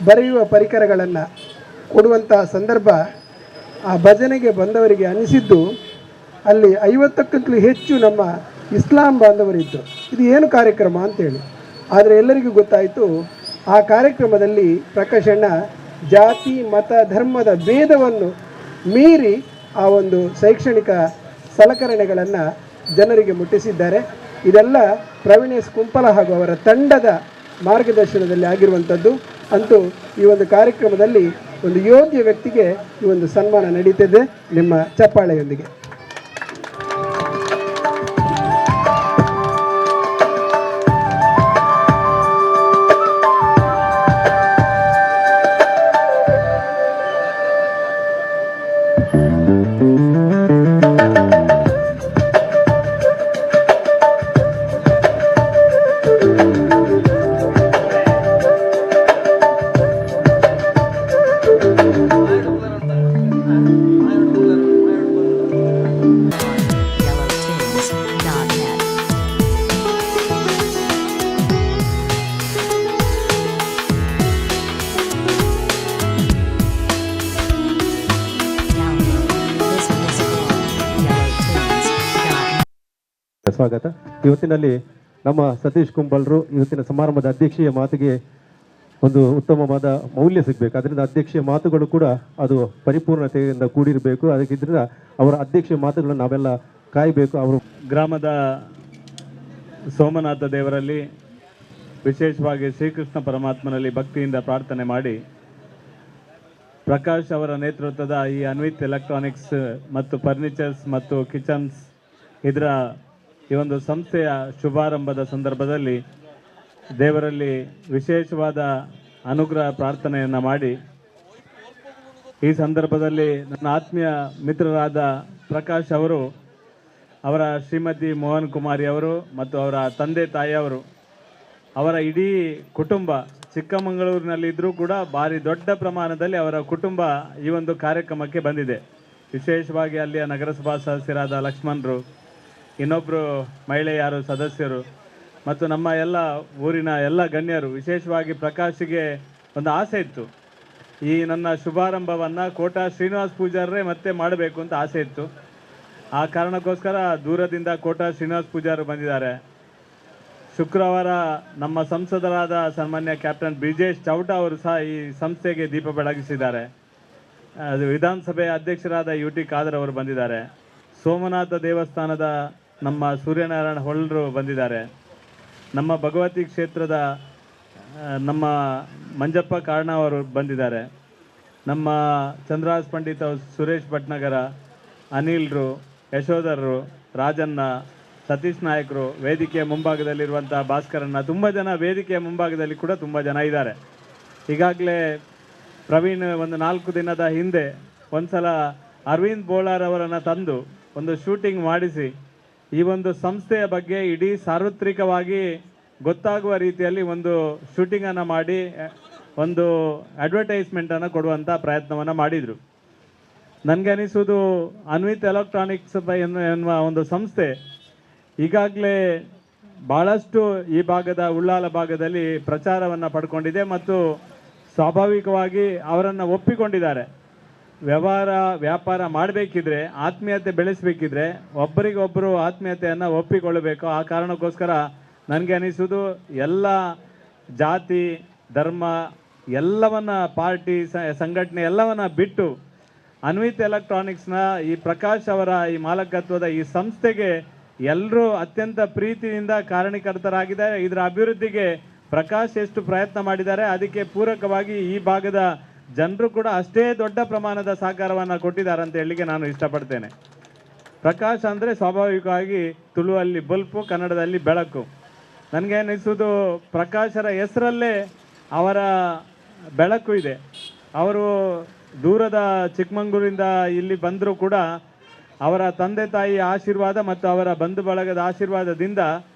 ಬರೆಯುವ ಪರಿಕರಗಳನ್ನು ಕೊಡುವಂತಹ ಸಂದರ್ಭ ಆ ಭಜನೆಗೆ ಬಂದವರಿಗೆ ಅನಿಸಿದ್ದು, ಅಲ್ಲಿ 50ಕ್ಕೂ ಹೆಚ್ಚು ನಮ್ಮ ಇಸ್ಲಾಂ ಬಾಂಧವರಿದ್ದರು. ಇದು ಏನು ಕಾರ್ಯಕ್ರಮ ಅಂತೇಳಿ. ಆದರೆ ಎಲ್ಲರಿಗೂ ಗೊತ್ತಾಯಿತು, ಆ ಕಾರ್ಯಕ್ರಮದಲ್ಲಿ ಪ್ರಕಾಶಣ್ಣ ಜಾತಿ ಮತ ಧರ್ಮದ ಭೇದವನ್ನು ಮೀರಿ ಆ ಒಂದು ಶೈಕ್ಷಣಿಕ ಸಲಕರಣೆಗಳನ್ನು ಜನರಿಗೆ ಮುಟ್ಟಿಸಿದ್ದಾರೆ. ಇದೆಲ್ಲ ಪ್ರವೀಣ್ ಎಸ್ ಕುಂಪಲ ಹಾಗೂ ಅವರ ತಂಡದ ಮಾರ್ಗದರ್ಶನದಲ್ಲಿ ಆಗಿರುವಂಥದ್ದು. ಅಂತೂ ಈ ಒಂದು ಕಾರ್ಯಕ್ರಮದಲ್ಲಿ ಒಂದು ಯೋಗ್ಯ ವ್ಯಕ್ತಿಗೆ ಈ ಒಂದು ಸನ್ಮಾನ ನಡೀತಿದೆ ನಿಮ್ಮ ಚಪ್ಪಾಳೆಯೊಂದಿಗೆ. ಸ್ವಾಗತ. ಇವತ್ತಿನಲ್ಲಿ ನಮ್ಮ ಸತೀಶ್ ಕುಂಬಲ್ರು ಇವತ್ತಿನ ಸಮಾರಂಭದ ಅಧ್ಯಕ್ಷೀಯ ಮಾತಿಗೆ ಒಂದು ಉತ್ತಮವಾದ ಮೌಲ್ಯ ಸಿಗಬೇಕು. ಅದರಿಂದ ಅಧ್ಯಕ್ಷೀಯ ಮಾತುಗಳು ಕೂಡ ಅದು ಪರಿಪೂರ್ಣತೆಯಿಂದ ಕೂಡಿರಬೇಕು. ಅದಕ್ಕಿದ್ರಿಂದ ಅವರ ಅಧ್ಯಕ್ಷೀಯ ಮಾತುಗಳನ್ನು ನಾವೆಲ್ಲ ಕಾಯಬೇಕು. ಅವರು ಗ್ರಾಮದ ಸೋಮನಾಥ ದೇವರಲ್ಲಿ ವಿಶೇಷವಾಗಿ ಶ್ರೀಕೃಷ್ಣ ಪರಮಾತ್ಮನಲ್ಲಿ ಭಕ್ತಿಯಿಂದ ಪ್ರಾರ್ಥನೆ ಮಾಡಿ ಪ್ರಕಾಶ್ ಅವರ ನೇತೃತ್ವದ ಈ ಅನ್ವಿತ್ ಎಲೆಕ್ಟ್ರಾನಿಕ್ಸ್ ಮತ್ತು ಫರ್ನಿಚರ್ಸ್ ಮತ್ತು ಕಿಚನ್ಸ್ ಇದರ ಈ ಒಂದು ಸಂಸ್ಥೆಯ ಶುಭಾರಂಭದ ಸಂದರ್ಭದಲ್ಲಿ ದೇವರಲ್ಲಿ ವಿಶೇಷವಾದ ಅನುಗ್ರಹ ಪ್ರಾರ್ಥನೆಯನ್ನು ಮಾಡಿ ಈ ಸಂದರ್ಭದಲ್ಲಿ ನನ್ನ ಆತ್ಮೀಯ ಮಿತ್ರರಾದ ಪ್ರಕಾಶ್ ಅವರು, ಅವರ ಶ್ರೀಮತಿ ಮೋಹನ್ ಕುಮಾರಿ ಅವರು ಮತ್ತು ಅವರ ತಂದೆ ತಾಯಿಯವರು, ಅವರ ಇಡೀ ಕುಟುಂಬ ಚಿಕ್ಕಮಗಳೂರಿನಲ್ಲಿದ್ದರೂ ಕೂಡ ಭಾರಿ ದೊಡ್ಡ ಪ್ರಮಾಣದಲ್ಲಿ ಅವರ ಕುಟುಂಬ ಈ ಒಂದು ಕಾರ್ಯಕ್ರಮಕ್ಕೆ ಬಂದಿದೆ. ವಿಶೇಷವಾಗಿ ಅಲ್ಲಿಯ ನಗರಸಭಾ ಸದಸ್ಯರಾದ ಲಕ್ಷ್ಮಣರು, ಇನ್ನೊಬ್ಬರು ಮಹಿಳೆಯರು ಸದಸ್ಯರು ಮತ್ತು ನಮ್ಮ ಎಲ್ಲ ಊರಿನ ಎಲ್ಲ ಗಣ್ಯರು. ವಿಶೇಷವಾಗಿ ಪ್ರಕಾಶ್ಗೆ ಒಂದು ಆಸೆ ಇತ್ತು, ಈ ನನ್ನ ಶುಭಾರಂಭವನ್ನು ಕೋಟಾ ಶ್ರೀನಿವಾಸ್ ಪೂಜಾರರೇ ಮತ್ತೆ ಮಾಡಬೇಕು ಅಂತ ಆಸೆ ಇತ್ತು. ಆ ಕಾರಣಕ್ಕೋಸ್ಕರ ದೂರದಿಂದ ಕೋಟಾ ಶ್ರೀನಿವಾಸ್ ಪೂಜಾರು ಬಂದಿದ್ದಾರೆ. ಶುಕ್ರವಾರ ನಮ್ಮ ಸಂಸದರಾದ ಸನ್ಮಾನ್ಯ ಕ್ಯಾಪ್ಟನ್ ಬ್ರಿಜೇಶ್ ಚೌಟ ಅವರು ಸಹ ಈ ಸಂಸ್ಥೆಗೆ ದೀಪ ಬೆಳಗಿಸಿದ್ದಾರೆ. ಅದು ವಿಧಾನಸಭೆಯ ಅಧ್ಯಕ್ಷರಾದ UT ಖಾದರ್ ಅವರು ಬಂದಿದ್ದಾರೆ. ಸೋಮನಾಥ ದೇವಸ್ಥಾನದ ನಮ್ಮ ಸೂರ್ಯನಾರಾಯಣ ಹೊಳ್ಳರು ಬಂದಿದ್ದಾರೆ. ನಮ್ಮ ಭಗವತಿ ಕ್ಷೇತ್ರದ ನಮ್ಮ ಮಂಜಪ್ಪ ಕಾರಣ ಅವರು ಬಂದಿದ್ದಾರೆ. ನಮ್ಮ ಚಂದ್ರಹಾಸ್ ಪಂಡಿತ್ ಸುರೇಶ್ ಭಟ್ನಗರ, ಅನಿಲ್ರು, ಯಶೋಧರರು, ರಾಜಣ್ಣ, ಸತೀಶ್ ನಾಯಕರು, ವೇದಿಕೆಯ ಮುಂಭಾಗದಲ್ಲಿರುವಂಥ ಭಾಸ್ಕರನ್ನ, ತುಂಬ ಜನ ವೇದಿಕೆಯ ಮುಂಭಾಗದಲ್ಲಿ ಕೂಡ ತುಂಬ ಜನ ಇದ್ದಾರೆ. ಈಗಾಗಲೇ ಪ್ರವೀಣ್ ಒಂದು 4 ದಿನದ ಹಿಂದೆ ಒಂದ್ಸಲ ಅರವಿಂದ್ ಬೋಳಾರ್ ಅವರನ್ನು ತಂದು ಒಂದು ಶೂಟಿಂಗ್ ಮಾಡಿಸಿ ಈ ಒಂದು ಸಂಸ್ಥೆಯ ಬಗ್ಗೆ ಇಡೀ ಸಾರ್ವತ್ರಿಕವಾಗಿ ಗೊತ್ತಾಗುವ ರೀತಿಯಲ್ಲಿ ಒಂದು ಶೂಟಿಂಗನ್ನು ಮಾಡಿ ಒಂದು ಅಡ್ವರ್ಟೈಸ್ಮೆಂಟನ್ನು ಕೊಡುವಂಥ ಪ್ರಯತ್ನವನ್ನು ಮಾಡಿದರು. ನನಗೆ ಅನಿಸುವುದು ಅನ್ವಿತ್ ಎಲೆಕ್ಟ್ರಾನಿಕ್ಸ್ ಎನ್ನುವ ಒಂದು ಸಂಸ್ಥೆ ಈಗಾಗಲೇ ಭಾಳಷ್ಟು ಈ ಭಾಗದ ಉಳ್ಳಾಲ ಭಾಗದಲ್ಲಿ ಪ್ರಚಾರವನ್ನು ಪಡ್ಕೊಂಡಿದೆ ಮತ್ತು ಸ್ವಾಭಾವಿಕವಾಗಿ ಅವರನ್ನು ಒಪ್ಪಿಕೊಂಡಿದ್ದಾರೆ. ವ್ಯಾಪಾರ ಮಾಡಬೇಕಿದ್ರೆ, ಆತ್ಮೀಯತೆ ಬೆಳೆಸಬೇಕಿದ್ರೆ ಒಬ್ಬರಿಗೊಬ್ಬರು ಆತ್ಮೀಯತೆಯನ್ನು ಒಪ್ಪಿಕೊಳ್ಳಬೇಕು. ಆ ಕಾರಣಕ್ಕೋಸ್ಕರ ನನಗೆ ಅನಿಸುವುದು ಎಲ್ಲ ಜಾತಿ ಧರ್ಮ ಎಲ್ಲವನ್ನ ಪಾರ್ಟಿ ಸಂಘಟನೆ ಎಲ್ಲವನ್ನ ಬಿಟ್ಟು ಅನ್ವಿತ್ ಎಲೆಕ್ಟ್ರಾನಿಕ್ಸ್ನ ಈ ಪ್ರಕಾಶ್ ಅವರ ಈ ಮಾಲಕತ್ವದ ಈ ಸಂಸ್ಥೆಗೆ ಎಲ್ಲರೂ ಅತ್ಯಂತ ಪ್ರೀತಿಯಿಂದ ಕಾರಣೀಕರ್ತರಾಗಿದ್ದಾರೆ. ಇದರ ಅಭಿವೃದ್ಧಿಗೆ ಪ್ರಕಾಶ್ ಎಷ್ಟು ಪ್ರಯತ್ನ ಮಾಡಿದ್ದಾರೆ ಅದಕ್ಕೆ ಪೂರಕವಾಗಿ ಈ ಭಾಗದ ಜನರು ಕೂಡ ಅಷ್ಟೇ ದೊಡ್ಡ ಪ್ರಮಾಣದ ಸಹಕಾರವನ್ನು ಕೊಟ್ಟಿದ್ದಾರೆ ಅಂತ ಹೇಳಲಿಕ್ಕೆ ನಾನು ಇಷ್ಟಪಡ್ತೇನೆ. ಪ್ರಕಾಶ್ ಅಂದರೆ ಸ್ವಾಭಾವಿಕವಾಗಿ ತುಳುವಲ್ಲಿ ಬಲ್ಪು, ಕನ್ನಡದಲ್ಲಿ ಬೆಳಕು. ನನಗೆ ಅನಿಸುವುದು ಪ್ರಕಾಶರ ಹೆಸರಲ್ಲೇ ಅವರ ಬೆಳಕು ಇದೆ. ಅವರು ದೂರದ ಚಿಕ್ಕಮಂಗ್ಳೂರಿಂದ ಇಲ್ಲಿ ಬಂದರೂ ಕೂಡ ಅವರ ತಂದೆ ತಾಯಿಯ ಆಶೀರ್ವಾದ ಮತ್ತು ಅವರ ಬಂಧು ಬಳಗದ ಆಶೀರ್ವಾದದಿಂದ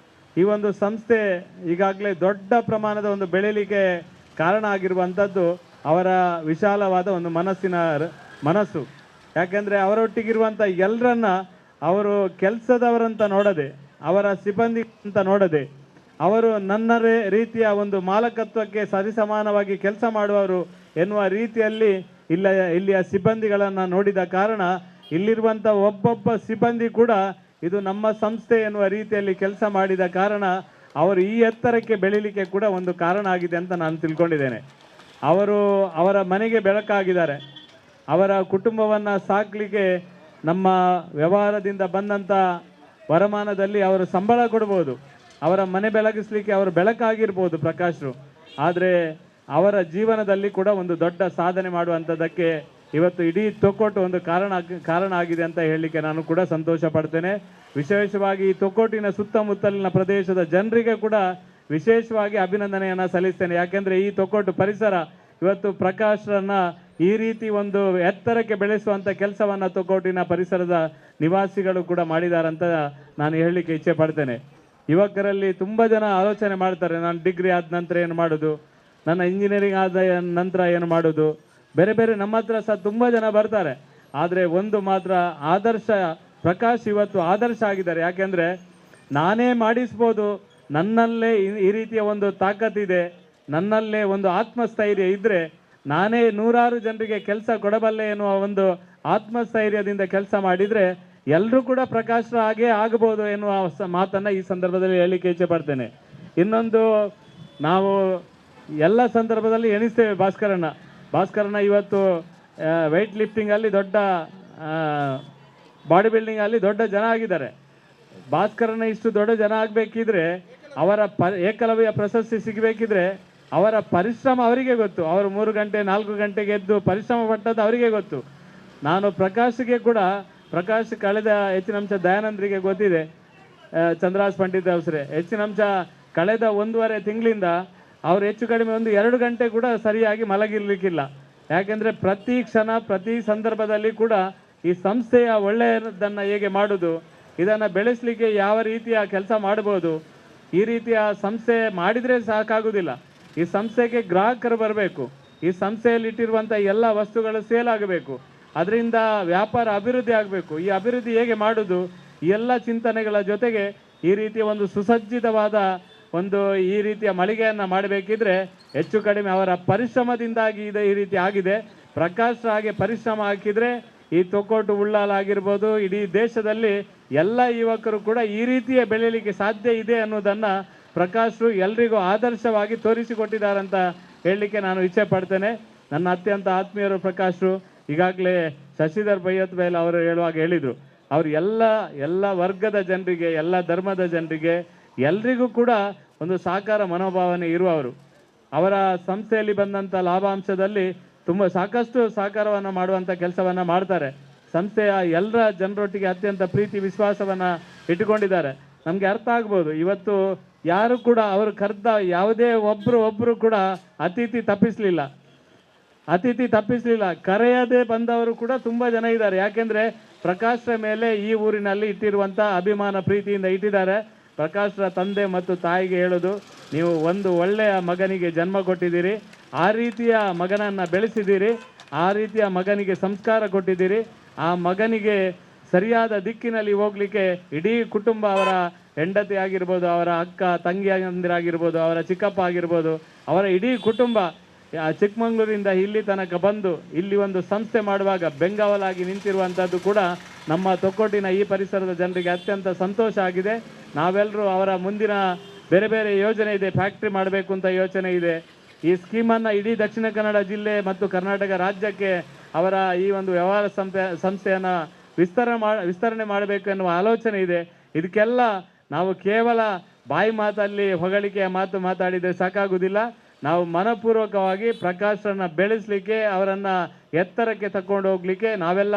ಈ ಒಂದು ಸಂಸ್ಥೆ ಈಗಾಗಲೇ ದೊಡ್ಡ ಪ್ರಮಾಣದ ಒಂದು ಬೆಳೀಲಿಕ್ಕೆ ಕಾರಣ ಆಗಿರುವಂಥದ್ದು ಅವರ ವಿಶಾಲವಾದ ಒಂದು ಮನಸ್ಸು. ಯಾಕೆಂದರೆ ಅವರೊಟ್ಟಿಗಿರುವಂಥ ಎಲ್ಲರನ್ನ ಅವರು ಕೆಲಸದವರಂತ ನೋಡದೆ, ಅವರ ಸಿಬ್ಬಂದಿ ಅಂತ ನೋಡದೆ, ಅವರು ನನ್ನ ರೀತಿಯ ಒಂದು ಮಾಲಕತ್ವಕ್ಕೆ ಸರಿಸಮಾನವಾಗಿ ಕೆಲಸ ಮಾಡುವವರು ಎನ್ನುವ ರೀತಿಯಲ್ಲಿ ಇಲ್ಲಿಯ ಸಿಬ್ಬಂದಿಗಳನ್ನು ನೋಡಿದ ಕಾರಣ ಇಲ್ಲಿರುವಂಥ ಒಬ್ಬೊಬ್ಬ ಸಿಬ್ಬಂದಿ ಕೂಡ ಇದು ನಮ್ಮ ಸಂಸ್ಥೆ ಎನ್ನುವ ರೀತಿಯಲ್ಲಿ ಕೆಲಸ ಮಾಡಿದ ಕಾರಣ ಅವರು ಈ ಎತ್ತರಕ್ಕೆ ಬೆಳೀಲಿಕ್ಕೆ ಕೂಡ ಒಂದು ಕಾರಣ ಆಗಿದೆ ಅಂತ ನಾನು ತಿಳ್ಕೊಂಡಿದ್ದೇನೆ. ಅವರು ಅವರ ಮನೆಗೆ ಬೆಳಕಾಗಿದ್ದಾರೆ. ಅವರ ಕುಟುಂಬವನ್ನು ಸಾಕಲಿಕ್ಕೆ ನಮ್ಮ ವ್ಯವಹಾರದಿಂದ ಬಂದಂಥ ವರಮಾನದಲ್ಲಿ ಅವರು ಸಂಬಳ ಕೊಡ್ಬೋದು, ಅವರ ಮನೆ ಬೆಳಗಿಸ್ಲಿಕ್ಕೆ ಅವರು ಬೆಳಕಾಗಿರ್ಬೋದು ಪ್ರಕಾಶ್ರು. ಆದರೆ ಅವರ ಜೀವನದಲ್ಲಿ ಕೂಡ ಒಂದು ದೊಡ್ಡ ಸಾಧನೆ ಮಾಡುವಂಥದ್ದಕ್ಕೆ ಇವತ್ತು ಇಡೀ ತೊಕ್ಕೋಟು ಒಂದು ಕಾರಣ ಆಗಿದೆ ಅಂತ ಹೇಳಲಿಕ್ಕೆ ನಾನು ಕೂಡ ಸಂತೋಷ ಪಡ್ತೇನೆ. ವಿಶೇಷವಾಗಿ ಈ ತೊಕ್ಕೋಟಿನ ಸುತ್ತಮುತ್ತಲಿನ ಪ್ರದೇಶದ ಜನರಿಗೆ ಕೂಡ ವಿಶೇಷವಾಗಿ ಅಭಿನಂದನೆಯನ್ನು ಸಲ್ಲಿಸ್ತೇನೆ. ಯಾಕೆಂದರೆ ಈ ತೊಕ್ಕೋಟು ಪರಿಸರ ಇವತ್ತು ಪ್ರಕಾಶ್ರನ್ನ ಈ ರೀತಿ ಒಂದು ಎತ್ತರಕ್ಕೆ ಬೆಳೆಸುವಂಥ ಕೆಲಸವನ್ನು ತೊಕ್ಕೋಟಿನ ಪರಿಸರದ ನಿವಾಸಿಗಳು ಕೂಡ ಮಾಡಿದಾರಂತ ನಾನು ಹೇಳಲಿಕ್ಕೆ ಇಚ್ಛೆ ಪಡ್ತೇನೆ. ಯುವಕರಲ್ಲಿ ತುಂಬ ಜನ ಆಲೋಚನೆ ಮಾಡ್ತಾರೆ, ನಾನು ಡಿಗ್ರಿ ಆದ ನಂತರ ಏನು ಮಾಡೋದು, ನನ್ನ ಇಂಜಿನಿಯರಿಂಗ್ ಆದ ನಂತರ ಏನು ಮಾಡೋದು, ಬೇರೆ ಬೇರೆ ನಮ್ಮ ಹತ್ರ ಸಹ ತುಂಬ ಜನ ಬರ್ತಾರೆ. ಆದರೆ ಒಂದು ಮಾತ್ರ ಆದರ್ಶ, ಪ್ರಕಾಶ್ ಇವತ್ತು ಆದರ್ಶ ಆಗಿದ್ದಾರೆ. ಯಾಕೆಂದರೆ ನಾನೇ ಮಾಡಿಸ್ಬೋದು, ನನ್ನಲ್ಲೇ ಈ ರೀತಿಯ ಒಂದು ತಾಕತ್ತಿದೆ, ನನ್ನಲ್ಲೇ ಒಂದು ಆತ್ಮಸ್ಥೈರ್ಯ ಇದ್ದರೆ ನಾನೇ 100 ಜನರಿಗೆ ಕೆಲಸ ಕೊಡಬಲ್ಲೆ ಎನ್ನುವ ಒಂದು ಆತ್ಮಸ್ಥೈರ್ಯದಿಂದ ಕೆಲಸ ಮಾಡಿದರೆ ಎಲ್ಲರೂ ಕೂಡ ಪ್ರಕಾಶ್ ಹಾಗೆ ಆಗಬಹುದು ಎನ್ನುವ ಮಾತನ್ನು ಈ ಸಂದರ್ಭದಲ್ಲಿ ಹೇಳಲಿಕ್ಕೆ ಇಚ್ಛೆ ಪಡ್ತೇನೆ. ಇನ್ನೊಂದು, ನಾವು ಎಲ್ಲ ಸಂದರ್ಭದಲ್ಲಿ ಎಣಿಸ್ತೇವೆ ಭಾಸ್ಕರನ ಇವತ್ತು ವೆಯ್ಟ್ ಲಿಫ್ಟಿಂಗಲ್ಲಿ ದೊಡ್ಡ ಬಾಡಿ ಬಿಲ್ಡಿಂಗಲ್ಲಿ ದೊಡ್ಡ ಜನ ಆಗಿದ್ದಾರೆ. ಭಾಸ್ಕರನ ಇಷ್ಟು ದೊಡ್ಡ ಜನ ಆಗಬೇಕಿದ್ರೆ, ಅವರ ಏಕಲವ್ಯ ಪ್ರಶಸ್ತಿ ಸಿಗಬೇಕಿದ್ರೆ ಅವರ ಪರಿಶ್ರಮ ಅವರಿಗೆ ಗೊತ್ತು. ಅವರು 3 ಗಂಟೆ 4 ಗಂಟೆಗೆ ಎದ್ದು ಪರಿಶ್ರಮ ಪಟ್ಟದ್ದು ಅವರಿಗೆ ಗೊತ್ತು. ನಾನು ಪ್ರಕಾಶ್ ಕಳೆದ ಹೆಚ್ಚಿನ ಅಂಶ ದಯಾನಂದ್ರಿಗೆ ಗೊತ್ತಿದೆ, ಚಂದ್ರಾಸ್ ಪಂಡಿತ್ ಅವಸರೆ ಹೆಚ್ಚಿನ ಅಂಶ ಕಳೆದ 1.5 ತಿಂಗಳಿಂದ ಅವರು ಹೆಚ್ಚು ಕಡಿಮೆ 1-2 ಗಂಟೆ ಕೂಡ ಸರಿಯಾಗಿ ಮಲಗಿರ್ಲಿಕ್ಕಿಲ್ಲ. ಯಾಕೆಂದರೆ ಪ್ರತಿ ಕ್ಷಣ ಪ್ರತಿ ಸಂದರ್ಭದಲ್ಲಿ ಕೂಡ ಈ ಸಂಸ್ಥೆಯ ಒಳ್ಳೆಯದನ್ನು ಹೇಗೆ ಮಾಡೋದು, ಇದನ್ನು ಬೆಳೆಸಲಿಕ್ಕೆ ಯಾವ ರೀತಿಯ ಕೆಲಸ ಮಾಡ್ಬೋದು, ಈ ರೀತಿಯ ಸಂಸ್ಥೆ ಮಾಡಿದರೆ ಸಾಕಾಗುವುದಿಲ್ಲ. ಈ ಸಂಸ್ಥೆಗೆ ಗ್ರಾಹಕರು ಬರಬೇಕು, ಈ ಸಂಸ್ಥೆಯಲ್ಲಿ ಇಟ್ಟಿರುವಂಥ ಎಲ್ಲ ವಸ್ತುಗಳು ಸೇಲ್ ಆಗಬೇಕು, ಅದರಿಂದ ವ್ಯಾಪಾರ ಅಭಿವೃದ್ಧಿ ಆಗಬೇಕು. ಈ ಅಭಿವೃದ್ಧಿ ಹೇಗೆ ಮಾಡೋದು, ಈ ಎಲ್ಲ ಚಿಂತನೆಗಳ ಜೊತೆಗೆ ಈ ರೀತಿಯ ಒಂದು ಸುಸಜ್ಜಿತವಾದ ಈ ರೀತಿಯ ಮಳಿಗೆಯನ್ನು ಮಾಡಬೇಕಿದ್ರೆ ಹೆಚ್ಚು ಕಡಿಮೆ ಅವರ ಪರಿಶ್ರಮದಿಂದಾಗಿ ಈ ರೀತಿ ಆಗಿದೆ. ಪ್ರಕಾಶ್ ಹಾಗೆ ಪರಿಶ್ರಮ ಹಾಕಿದರೆ ಈ ತೊಕ್ಕೋಟು ಉಳ್ಳಾಲಾಗಿರ್ಬೋದು, ಇಡೀ ದೇಶದಲ್ಲಿ ಎಲ್ಲ ಯುವಕರು ಕೂಡ ಈ ರೀತಿಯ ಬೆಳೀಲಿಕ್ಕೆ ಸಾಧ್ಯ ಇದೆ ಅನ್ನೋದನ್ನು ಪ್ರಕಾಶ್ ಎಲ್ರಿಗೂ ಆದರ್ಶವಾಗಿ ತೋರಿಸಿಕೊಟ್ಟಿದ್ದಾರೆ ಅಂತ ಹೇಳಲಿಕ್ಕೆ ನಾನು ಇಚ್ಛೆ ಪಡ್ತೇನೆ. ನನ್ನ ಅತ್ಯಂತ ಆತ್ಮೀಯರು ಪ್ರಕಾಶ್. ಈಗಾಗಲೇ ಶಶಿಧರ್ ಬೈಯತ್ ಬೇಲ್ ಅವರು ಹೇಳುವಾಗ ಹೇಳಿದರು, ಅವರು ಎಲ್ಲ ವರ್ಗದ ಜನರಿಗೆ, ಎಲ್ಲ ಧರ್ಮದ ಜನರಿಗೆ, ಎಲ್ರಿಗೂ ಕೂಡ ಒಂದು ಸಹಕಾರ ಮನೋಭಾವನೆ ಇರುವವರು. ಅವರ ಸಂಸ್ಥೆಯಲ್ಲಿ ಬಂದಂಥ ಲಾಭಾಂಶದಲ್ಲಿ ಸಾಕಷ್ಟು ಸಹಕಾರವನ್ನು ಮಾಡುವಂಥ ಕೆಲಸವನ್ನು ಮಾಡ್ತಾರೆ. ಸಂಸ್ಥೆಯ ಎಲ್ಲರ ಜನರೊಟ್ಟಿಗೆ ಅತ್ಯಂತ ಪ್ರೀತಿ ವಿಶ್ವಾಸವನ್ನು ಇಟ್ಟುಕೊಂಡಿದ್ದಾರೆ. ನಮಗೆ ಅರ್ಥ ಆಗ್ಬೋದು, ಇವತ್ತು ಯಾರು ಕೂಡ ಅವರು ಕರೆದ ಯಾವುದೇ ಒಬ್ಬರು ಕೂಡ ಅತಿಥಿ ತಪ್ಪಿಸಲಿಲ್ಲ. ಕರೆಯದೇ ಬಂದವರು ಕೂಡ ತುಂಬ ಜನ ಇದ್ದಾರೆ. ಯಾಕೆಂದರೆ ಪ್ರಕಾಶ್ರ ಮೇಲೆ ಈ ಊರಿನಲ್ಲಿ ಇಟ್ಟಿರುವಂಥ ಅಭಿಮಾನ ಪ್ರೀತಿಯಿಂದ ಇಟ್ಟಿದ್ದಾರೆ. ಪ್ರಕಾಶ್ರ ತಂದೆ ಮತ್ತು ತಾಯಿಗೆ ಹೇಳೋದು, ನೀವು ಒಂದು ಒಳ್ಳೆಯ ಮಗನಿಗೆ ಜನ್ಮ ಕೊಟ್ಟಿದ್ದೀರಿ, ಆ ರೀತಿಯ ಮಗನನ್ನು ಬೆಳೆಸಿದ್ದೀರಿ, ಆ ರೀತಿಯ ಮಗನಿಗೆ ಸಂಸ್ಕಾರ ಕೊಟ್ಟಿದ್ದೀರಿ, ಆ ಮಗನಿಗೆ ಸರಿಯಾದ ದಿಕ್ಕಿನಲ್ಲಿ ಹೋಗಲಿಕ್ಕೆ ಇಡೀ ಕುಟುಂಬ, ಅವರ ಹೆಂಡತಿ ಆಗಿರ್ಬೋದು, ಅವರ ಅಕ್ಕ ತಂಗಿಯಂದಿರಾಗಿರ್ಬೋದು, ಅವರ ಚಿಕ್ಕಪ್ಪ ಆಗಿರ್ಬೋದು, ಅವರ ಇಡೀ ಕುಟುಂಬ ಚಿಕ್ಕಮಗಳೂರಿಂದ ಇಲ್ಲಿ ತನಕ ಬಂದು ಇಲ್ಲಿ ಒಂದು ಸಂಸ್ಥೆ ಮಾಡುವಾಗ ಬೆಂಗಾವಲಾಗಿ ನಿಂತಿರುವಂಥದ್ದು ಕೂಡ ನಮ್ಮ ತೊಕ್ಕೋಟಿನ ಈ ಪರಿಸರದ ಜನರಿಗೆ ಅತ್ಯಂತ ಸಂತೋಷ ಆಗಿದೆ. ನಾವೆಲ್ಲರೂ ಅವರ ಮುಂದಿನ ಬೇರೆ ಬೇರೆ ಯೋಜನೆ ಇದೆ, ಫ್ಯಾಕ್ಟ್ರಿ ಮಾಡಬೇಕು ಅಂತ ಯೋಚನೆ ಇದೆ. ಈ ಸ್ಕೀಮನ್ನು ಇಡೀ ದಕ್ಷಿಣ ಕನ್ನಡ ಜಿಲ್ಲೆ ಮತ್ತು ಕರ್ನಾಟಕ ರಾಜ್ಯಕ್ಕೆ ಅವರ ಈ ಒಂದು ವ್ಯವಹಾರ ಸಂಸ್ಥೆಯನ್ನು ವಿಸ್ತರಣೆ ಮಾಡಬೇಕು ಎನ್ನುವ ಆಲೋಚನೆ ಇದೆ. ಇದಕ್ಕೆಲ್ಲ ನಾವು ಕೇವಲ ಬಾಯಿ ಮಾತಲ್ಲಿ ಹೊಗಳಿಕೆಯ ಮಾತಾಡಿದರೆ ಸಾಕಾಗುವುದಿಲ್ಲ. ನಾವು ಮನಪೂರ್ವಕವಾಗಿ ಪ್ರಕಾಶರನ್ನು ಬೆಳೆಸಲಿಕ್ಕೆ, ಅವರನ್ನು ಎತ್ತರಕ್ಕೆ ತಗೊಂಡು ಹೋಗಲಿಕ್ಕೆ ನಾವೆಲ್ಲ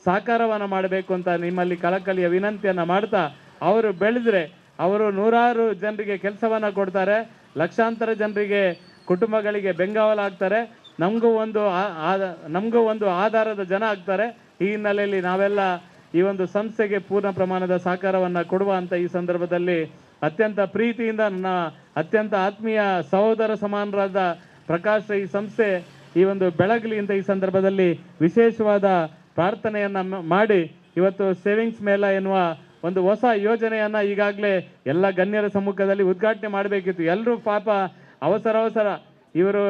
ಸಹಕಾರವನ್ನು ಮಾಡಬೇಕು ಅಂತ ನಿಮ್ಮಲ್ಲಿ ಕಳಕಳಿಯ ವಿನಂತಿಯನ್ನು ಮಾಡ್ತಾ, ಅವರು ಬೆಳೆದರೆ ಅವರು 100 ಜನರಿಗೆ ಕೆಲಸವನ್ನು ಕೊಡ್ತಾರೆ, ಲಕ್ಷಾಂತರ ಜನರಿಗೆ ಕುಟುಂಬಗಳಿಗೆ ಬೆಂಗಾವಲಾಗ್ತಾರೆ, ನಮಗೂ ಒಂದು ಆಧಾರದ ಜನ ಆಗ್ತಾರೆ. ಈ ಹಿನ್ನೆಲೆಯಲ್ಲಿ ನಾವೆಲ್ಲ ಈ ಒಂದು ಸಂಸ್ಥೆಗೆ ಪೂರ್ಣ ಪ್ರಮಾಣದ ಸಹಕಾರವನ್ನು ಕೊಡುವ ಅಂತ ಈ ಸಂದರ್ಭದಲ್ಲಿ ಅತ್ಯಂತ ಪ್ರೀತಿಯಿಂದ ನನ್ನ ಅತ್ಯಂತ ಆತ್ಮೀಯ ಸಹೋದರ ಸಮಾನರಾದ ಪ್ರಕಾಶ್ ಈ ಸಂಸ್ಥೆ ಈ ಒಂದು ಬೆಳಗಲಿ ಅಂತ ಈ ಸಂದರ್ಭದಲ್ಲಿ ವಿಶೇಷವಾದ ಪ್ರಾರ್ಥನೆಯನ್ನು ಮಾಡಿ, ಇವತ್ತು ಸೇವಿಂಗ್ಸ್ ಮೇಳ ಎನ್ನುವ ಒಂದು ಹೊಸ ಯೋಜನೆಯನ್ನು ಈಗಾಗಲೇ ಎಲ್ಲ ಗಣ್ಯರ ಸಮ್ಮುಖದಲ್ಲಿ ಉದ್ಘಾಟನೆ ಮಾಡಬೇಕಿತ್ತು. ಎಲ್ಲರೂ ಪಾಪ ಅವಸರ ಇವರು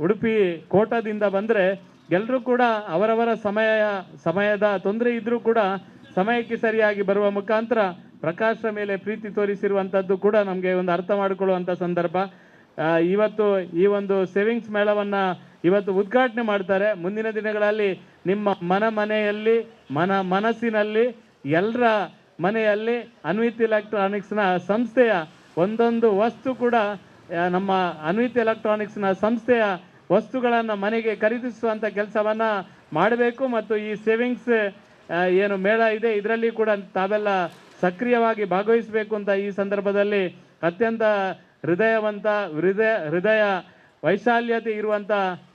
ಉಡುಪಿ ಕೋಟದಿಂದ ಬಂದರೆ ಎಲ್ಲರೂ ಕೂಡ ಅವರವರ ಸಮಯದ ತೊಂದರೆ ಇದ್ದರೂ ಕೂಡ ಸಮಯಕ್ಕೆ ಸರಿಯಾಗಿ ಬರುವ ಮುಖಾಂತರ ಪ್ರಕಾಶ್ರ ಮೇಲೆ ಪ್ರೀತಿ ತೋರಿಸಿರುವಂಥದ್ದು ಕೂಡ ನಮಗೆ ಒಂದು ಅರ್ಥ ಮಾಡಿಕೊಳ್ಳುವಂಥ ಸಂದರ್ಭ. ಇವತ್ತು ಈ ಒಂದು ಸೇವಿಂಗ್ಸ್ ಮೇಳವನ್ನು ಇವತ್ತು ಉದ್ಘಾಟನೆ ಮಾಡ್ತಾರೆ. ಮುಂದಿನ ದಿನಗಳಲ್ಲಿ ನಿಮ್ಮ ಮನೆಯಲ್ಲಿ ಮನಸ್ಸಿನಲ್ಲಿ ಎಲ್ಲರ ಮನೆಯಲ್ಲಿ ಅನ್ವಿತ್ ಎಲೆಕ್ಟ್ರಾನಿಕ್ಸ್ನ ಸಂಸ್ಥೆಯ ಒಂದೊಂದು ವಸ್ತು ಕೂಡ ನಮ್ಮ ಅನ್ವಿತ್ ಎಲೆಕ್ಟ್ರಾನಿಕ್ಸ್ನ ಸಂಸ್ಥೆಯ ವಸ್ತುಗಳನ್ನು ಮನೆಗೆ ಖರೀದಿಸುವಂಥ ಕೆಲಸವನ್ನು ಮಾಡಬೇಕು. ಮತ್ತು ಈ ಸೇವಿಂಗ್ಸ್ ಏನು ಮೇಳ ಇದೆ ಇದರಲ್ಲಿ ಕೂಡ ತಾವೆಲ್ಲ ಸಕ್ರಿಯವಾಗಿ ಭಾಗವಹಿಸಬೇಕು ಅಂತ ಈ ಸಂದರ್ಭದಲ್ಲಿ ಅತ್ಯಂತ ಹೃದಯ ವೈಶಾಲ್ಯತೆ ಇರುವಂಥ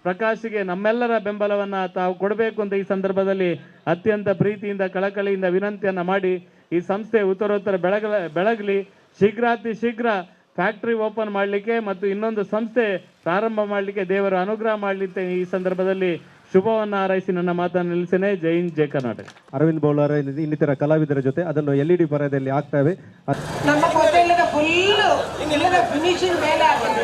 ಪ್ರಕಾಶ್ಗೆ ನಮ್ಮೆಲ್ಲರ ಬೆಂಬಲವನ್ನು ತಾವು ಕೊಡಬೇಕು ಅಂತ ಈ ಸಂದರ್ಭದಲ್ಲಿ ಅತ್ಯಂತ ಪ್ರೀತಿಯಿಂದ ಕಳಕಳಿಯಿಂದ ವಿನಂತಿಯನ್ನು ಮಾಡಿ, ಈ ಸಂಸ್ಥೆ ಉತ್ತರೋತ್ತರ ಬೆಳಗಲಿ, ಶೀಘ್ರಾತಿ ಶೀಘ್ರ ಫ್ಯಾಕ್ಟ್ರಿ ಓಪನ್ ಮಾಡಲಿಕ್ಕೆ ಮತ್ತು ಇನ್ನೊಂದು ಸಂಸ್ಥೆ ಪ್ರಾರಂಭ ಮಾಡಲಿಕ್ಕೆ ದೇವರ ಅನುಗ್ರಹ ಮಾಡಲಿಕ್ಕೆ ಈ ಸಂದರ್ಭದಲ್ಲಿ ಶುಭವನ್ನು ಹಾರೈಸಿ ನನ್ನ ಮಾತನ್ನು ನಿಲ್ಲಿಸೇನೆ. ಜೈ ಹಿಂದ್, ಜೈ ಕರ್ನಾಟಕ. ಅರವಿಂದ್ ಬೌಲಾರ ಇನ್ನಿತರ ಕಲಾವಿದರ ಜೊತೆ ಅದನ್ನು LED ಪರದೆಯಲ್ಲಿ ಆಗ್ತವೆ. ನಮ್ಮ ಫಿನಿಶಿಂಗ್ ಮೇಲೆ ಆಗಿದೆ.